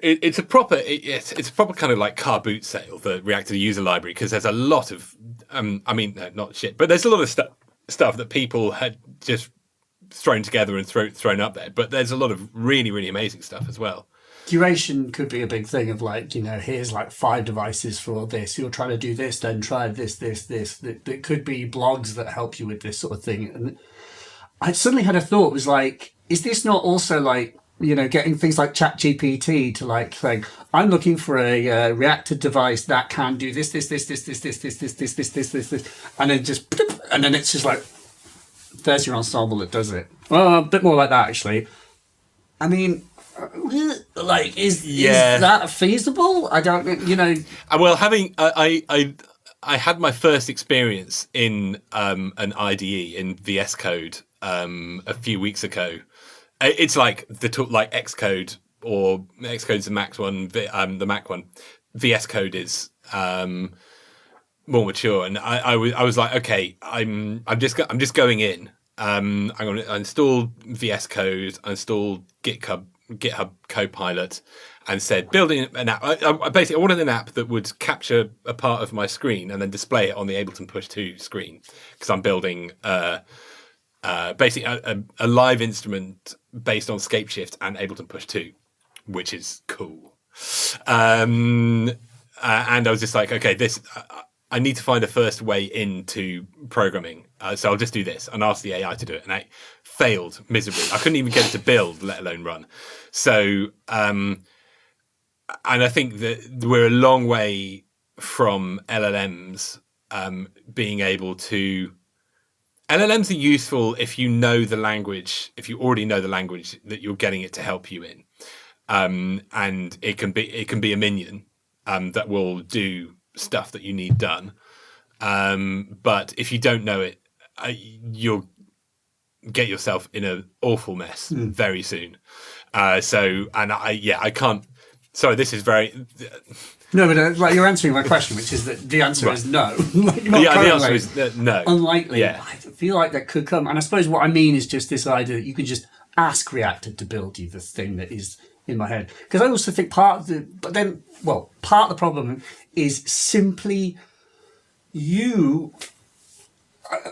it's a proper kind of like car boot sale, the Reaktor user library, because there's a lot of not shit, but there's a lot of stuff that people had just thrown together and thrown up there. But there's a lot of really, really amazing stuff as well. Curation could be a big thing of like, you know, here's like 5 devices for this. You're trying to do this, then try this. That could be blogs that help you with this sort of thing. And I suddenly had a thought, was like, is this not also like, you know, getting things like ChatGPT to like say, I'm looking for a Reaktor device that can do this, and then just, and then it's just like, there's your ensemble that does it. Well, a bit more like that actually. I mean, like, is that feasible? I don't, you know. Well, having I had my first experience in an IDE in VS Code a few weeks ago. It's like like Xcode, or Xcode's the Mac one. The Mac one, VS Code is more mature, and I was like, okay, I'm just going in. I'm going to install VS Code, install GitHub Copilot, and said building an app. I basically wanted an app that would capture a part of my screen and then display it on the Ableton Push 2 screen, because I'm building basically a live instrument based on Scapeshift and Ableton Push 2, which is cool. And I was just like, okay, I need to find a first way into programming. So I'll just do this and ask the AI to do it. And I failed miserably. I couldn't even get it to build, let alone run. So, and I think that we're a long way from LLMs being able to... LLMs are useful if you know the language, if you already know the language that you're getting it to help you in. And it can be a minion that will do stuff that you need done. But if you don't know it, you'll get yourself in an awful mess very soon. I can't. Sorry, this is very. No, but like you're answering my question, which is that the answer is no. Like, the answer is no. Unlikely. Yeah. I feel like that could come. And I suppose what I mean is just this idea that you can just ask Reaktor to build you the thing that is in my head. Because I also think part of the problem is simply you,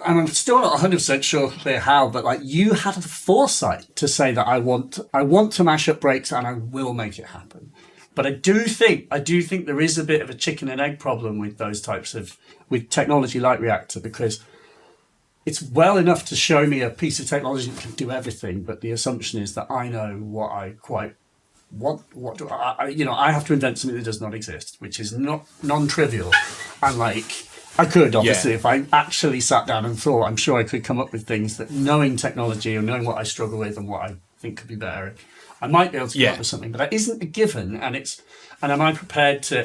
and I'm still not 100% sure clear how, but like you have the foresight to say that I want to mash up breaks and I will make it happen. But I do think there is a bit of a chicken and egg problem with those types of, with technology like Reaktor, because it's well enough to show me a piece of technology that can do everything, but the assumption is that I know what I quite want. What do I have to invent something that does not exist, which is not non-trivial. And like, I could obviously, if I actually sat down and thought, I'm sure I could come up with things that, knowing technology and knowing what I struggle with and what I think could be better, I might be able to come up with something, but that isn't a given. And am I prepared to,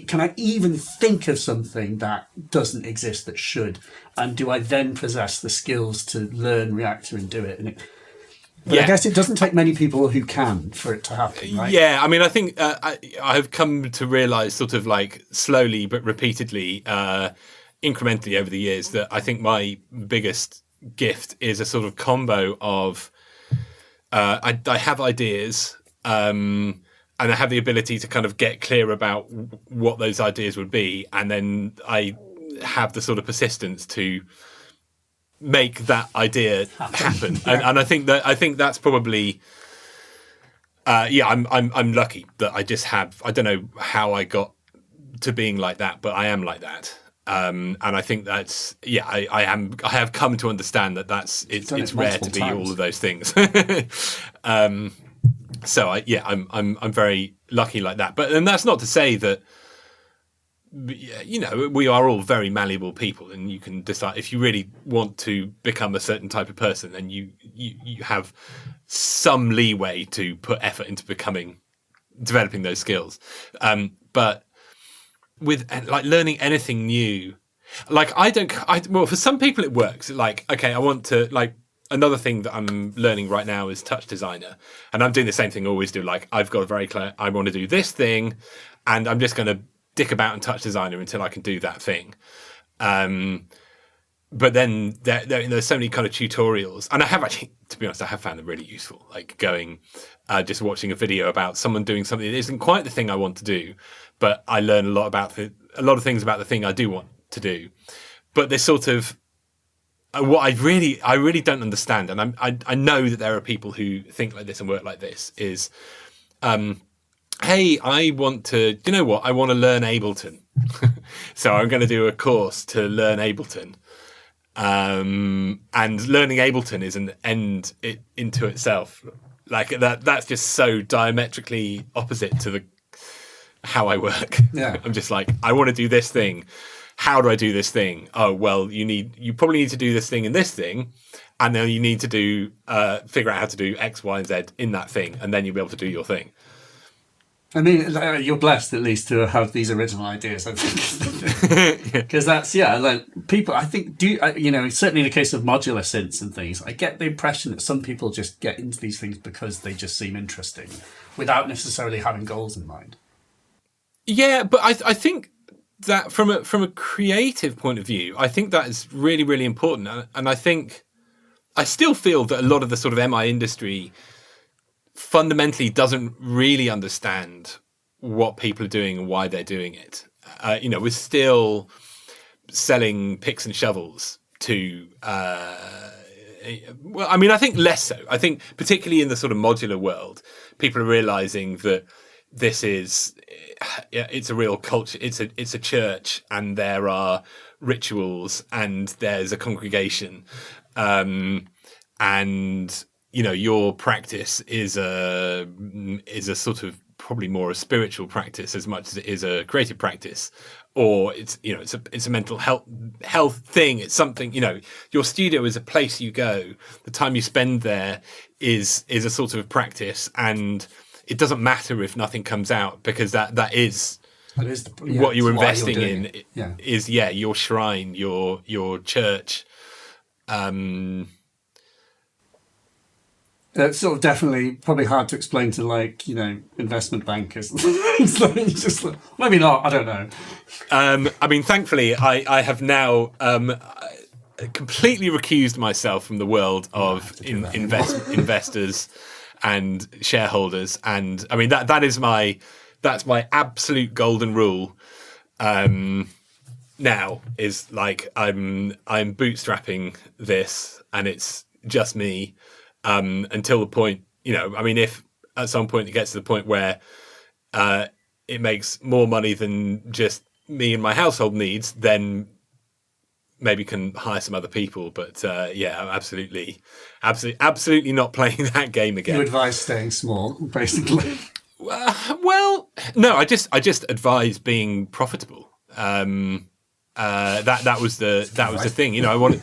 can I even think of something that doesn't exist that should? And do I then possess the skills to learn Reaktor and do it? But I guess it doesn't take many people who can for it to happen, right? Yeah, I mean, I think I've come to realise sort of like slowly but repeatedly, incrementally over the years, that I think my biggest gift is a sort of combo of I have ideas, and I have the ability to kind of get clear about what those ideas would be, and then I have the sort of persistence to make that idea happen. And I think that's probably I'm lucky that I just have. I don't know how I got to being like that, but I am like that. And I think that's I have come to understand that it's rare to be all of those things. So I'm very lucky like that. But and that's not to say that, you know, we are all very malleable people, and you can decide if you really want to become a certain type of person, and you have some leeway to put effort into developing those skills. But with like learning anything new, like well, for some people it works. Like, okay, I want to, like, another thing that I'm learning right now is touch designer, and I'm doing the same thing I always do. Like, I've got a very clear, I want to do this thing, and I'm just going to dick about in touch designer until I can do that thing. But then there's so many kind of tutorials, and I have actually, to be honest, I have found them really useful. Like going, just watching a video about someone doing something that isn't quite the thing I want to do, but I learn a lot of things about the thing I do want to do. But there's sort of what I really don't understand, and I know that there are people who think like this and work like this. Is hey, I want to, you know what? I want to learn Ableton. So I'm going to do a course to learn Ableton. And learning Ableton is an end into itself. Like that's just so diametrically opposite to how I work. Yeah. I'm just like, I want to do this thing. How do I do this thing? Oh, well, you probably need to do this thing and this thing. And then you need to do, figure out how to do X, Y, and Z in that thing. And then you'll be able to do your thing. I mean, you're blessed at least to have these original ideas, I think, because that's like people. I think you know, certainly in the case of modular synths and things, I get the impression that some people just get into these things because they just seem interesting, without necessarily having goals in mind. Yeah, but I think that from a creative point of view, I think that is really, really important, and I think I still feel that a lot of the sort of MI industry fundamentally doesn't really understand what people are doing and why they're doing it. You know, we're still selling picks and shovels to, well, I mean, I think less so. I think particularly in the sort of modular world, people are realizing that this is, it's a real culture. It's a church, and there are rituals, and there's a congregation, and you know, your practice is a sort of probably more a spiritual practice as much as it is a creative practice, or it's, you know, it's a mental health thing. It's something, you know, your studio is a place you go. The time you spend there is a sort of practice, and it doesn't matter if nothing comes out, because that is what you're investing in. Is your shrine, your church. It's sort of definitely probably hard to explain to, like, you know, investment bankers. It's like, just like, maybe not. I don't know. I mean, thankfully, I have now completely recused myself from the world of investors and shareholders, and I mean that's my absolute golden rule. Now is like I'm bootstrapping this, and it's just me. Until the point, you know, I mean, if at some point it gets to the point where it makes more money than just me and my household needs, then maybe can hire some other people. But I'm absolutely not playing that game again. You advise staying small, basically. Well, no, I just advise being profitable. That was the thing, you know. I wanted.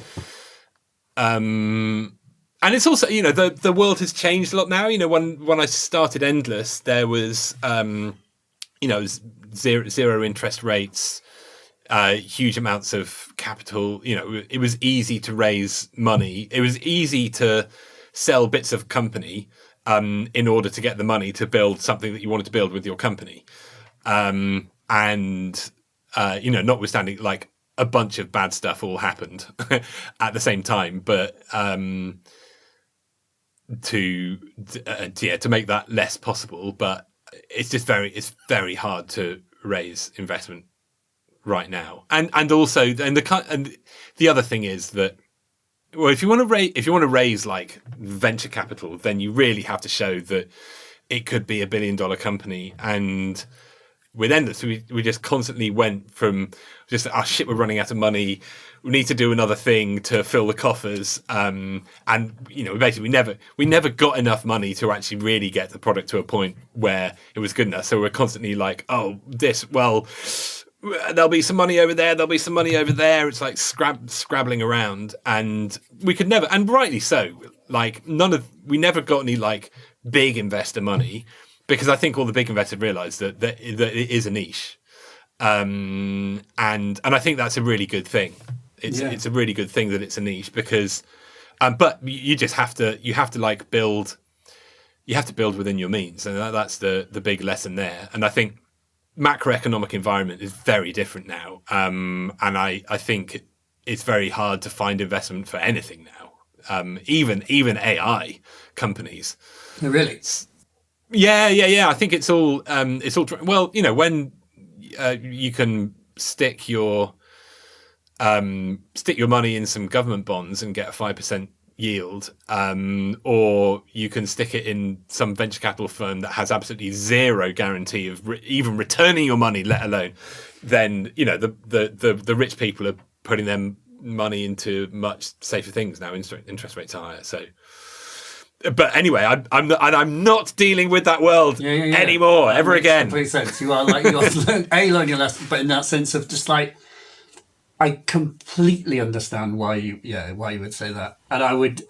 And it's also, you know, the world has changed a lot now. You know, when I started Endless, there was, you know, zero interest rates, huge amounts of capital. You know, it was easy to raise money. It was easy to sell bits of company in order to get the money to build something that you wanted to build with your company. And, you know, notwithstanding, like, a bunch of bad stuff all happened at the same time. But to make that less possible, but it's just very hard to raise investment right now. And also, and the other thing is that, well, if you want to raise like venture capital, then you really have to show that it could be $1 billion company. And with Endless, we just constantly went from just, oh shit, we're running out of money, we need to do another thing to fill the coffers, and basically we never got enough money to actually really get the product to a point where it was good enough. So we're constantly like, oh, there'll be some money over there, there'll be some money over there. It's like scrabbling around, and we could never, and rightly so, like we never got any like big investor money, because I think all the big investors realised that it is a niche, and I think that's a really good thing. It's a really good thing that it's a niche, because, but you just have to like build. You have to build within your means, and that's the big lesson there. And I think macroeconomic environment is very different now, and I think it's very hard to find investment for anything now, even AI companies. Oh, really? Yeah. I think it's all well, when you can stick your money in some government bonds and get a 5% yield, or you can stick it in some venture capital firm that has absolutely zero guarantee of even returning your money, let alone, then the rich people are putting their money into much safer things now. Interest rates are higher, so. But anyway, I'm not dealing with that world anymore, ever again. Complete sense. You are like, you've learned your lesson, but in that sense of just like, I completely understand why you would say that. And I would,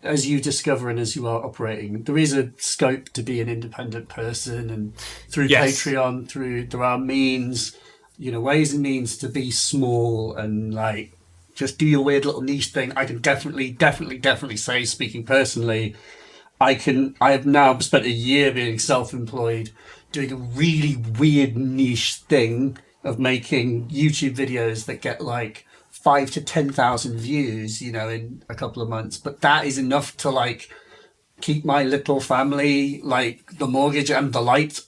as you discover and as you are operating, there is a scope to be an independent person, and through Patreon, there are means, ways and means to be small and like just do your weird little niche thing. I can definitely say, speaking personally, I have now spent a year being self-employed, doing a really weird niche thing of making YouTube videos that get like 5,000 to 10,000 views, in a couple of months. But that is enough to like keep my little family, like the mortgage and the lights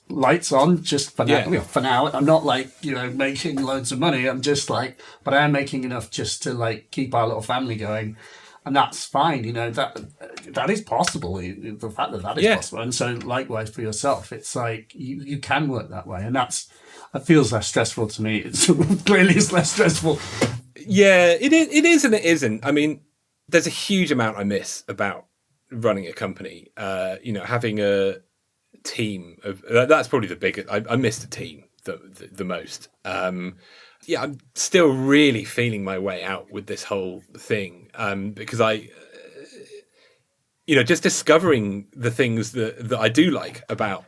on, just for now. For now, I'm not like making loads of money. I'm just like, but I am making enough just to like keep our little family going, and that's fine. That is possible. The fact that is possible, and so likewise for yourself, it's like you can work that way, and that feels less stressful to me. It's clearly it's less stressful. Yeah, it is and it isn't. I mean, there's a huge amount I miss about running a company. Having a team of that's probably the biggest. I miss the team the most. I'm still really feeling my way out with this whole thing, because I just discovering the things that I do like about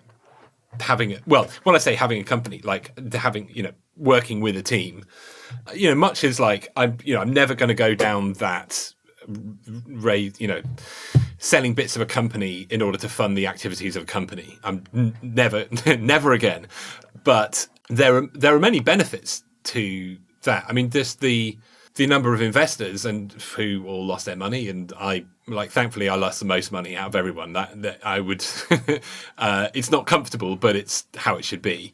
having when I say having a company, like having working with a team, much as like I'm never going to go down that selling bits of a company in order to fund the activities of a company. I'm never again. But there are many benefits to that. I mean, just the number of investors and who all lost their money, and thankfully I lost the most money out of everyone. That I would it's not comfortable, but it's how it should be.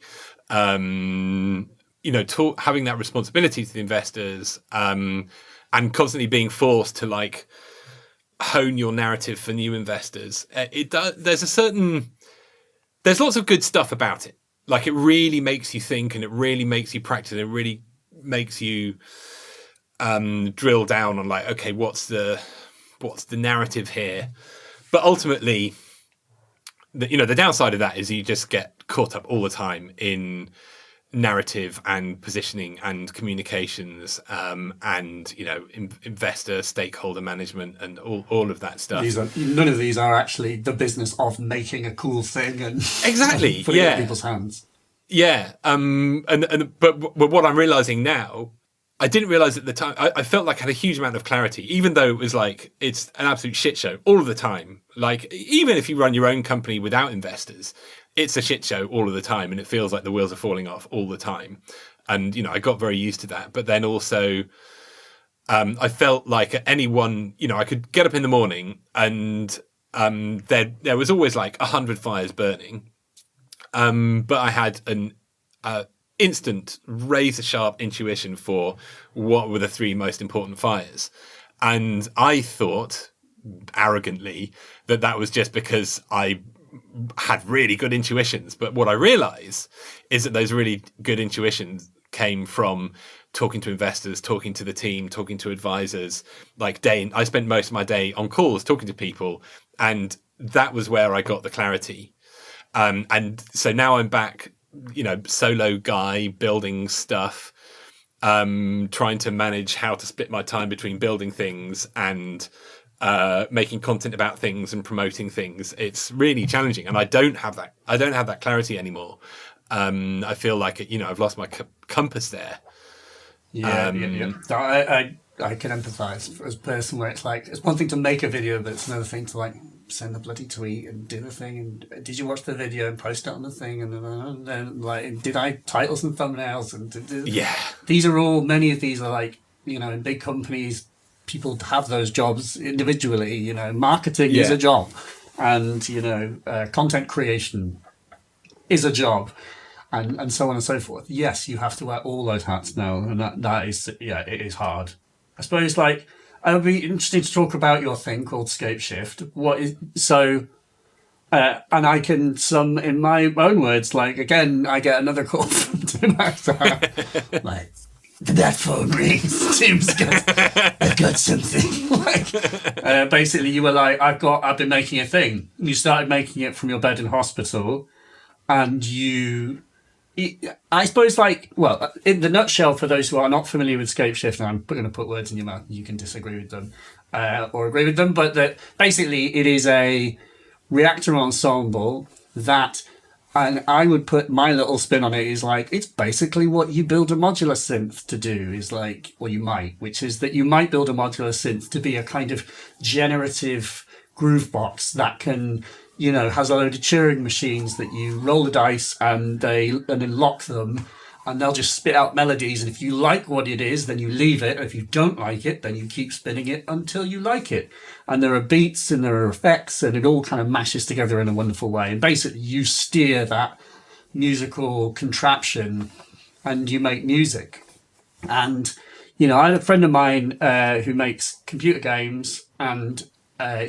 Having that responsibility to the investors, and constantly being forced to like hone your narrative for new investors. There's lots of good stuff about it. Like, it really makes you think, and it really makes you practice, and it really makes you drill down on like, okay, what's the narrative here? But ultimately, the downside of that is you just get caught up all the time in narrative and positioning and communications, and investor stakeholder management and all of that stuff. None of these are actually the business of making a cool thing and exactly putting it in people's hands. But what I'm realizing now, I didn't realize at the time. I felt like I had a huge amount of clarity, even though it was like it's an absolute shit show all of the time. Like, even if you run your own company without investors, it's a shit show all of the time, and it feels like the wheels are falling off all the time. And I got very used to that. But then also, I felt like at any one, I could get up in the morning and there was always like 100 fires burning, but I had an instant razor sharp intuition for what were the three most important fires. And I thought arrogantly that was just because I had really good intuitions. But what I realized is that those really good intuitions came from talking to investors, talking to the team, talking to advisors. I spent most of my day on calls talking to people, and that was where I got the clarity. And so now I'm back, solo guy building stuff, trying to manage how to split my time between building things and making content about things and promoting things. It's really challenging, and I don't have that clarity anymore. I feel like I've lost my compass there. Yeah. So I can empathise as a person where it's like, it's one thing to make a video, but it's another thing to like send the bloody tweet and do the thing. And did you watch the video and post it on the thing? And then like, did I titles and thumbnails? And yeah, many of these are like, in big companies, people have those jobs individually. Marketing is a job, and content creation is a job. And so on and so forth. Yes, you have to wear all those hats now, and that is, it is hard. I suppose, like, it would be interesting to talk about your thing called Scape Shift. And I can in my own words, like, again, I get another call from Tim Axel. Like, that phone rings. Tim's got something. Basically, you were like, I've been making a thing. You started making it from your bed in hospital, and I suppose, in the nutshell, for those who are not familiar with Scape Shift, and I'm going to put words in your mouth, you can disagree with them or agree with them, but that basically it is a Reaktor ensemble that, and I would put my little spin on it, is like, it's basically what you build a modular synth to do, is like, or you might, which is that you might build a modular synth to be a kind of generative groove box that can, has a load of Turing machines that you roll the dice and then lock them, and they'll just spit out melodies. And if you like what it is, then you leave it. If you don't like it, then you keep spinning it until you like it. And there are beats and there are effects, and it all kind of mashes together in a wonderful way. And basically, you steer that musical contraption, and you make music. And I had a friend of mine who makes computer games, and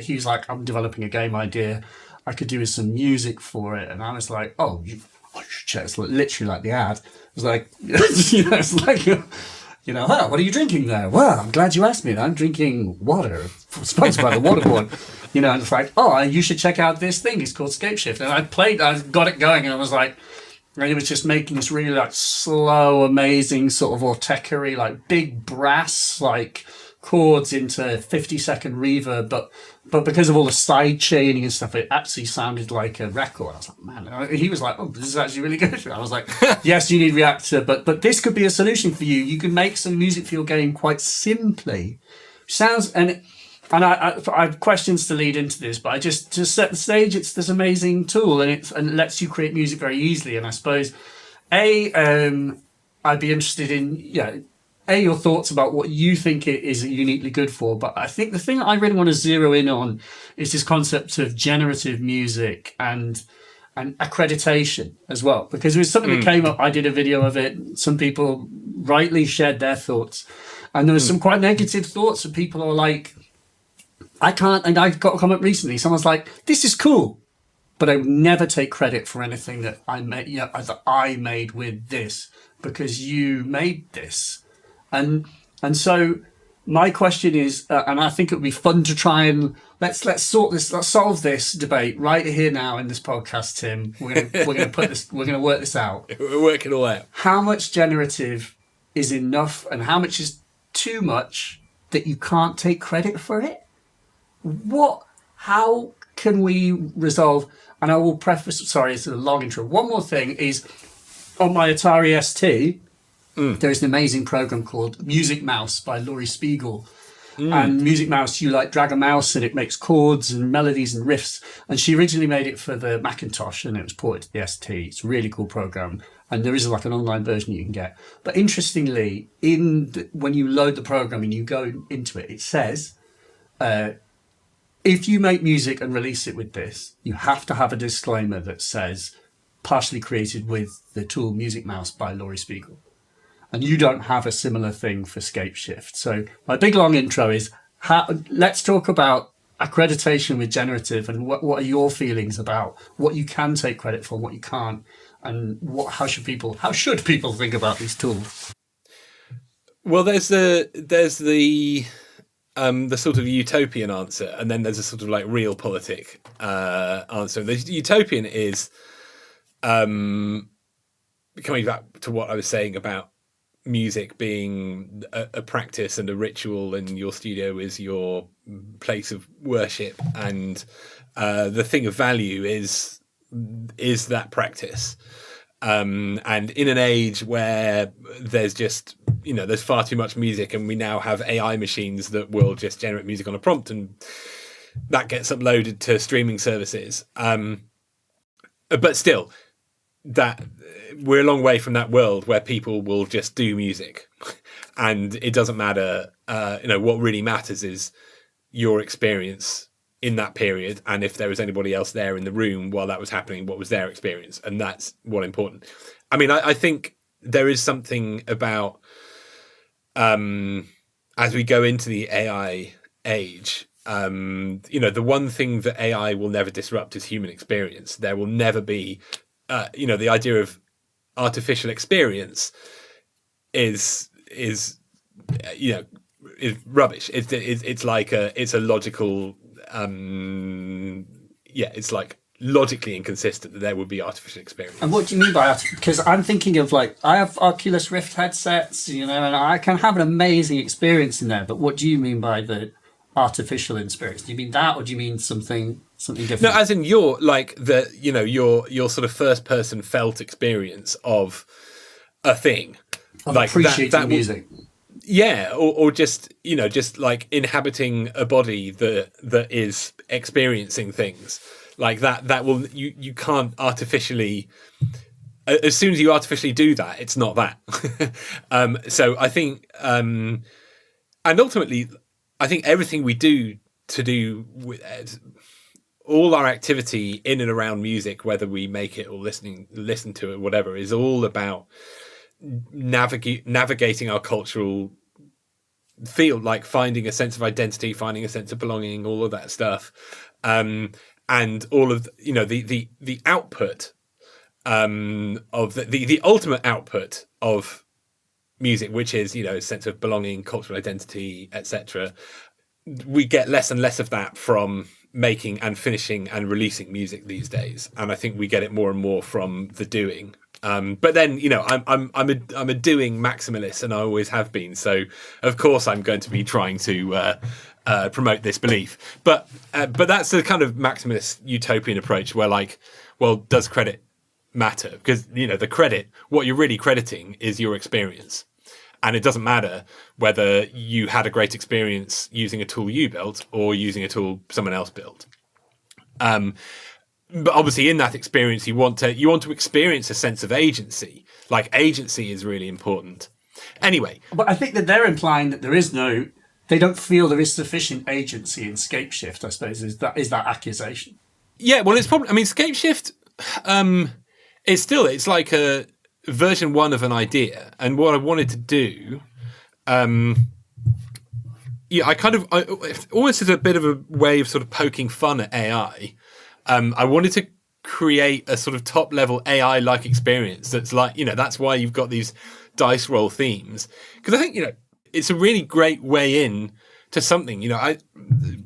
he was like, I'm developing a game idea. I could do with some music for it. And I was like, oh, you should check. It's literally like the ad. It was like, it's like, oh, what are you drinking there? Well, I'm glad you asked me. I'm drinking water, sponsored by the Water Board. And it's like, oh, you should check out this thing. It's called Scape Shift. And I got it going, and I was like, and it was just making this really like slow, amazing sort of Ortechery, like big brass, like chords into 50-second reverb, but because of all the side chaining and stuff, it actually sounded like a record. I was like, man. He was like, oh, this is actually really good. I was like, yes, you need Reaktor, but this could be a solution for you. You can make some music for your game quite simply. Sounds, and I have questions to lead into this, but to set the stage, it's this amazing tool, and it lets you create music very easily. And I suppose, I'd be interested in, your thoughts about what you think it is uniquely good for. But I think the thing that I really want to zero in on is this concept of generative music and accreditation as well, because it was something that came up. I did a video of it. Some people rightly shared their thoughts, and there was some quite negative thoughts of people who are like, I can't, and I've got a comment recently. Someone's like, this is cool, but I would never take credit for anything that I made, that I made with this, because you made this. And so my question is, and I think it would be fun to try and let's solve this debate right here now in this podcast, Tim. We're gonna work this out. We're working all out. How much generative is enough, and how much is too much that you can't take credit for it? How can we resolve? And I will preface, sorry, it's a long intro. One more thing is, on my Atari ST, there's an amazing program called Music Mouse by Laurie Spiegel. And Music Mouse, you like drag a mouse and it makes chords and melodies and riffs. And she originally made it for the Macintosh, and it was ported to the ST. It's a really cool program. And there is like an online version you can get. But interestingly, when you load the program and you go into it, it says, if you make music and release it with this, you have to have a disclaimer that says, partially created with the tool Music Mouse by Laurie Spiegel. And you don't have a similar thing for Scapeshift. So my big long intro is, let's talk about accreditation with generative and what are your feelings about what you can take credit for, what you can't, and how should people think about these tools? Well, there's the sort of utopian answer, and then there's a sort of like realpolitik answer. The utopian is coming back to what I was saying about music being a practice and a ritual, and your studio is your place of worship, and the thing of value is that practice. And in an age where there's just, there's far too much music, and we now have AI machines that will just generate music on a prompt, and that gets uploaded to streaming services. But still, that we're a long way from that world where people will just do music, and it doesn't matter. What really matters is your experience in that period, and if there was anybody else there in the room while that was happening, what was their experience, and that's what's important. I mean, I think there is something about as we go into the AI age, the one thing that AI will never disrupt is human experience. There will never be, the idea of artificial experience is rubbish. It's like it's a logical, it's like logically inconsistent that there would be artificial experience. And what do you mean by artificial? Because I'm thinking of I have Oculus Rift headsets, and I can have an amazing experience in there. But what do you mean by the artificial experience? Do you mean that, or do you mean something different? No, as in your your sort of first person felt experience of a thing, of like appreciating that music. Yeah, or just just like inhabiting a body that is experiencing things like that. That will you can't artificially. As soon as you artificially do that, it's not that. So I think, and ultimately, I think everything we do to do with all our activity in and around music, whether we make it or listen to it, whatever, is all about navigating our cultural field, like finding a sense of identity, finding a sense of belonging, all of that stuff, and all of the output of the ultimate output of music, which is a sense of belonging, cultural identity, etc. We get less and less of that from making and finishing and releasing music these days, and I think we get it more and more from the doing. But then I'm a doing maximalist, and I always have been. So of course I'm going to be trying to promote this belief. But that's the kind of maximalist utopian approach where does credit matter? Because the credit, what you're really crediting is your experience, and it doesn't matter whether you had a great experience using a tool you built or using a tool someone else built. But obviously, in that experience, you want to experience a sense of agency. Like, agency is really important. Anyway, but I think that they're implying that they don't feel there is sufficient agency in Scapeshift. I suppose is that accusation. Yeah, well, it's probably. I mean, Scapeshift. It's like a version 1 of an idea, and what I wanted to do. I almost as a bit of a way of sort of poking fun at AI. I wanted to create a sort of top level AI like experience that's like, that's why you've got these dice roll themes. Because I think, it's a really great way in to something.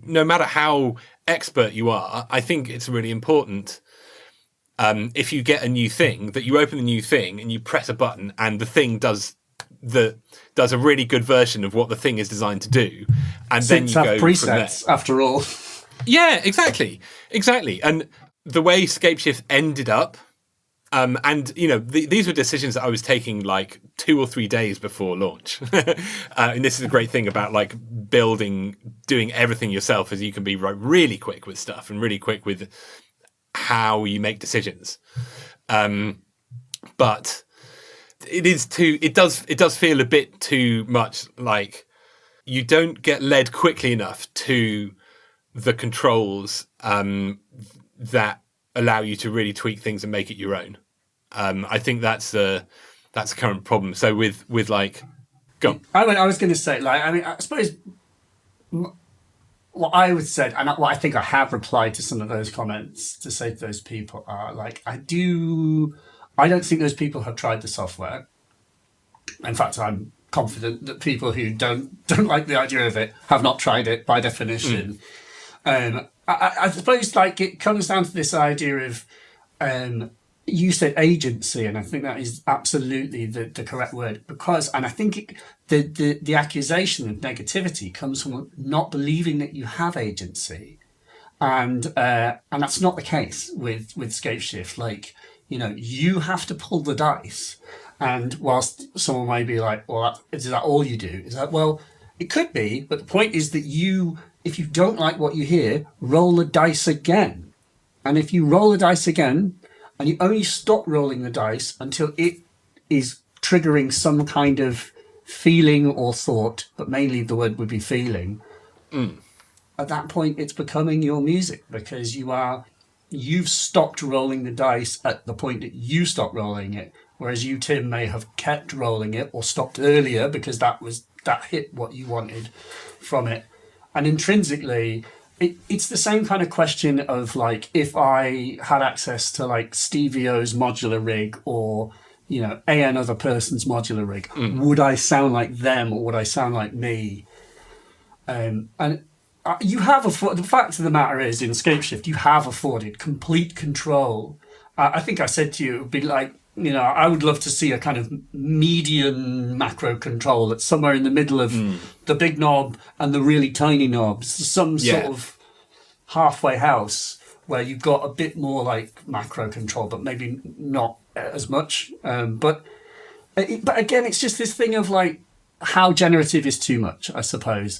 No matter how expert you are, I think it's really important if you get a new thing, that you open the new thing and you press a button and the thing does a really good version of what the thing is designed to do. And then you go presets, from there. After all. Yeah, exactly. And the way Scapeshift ended up, these were decisions that I was taking like 2 or 3 days before launch. And this is a great thing about like doing everything yourself, is you can be really quick with stuff and really quick with how you make decisions. But it does feel a bit too much like you don't get led quickly enough to the controls that allow you to really tweak things and make it your own. I think that's a current problem. So with like, go on. I was going to say, like, I mean, I suppose what I would say, and what I think I have replied to some of those comments to say to those people are like, I don't think those people have tried the software. In fact, I'm confident that people who don't like the idea of it have not tried it by definition. I suppose like it comes down to this idea of you said agency, and I think that is absolutely the correct word, because, and I think the accusation of negativity comes from not believing that you have agency, and that's not the case with Scapeshift. Like, you have to pull the dice. And whilst someone may be like, well, is that all you do? Is that, well, it could be, but the point is that if you don't like what you hear, roll the dice again. And if you roll the dice again, and you only stop rolling the dice until it is triggering some kind of feeling or thought, but mainly the word would be feeling, at that point it's becoming your music, because you've stopped rolling the dice at the point that you stop rolling it. Whereas you, Tim, may have kept rolling it or stopped earlier because that hit what you wanted from it. And intrinsically, it's the same kind of question of like, if I had access to like Stevie O's modular rig or, a another person's modular rig, would I sound like them or would I sound like me? And you have the fact of the matter is, in Scapeshift, you have afforded complete control. I think I said to you, it would be like, I would love to see a kind of median macro control that's somewhere in the middle of the big knob and the really tiny knobs, some sort of halfway house where you've got a bit more like macro control, but maybe not as much. But again, it's just this thing of like how generative is too much, I suppose.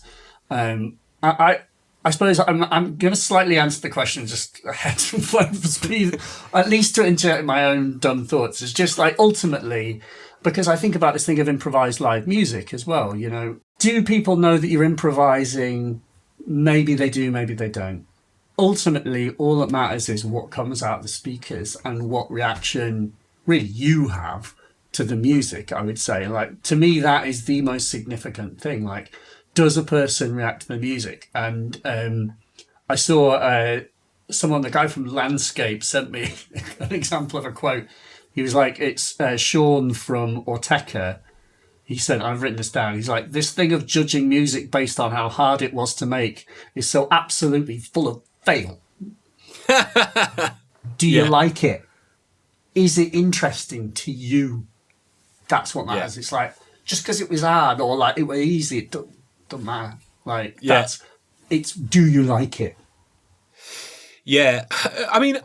I suppose I'm going to slightly answer the question just ahead of speed, at least to inject my own dumb thoughts. It's just like, ultimately, because I think about this thing of improvised live music as well, do people know that you're improvising? Maybe they do, maybe they don't. Ultimately, all that matters is what comes out of the speakers and what reaction really you have to the music, I would say. Like, to me, that is the most significant thing. Like, does a person react to the music? And I saw the guy from Landscape sent me an example of a quote. He was like, it's Sean from Orteca. He said, I've written this down. He's like, this thing of judging music based on how hard it was to make is so absolutely full of fail. Do you like it? Is it interesting to you? That's what matters. It's like, just because it was hard or like it was easy, it doesn't matter. Like, it's, do you like it? Yeah. I mean,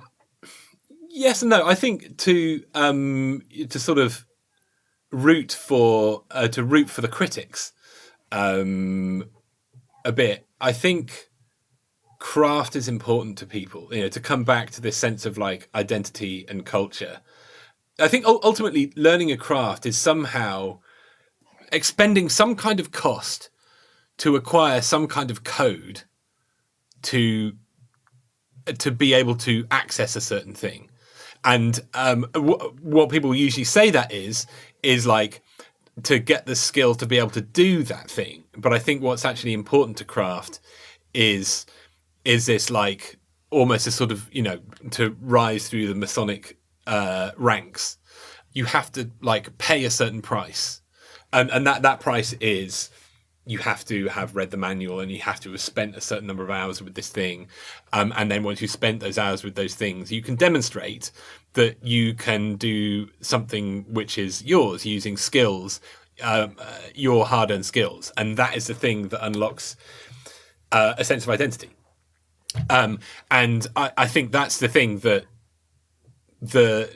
yes and no. I think to sort of root for the critics a bit, I think craft is important to people, to come back to this sense of like identity and culture. I think ultimately learning a craft is somehow expending some kind of cost to acquire some kind of code to be able to access a certain thing. And what people usually say that is like to get the skill to be able to do that thing. But I think what's actually important to craft is this like almost a sort of, to rise through the Masonic ranks, you have to like pay a certain price. And that price is, you have to have read the manual and you have to have spent a certain number of hours with this thing. And then once you've spent those hours with those things, you can demonstrate that you can do something which is yours using skills, your hard-earned skills. And that is the thing that unlocks a sense of identity. And I think that's the thing that the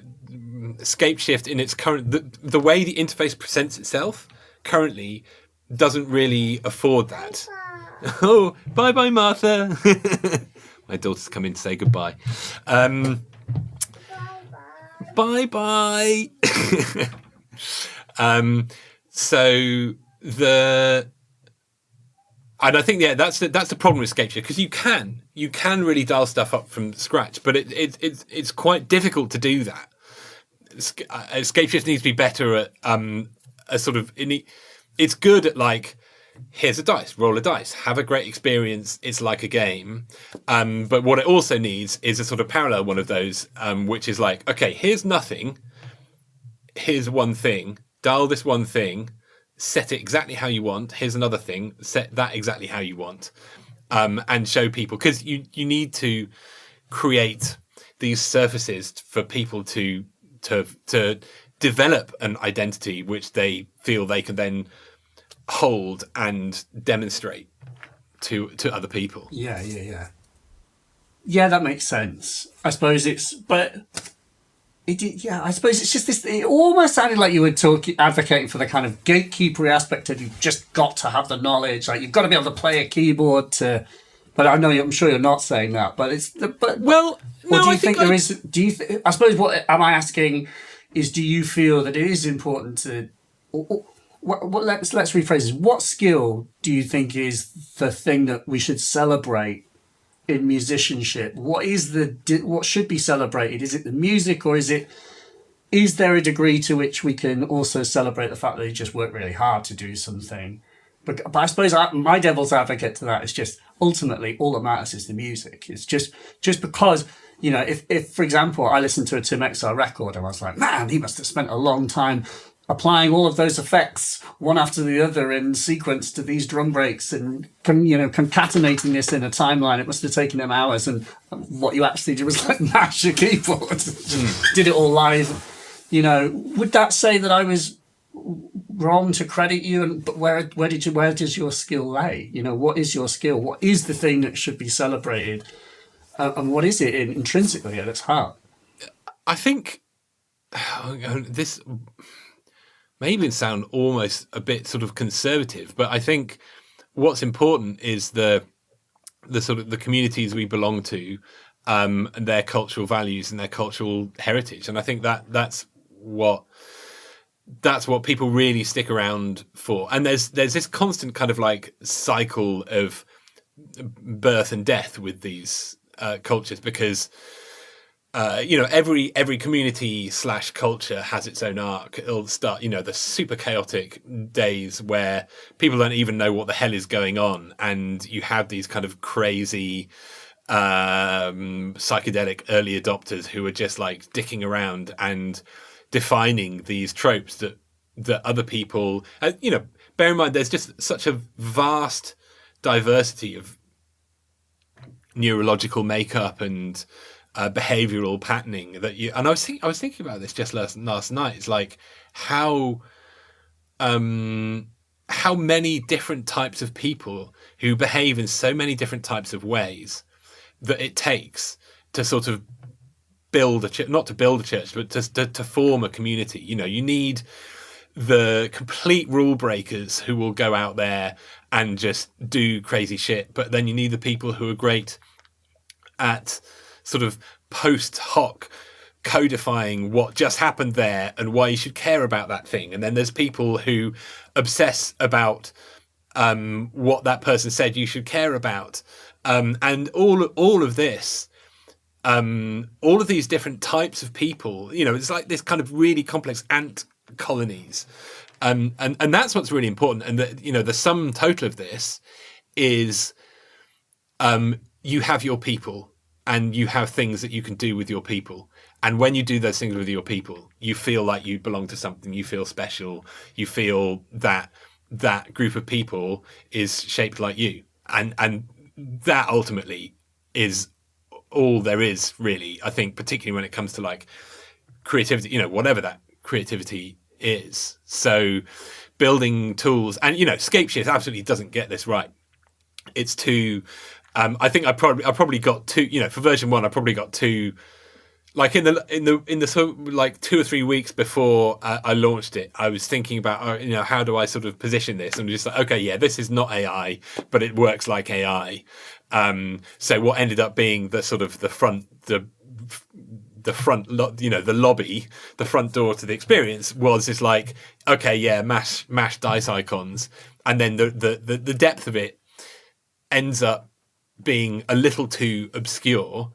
Scapeshift in its current, the way the interface presents itself currently doesn't really afford that. Oh, bye, Martha. My daughter's come in to say goodbye. Bye. And I think that's the problem with Scapeshift, because you can really dial stuff up from scratch, but it's quite difficult to do that. Escape Shift needs to be better at a sort of. It's good at like, here's a dice, roll a dice, have a great experience. It's like a game. But what it also needs is a sort of parallel one of those, which is like, okay, here's nothing. Here's one thing. Dial this one thing. Set it exactly how you want. Here's another thing. Set that exactly how you want. And show people, because you need to create these surfaces for people to develop an identity which they feel they can then hold and demonstrate to other people. Yeah. Yeah, that makes sense. I suppose it's, but I suppose it's just this. It almost sounded like you were advocating for the kind of gatekeeper aspect of you've just got to have the knowledge, like you've got to be able to play a keyboard to. But I'm sure you're not saying that. But it's the. But well, no, do you think there is? Do you? I suppose what am I asking is, do you feel that it is important to? Let's rephrase this. What skill do you think is the thing that we should celebrate in musicianship? What should be celebrated? Is it the music, or is there a degree to which we can also celebrate the fact that you just work really hard to do something? But I suppose my devil's advocate to that is just ultimately all that matters is the music. It's just because, if for example I listened to a Tim Exile record and I was like, man, he must have spent a long time applying all of those effects one after the other in sequence to these drum breaks and concatenating this in a timeline. It must have taken him hours, and what you actually did was like mash a keyboard. Did it all live. Would that say that I was wrong to credit you? But where does your skill lay? What is your skill? What is the thing that should be celebrated? And what is it intrinsically at its heart? I think this may even sound almost a bit sort of conservative, but I think what's important is the sort of the communities we belong to, and their cultural values and their cultural heritage. And I think that's what people really stick around for. And there's this constant kind of like cycle of birth and death with these cultures, because every community / culture has its own arc. It'll start, the super chaotic days where people don't even know what the hell is going on, and you have these kind of crazy psychedelic early adopters who are just like dicking around and defining these tropes that other people, bear in mind there's just such a vast diversity of neurological makeup and behavioral patterning that and I was thinking about this just last night. It's like how many different types of people who behave in so many different types of ways that it takes to sort of build a church, not to build a church, but to form a community. You need the complete rule breakers who will go out there and just do crazy shit, but then you need the people who are great at sort of post hoc codifying what just happened there and why you should care about that thing. And then there's people who obsess about what that person said you should care about, and all of this, all of these different types of people. It's like this kind of really complex ant colonies, and that's what's really important. And the sum total of this is you have your people, and you have things that you can do with your people. And when you do those things with your people, you feel like you belong to something. You feel special. You feel that that group of people is shaped like you. And that ultimately is all there is, really, I think, particularly when it comes to like creativity, whatever that creativity is. So building tools, and, Escape Shift absolutely doesn't get this right. It's too... I think I probably got two. For version 1, I probably got two. Like in the sort of like 2 or 3 weeks before I launched it, I was thinking about how do I sort of position this, and just like, okay, yeah, this is not AI, but it works like AI. So what ended up being the sort of the front the lobby, the front door to the experience was just like, okay, yeah, mash dice icons, and then the depth of it ends up being a little too obscure,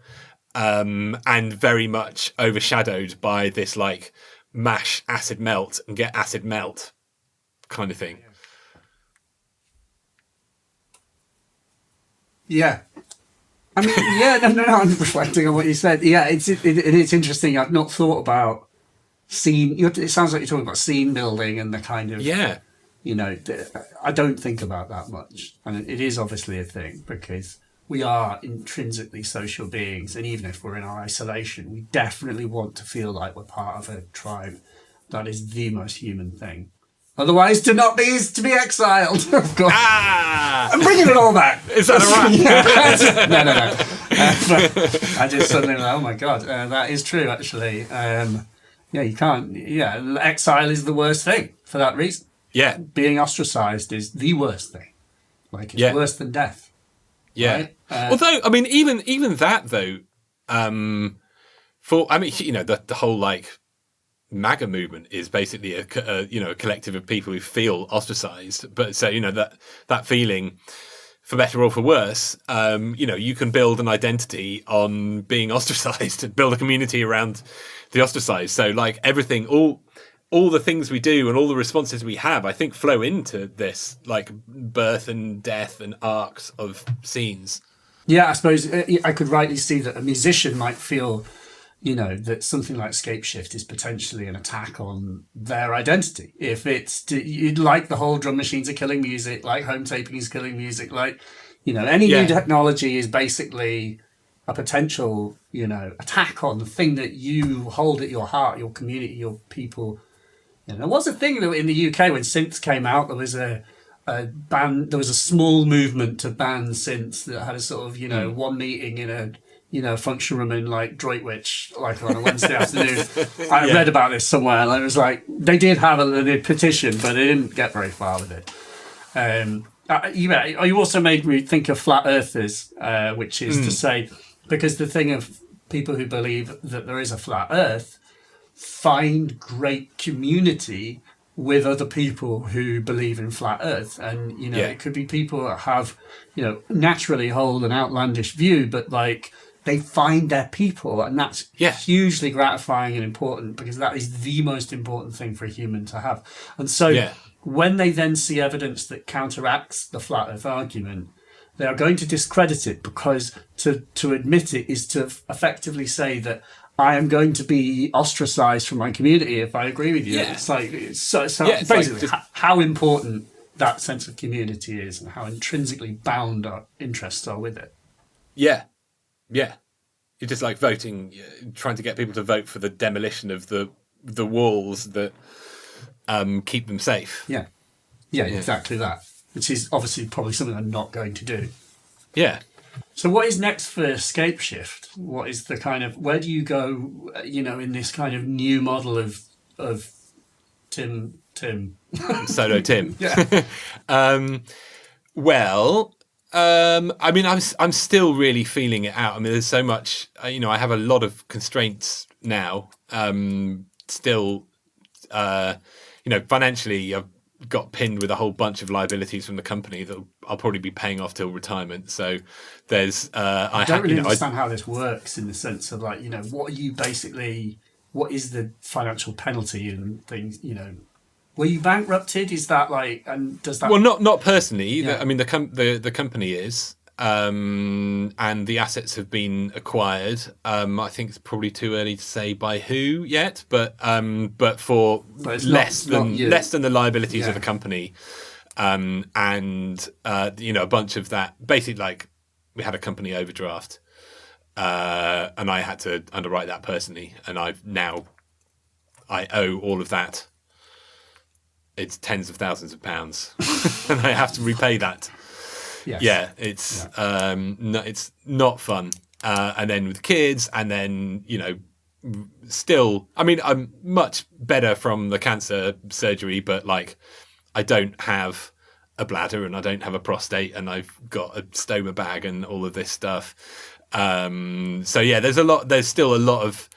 and very much overshadowed by this like mash acid melt and get acid melt kind of thing. Yeah. I mean, yeah, no, I'm reflecting on what you said. Yeah, it's interesting. I've not thought about scene. It sounds like you're talking about scene building and the kind of, I don't think about that much. And it is obviously a thing because we are intrinsically social beings. And even if we're in our isolation, we definitely want to feel like we're part of a tribe. That is the most human thing. Otherwise, to not be is to be exiled. Of course. I'm bringing it all back. Is that a wrap? No. I just suddenly like, oh my God, that is true, actually. You can't. Yeah, exile is the worst thing for that reason. Yeah. Being ostracized is the worst thing. Like, it's worse than death. Yeah. Right? Although, I mean, even that, though, the whole, like, MAGA movement is basically a collective of people who feel ostracized, but so that feeling, for better or for worse, you can build an identity on being ostracized, build a community around the ostracized. So like everything, all the things we do and all the responses we have, I think flow into this like birth and death and arcs of scenes. Yeah, I suppose I could rightly see that a musician might feel that something like Scapeshift is potentially an attack on their identity. If it's you'd like the whole drum machines are killing music, like home taping is killing music, like any new technology is basically a potential attack on the thing that you hold at your heart, your community, your people. There was a thing that in the UK when synths came out, there was a band, there was a small movement to ban synths that had a sort of one meeting in a function room in like Droitwich, like on a Wednesday afternoon. I read about this somewhere, and it was like they did have a petition, but they didn't get very far with it. You also made me think of flat earthers, which is to say, because the thing of people who believe that there is a flat Earth find great community with other people who believe in flat Earth, and it could be people that have naturally hold an outlandish view, but like they find their people, and that's hugely gratifying and important because that is the most important thing for a human to have. And so when they then see evidence that counteracts the flat Earth argument, they are going to discredit it because to admit it is to effectively say that I am going to be ostracized from my community if I agree with you. Yeah. It's basically like how important that sense of community is and how intrinsically bound our interests are with it. Yeah. Yeah. You're just like voting, trying to get people to vote for the demolition of the walls that keep them safe. Yeah. Yeah, exactly that. Which is obviously probably something I'm not going to do. Yeah. So what is next for Scapeshift? What is the kind of, where do you go, in this kind of new model of Tim? Solo Tim. Yeah. I mean, I'm still really feeling it out. I mean, there's so much, I have a lot of constraints now. Still, financially, I've got pinned with a whole bunch of liabilities from the company that I'll probably be paying off till retirement. So there's, I don't really understand how this works in the sense of like, what is the financial penalty and things, were you bankrupted? Is that like, and does that? Well, not personally. Yeah. I mean, the company is, and the assets have been acquired. I think it's probably too early to say by who yet, but less than the liabilities of the company, and a bunch of that. Basically, like we had a company overdraft, and I had to underwrite that personally, and I owe all of that. It's tens of thousands of pounds, and I have to repay that. Yes. Yeah, it's it's not fun. And then with kids, and then still, I mean, I'm much better from the cancer surgery, but like, I don't have a bladder, and I don't have a prostate, and I've got a stoma bag, and all of this stuff. So yeah, there's still a lot of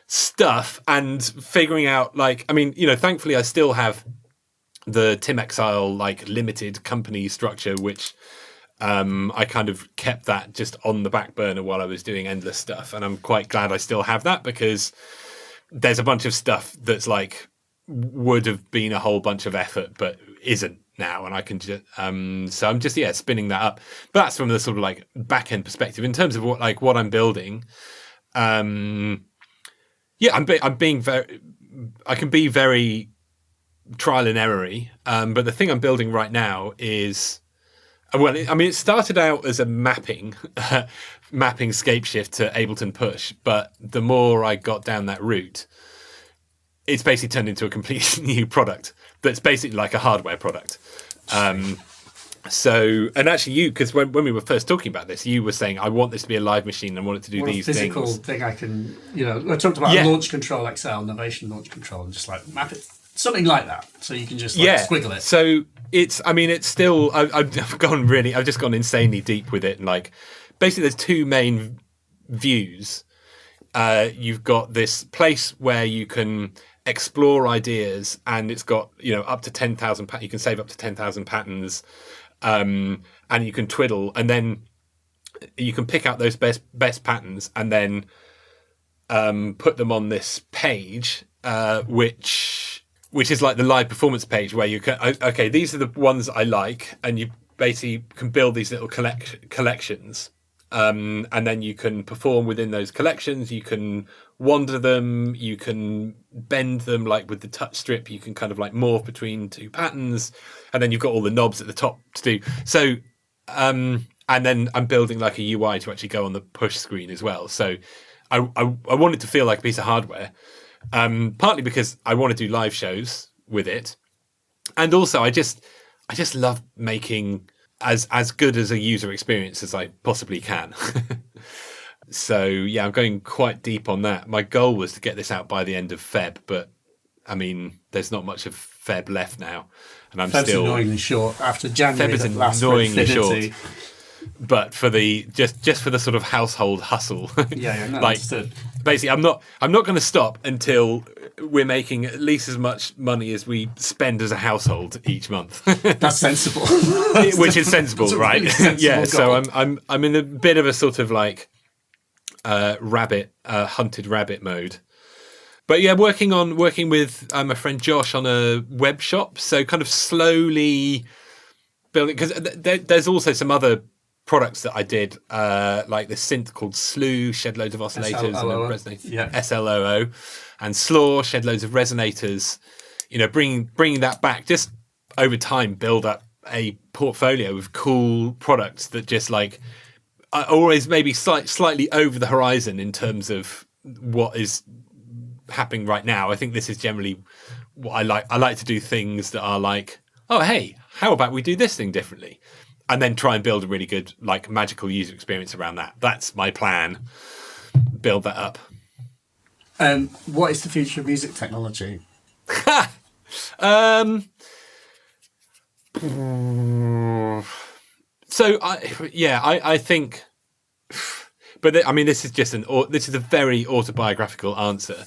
stuff, and figuring out like, I mean, thankfully, I still have the Tim Exile like limited company structure, which I kind of kept that just on the back burner while I was doing endless stuff, and I'm quite glad I still have that, because there's a bunch of stuff that's like would have been a whole bunch of effort but isn't now, and I can just so I'm just spinning that up. But that's from the sort of like back end perspective. In terms of what I'm building, I'm being very, I can be very trial and error-y, but the thing I'm building right now is, well, it started out as a mapping scape shift to Ableton Push, but the more I got down that route, it's basically turned into a completely new product that's basically like a hardware product. So, and actually because when we were first talking about this, you were saying, I want this to be a live machine, I want it to do these physical things. Thing I can, I talked about launch control, EXILE, Novation launch control, and just like map it, something like that. So you can just squiggle it. So it's still, I've just gone insanely deep with it. And like, basically there's two main views. You've got this place where you can explore ideas, and it's got, up to 10,000, you can save up to 10,000 patterns. And you can twiddle, and then you can pick out those best patterns and then put them on this page, which is like the live performance page, where you can, okay, these are the ones I like, and you basically can build these little collections, and then you can perform within those collections. You can wander them, you can bend them, like with the touch strip, you can kind of like morph between two patterns, and then you've got all the knobs at the top to do. So, and then I'm building like a UI to actually go on the push screen as well. So I want it to feel like a piece of hardware, partly because I want to do live shows with it. And also I just love making as good as a user experience as I possibly can. So yeah, I'm going quite deep on that. My goal was to get this out by the end of Feb, but there's not much of Feb left now, and I'm Feb's still annoyingly short after January. Feb is annoyingly short, but for the just for the sort of household hustle. Understood. Basically, I'm not going to stop until we're making at least as much money as we spend as a household each month. That's sensible. Which is sensible, right? Really sensible So goal. I'm in a bit of a sort of like hunted rabbit mode. But yeah, working with my friend Josh on a web shop, so kind of slowly building, because there's also some other products that I did, like this synth called Slew, shed loads of oscillators and resonators, SLOO, and Slaw, shed loads of resonators. Bringing that back, just over time, build up a portfolio of cool products that just like are always maybe slightly over the horizon in terms of what is happening right now. I think this is generally what I like. I like to do things that are like, oh, hey, how about we do this thing differently? And then try and build a really good, like, magical user experience around that. That's my plan. Build that up. What is the future of music technology? So I think, but this is just this is a very autobiographical answer,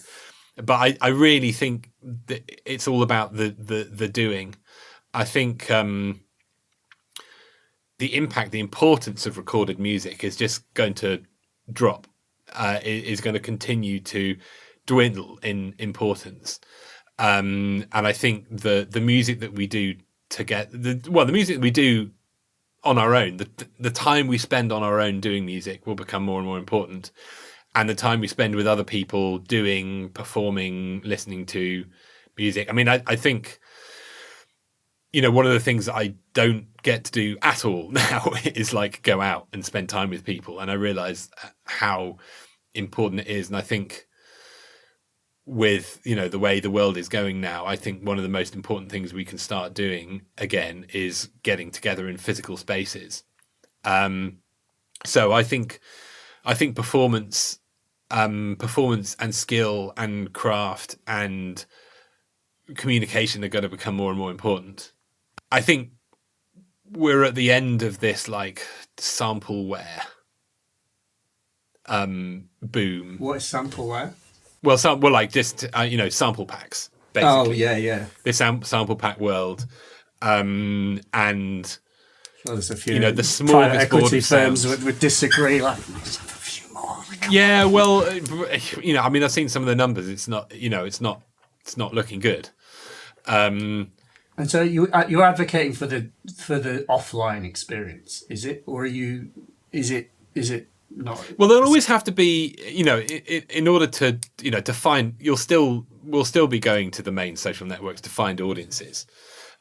but I really think that it's all about the doing. I think the impact, the importance of recorded music is just going to drop. Is going to continue to dwindle in importance, and I think the music that we do the music that we do on our own, the time we spend on our own doing music will become more and more important, and the time we spend with other people doing, performing, listening to music. I think, one of the things that I don't get to do at all now is like go out and spend time with people, and I realize how important it is. And I think with the way the world is going now, I think one of the most important things we can start doing again is getting together in physical spaces. So I think performance and skill and craft and communication are going to become more and more important. I think we're at the end of this like sampleware boom. What is sampleware? Well, like just sample packs. Basically. Oh yeah. This sample pack world, and Well, there's a few the private smorgasbord equity of firms sounds. would disagree. Like, let's have a few more. Yeah, well, I mean, I've seen some of the numbers. It's not, it's not looking good. And so you're advocating for the offline experience, is it, or is it not? Well, there'll always have to be, in order to, to find, we'll still be going to the main social networks to find audiences,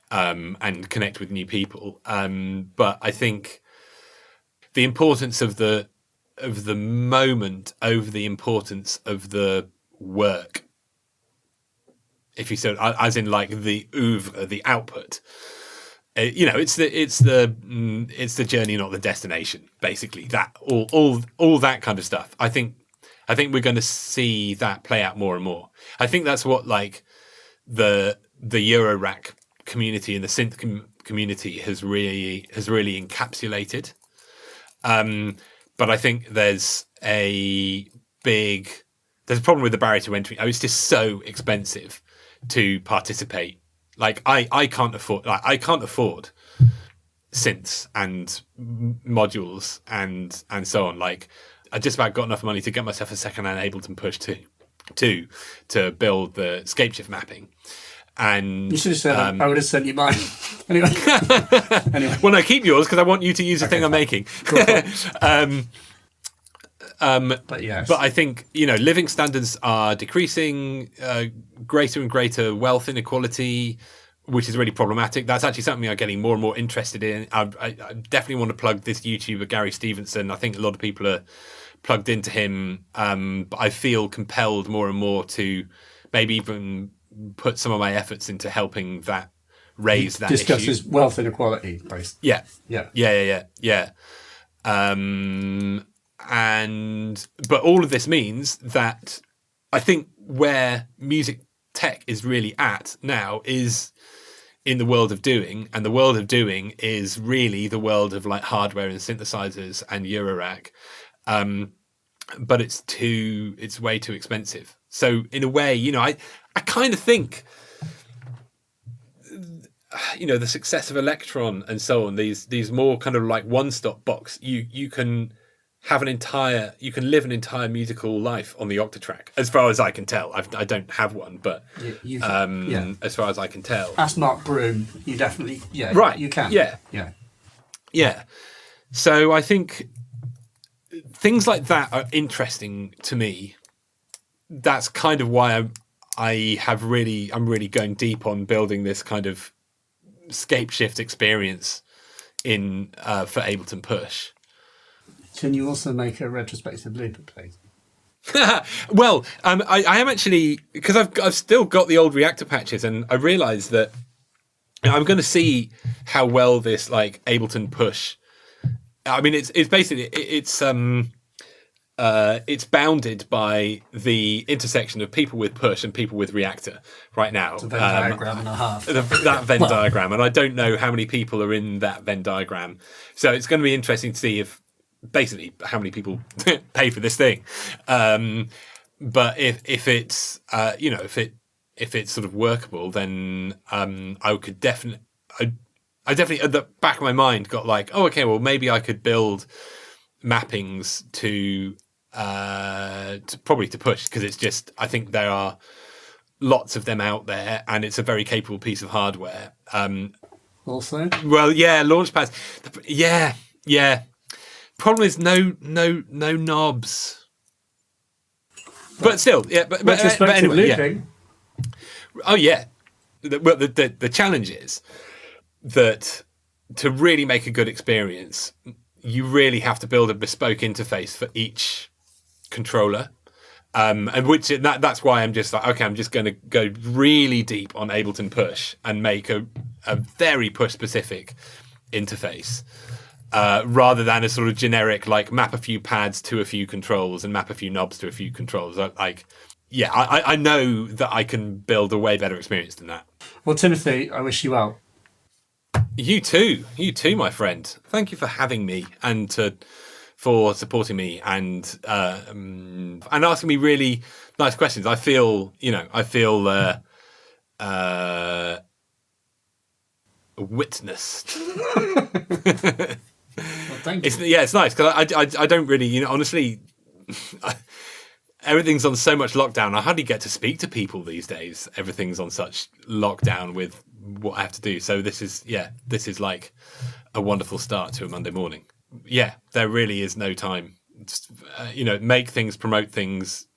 and connect with new people. But I think the importance of the moment over the importance of the work, if you said, as in like the oeuvre, the output. It's the journey, not the destination. Basically, that all that kind of stuff. I think we're going to see that play out more and more. I think that's what like the Eurorack community and the synth community has really encapsulated. But I think there's a problem with the barrier to entry. It's just so expensive to participate. Like I can't afford synths and modules and so on. Like I just about got enough money to get myself a second-hand Ableton Push to build the scape shift mapping. And you should have said I would have sent you mine. Anyway. Well, no, keep yours because I want you to use the thing I'm making. Cool. But yes. But I think living standards are decreasing, greater and greater wealth inequality, which is really problematic. That's actually something I'm getting more and more interested in. I definitely want to plug this YouTuber Gary Stevenson. I think a lot of people are plugged into him, but I feel compelled more and more to maybe even put some of my efforts into helping that raise that discusses issue. Wealth inequality, basically. Yeah. But all of this means that I think where music tech is really at now is in the world of doing, and the world of doing is really the world of like hardware and synthesizers and Eurorack. But it's way too expensive. So in a way, I kind of think, the success of Electron and so on, these more kind of like one-stop box, you can live an entire musical life on the Octatrack, as far as I can tell. I don't have one, but as far as I can tell. Ask Mark Broom, you definitely, right. You can. Yeah. So I think things like that are interesting to me. That's kind of why I'm really going deep on building this kind of scape shift experience for Ableton Push. Can you also make a retrospective looper, please? Well, I am actually, because I've still got the old Reaktor patches, and I realise that I'm going to see how well this like Ableton Push. I mean, it's basically it's bounded by the intersection of people with Push and people with Reaktor right now. It's a Venn diagram and a half. That Venn diagram, and I don't know how many people are in that Venn diagram. So it's going to be interesting to see basically how many people pay for this thing. But if it's if it's sort of workable, then I definitely at the back of my mind got like, oh, okay, well maybe I could build mappings to probably to Push, because it's just, I think there are lots of them out there and it's a very capable piece of hardware. Also, well, yeah, Launchpads, yeah. Problem is no knobs. But still, yeah. But anyway, looping. Yeah. Oh yeah. The challenge is that to really make a good experience, you really have to build a bespoke interface for each controller. And that's why I'm just like, okay, I'm just going to go really deep on Ableton Push and make a very Push specific interface. Rather than a sort of generic, like map a few pads to a few controls and map a few knobs to a few controls. I know that I can build a way better experience than that. Well, Timothy, I wish you well. You too, my friend. Thank you for having me and for supporting me and asking me really nice questions. I feel witnessed. Well, thank you. It's nice because I don't really, honestly, everything's on so much lockdown. I hardly get to speak to people these days. Everything's on such lockdown with what I have to do. So this is like a wonderful start to a Monday morning. Yeah, there really is no time. Just, make things, promote things,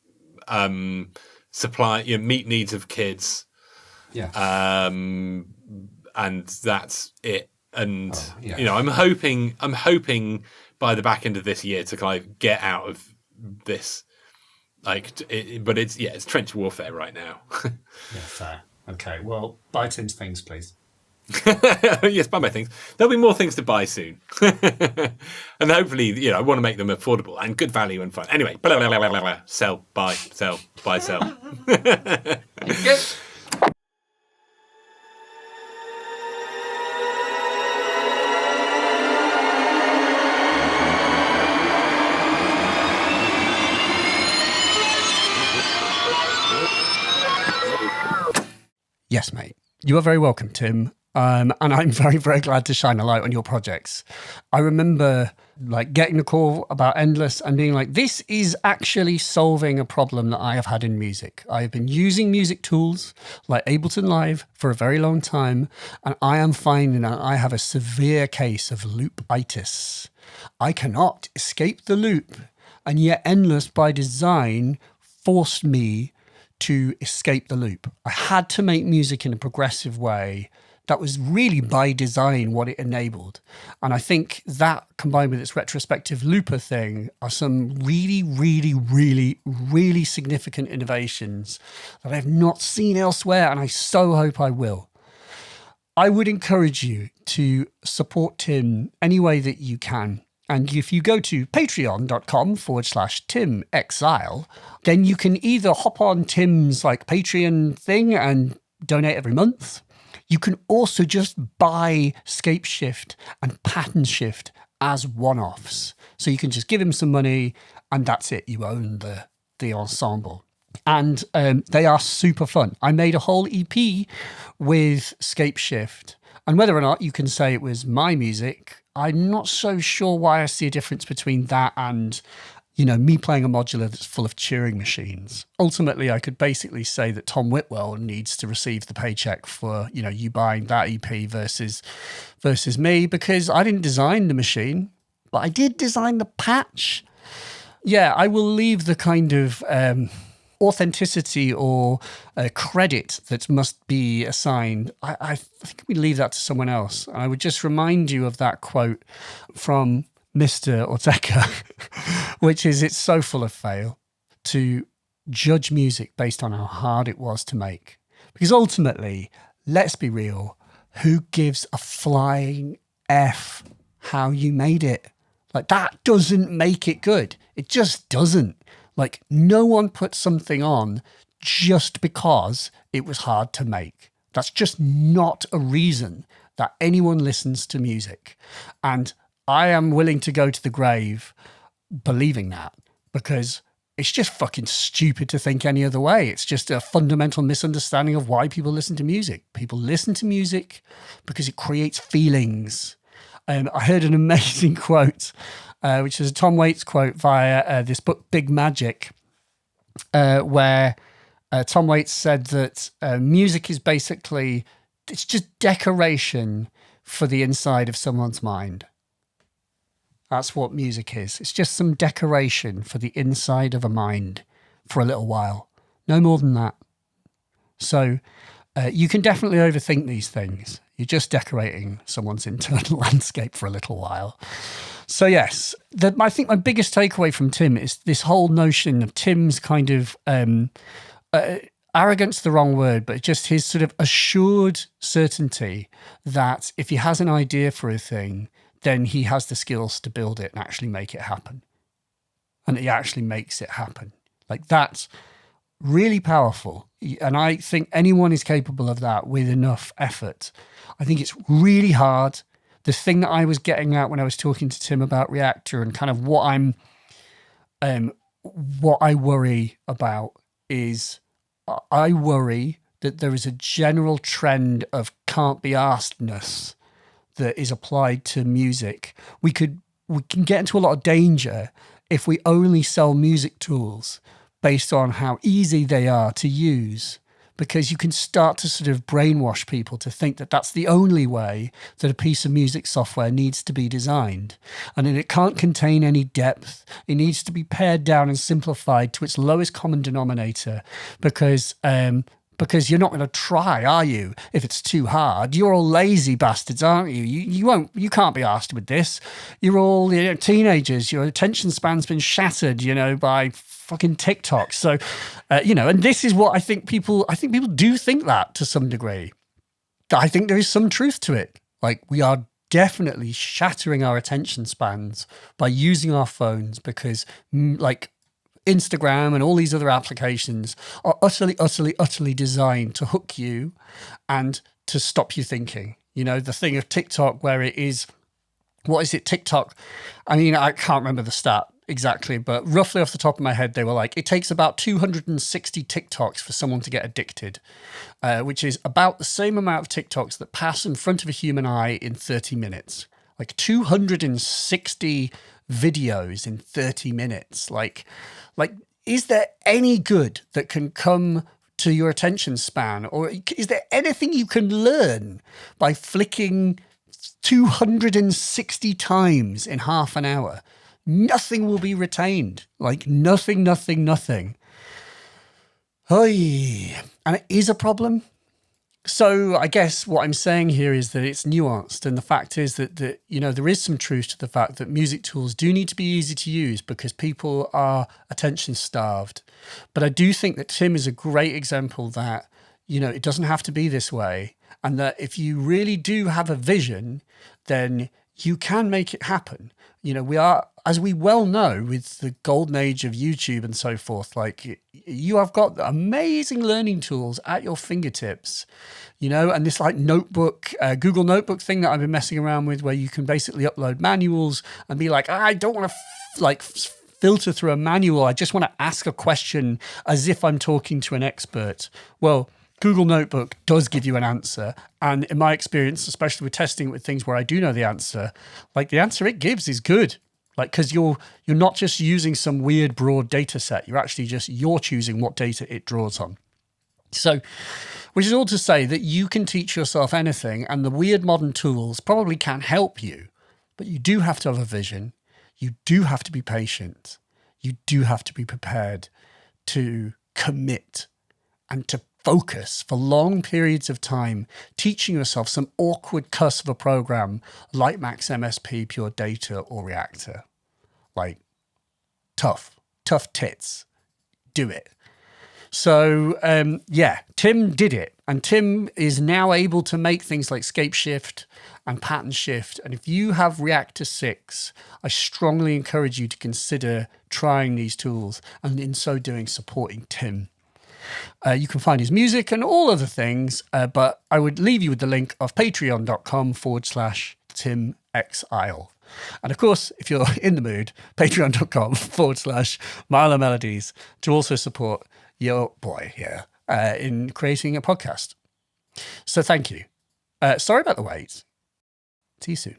supply, meet needs of kids. Yeah. And that's it. And I'm hoping by the back end of this year to kind of get out of this. But it's trench warfare right now. Yeah, fair. Okay, well, buy Tim's things, please. Yes, buy my things. There'll be more things to buy soon. And hopefully, I want to make them affordable and good value and fun. Anyway, blah, blah, blah, blah, blah. Sell, buy, sell, buy, sell. Yes. Yes, mate. You are very welcome, Tim. And I'm very, very glad to shine a light on your projects. I remember getting a call about Endless and being like, this is actually solving a problem that I have had in music. I have been using music tools like Ableton Live for a very long time, and I am finding that I have a severe case of loopitis. I cannot escape the loop, and yet Endless by design forced me to escape the loop. I had to make music in a progressive way that was really by design what it enabled. And I think that combined with its retrospective looper thing are some really, really, really, really significant innovations that I've not seen elsewhere. And I so hope I will. I would encourage you to support Tim any way that you can. And if you go to patreon.com/Tim EXILE, then you can either hop on Tim's Patreon thing and donate every month. You can also just buy Scape Shift and Pattern Shift as one-offs. So you can just give him some money and that's it. You own the ensemble. And they are super fun. I made a whole EP with Scape Shift. And whether or not you can say it was my music, I'm not so sure why I see a difference between that and, me playing a modular that's full of Turing machines. Ultimately, I could basically say that Tom Whitwell needs to receive the paycheck for, you buying that EP versus me, because I didn't design the machine, but I did design the patch. Yeah, I will leave the kind of authenticity or credit that must be assigned. I think we leave that to someone else. I would just remind you of that quote from Mr. Ortega, which is, it's so full of fail to judge music based on how hard it was to make. Because ultimately, let's be real, who gives a flying F how you made it? That doesn't make it good. It just doesn't. No one put something on just because it was hard to make. That's just not a reason that anyone listens to music. And I am willing to go to the grave believing that, because it's just fucking stupid to think any other way. It's just a fundamental misunderstanding of why people listen to music. People listen to music because it creates feelings. I heard an amazing quote, which is a Tom Waits quote via this book, Big Magic, where Tom Waits said that music is basically, it's just decoration for the inside of someone's mind. That's what music is. It's just some decoration for the inside of a mind for a little while. No more than that. So you can definitely overthink these things. You're just decorating someone's internal landscape for a little while. So yes, I think my biggest takeaway from Tim is this whole notion of Tim's kind of arrogance, the wrong word, but just his sort of assured certainty that if he has an idea for a thing, then he has the skills to build it and actually make it happen. And he actually makes it happen. That's really powerful. And I think anyone is capable of that with enough effort. I think it's really hard. The thing that I was getting at when I was talking to Tim about Reaktor and kind of what I worry about is I worry that there is a general trend of can't be askedness that is applied to music. We can get into a lot of danger if we only sell music tools based on how easy they are to use, because you can start to sort of brainwash people to think that that's the only way that a piece of music software needs to be designed. And then it can't contain any depth. It needs to be pared down and simplified to its lowest common denominator, because you're not going to try, are you? If it's too hard, you're all lazy bastards, aren't you? You can't be asked with this. You're all teenagers. Your attention span's been shattered, by fucking TikTok. So, and this is what I think people do think that to some degree. I think there is some truth to it. Like, we are definitely shattering our attention spans by using our phones, because Instagram and all these other applications are utterly, utterly, utterly designed to hook you and to stop you thinking. The thing of TikTok where it is, what is it, TikTok? I mean, I can't remember the stat exactly, but roughly off the top of my head, they were like, it takes about 260 TikToks for someone to get addicted, which is about the same amount of TikToks that pass in front of a human eye in 30 minutes. Like 260 videos in 30 minutes. Like, is there any good that can come to your attention span? Or is there anything you can learn by flicking 260 times in half an hour? Nothing will be retained. Like nothing. Oy. And it is a problem. So I guess what I'm saying here is that it's nuanced. And the fact is that there is some truth to the fact that music tools do need to be easy to use because people are attention starved. But I do think that Tim is a great example that, it doesn't have to be this way. And that if you really do have a vision, then you can make it happen. We are, as we well know, with the golden age of YouTube and so forth, like you have got amazing learning tools at your fingertips, and this like notebook, Google Notebook thing that I've been messing around with, where you can basically upload manuals and be like, I don't want to filter through a manual. I just want to ask a question as if I'm talking to an expert. Well, Google Notebook does give you an answer. And in my experience, especially with testing with things where I do know the answer, like the answer it gives is good. Like, because you're not just using some weird broad data set. You're actually you're choosing what data it draws on. So, which is all to say that you can teach yourself anything, and the weird modern tools probably can help you, but you do have to have a vision. You do have to be patient. You do have to be prepared to commit and to focus for long periods of time, teaching yourself some awkward cuss of a program like Max MSP, Pure Data, or Reaktor. Like, tough tits. Do it. So, Tim did it. And Tim is now able to make things like scape shift and pattern shift. And if you have Reaktor 6, I strongly encourage you to consider trying these tools, and in so doing, supporting Tim. You can find his music and all other things, but I would leave you with the link of patreon.com/Tim EXILE. And of course, if you're in the mood, patreon.com/Milo Melodies to also support your boy here in creating a podcast. So thank you. Sorry about the wait. See you soon.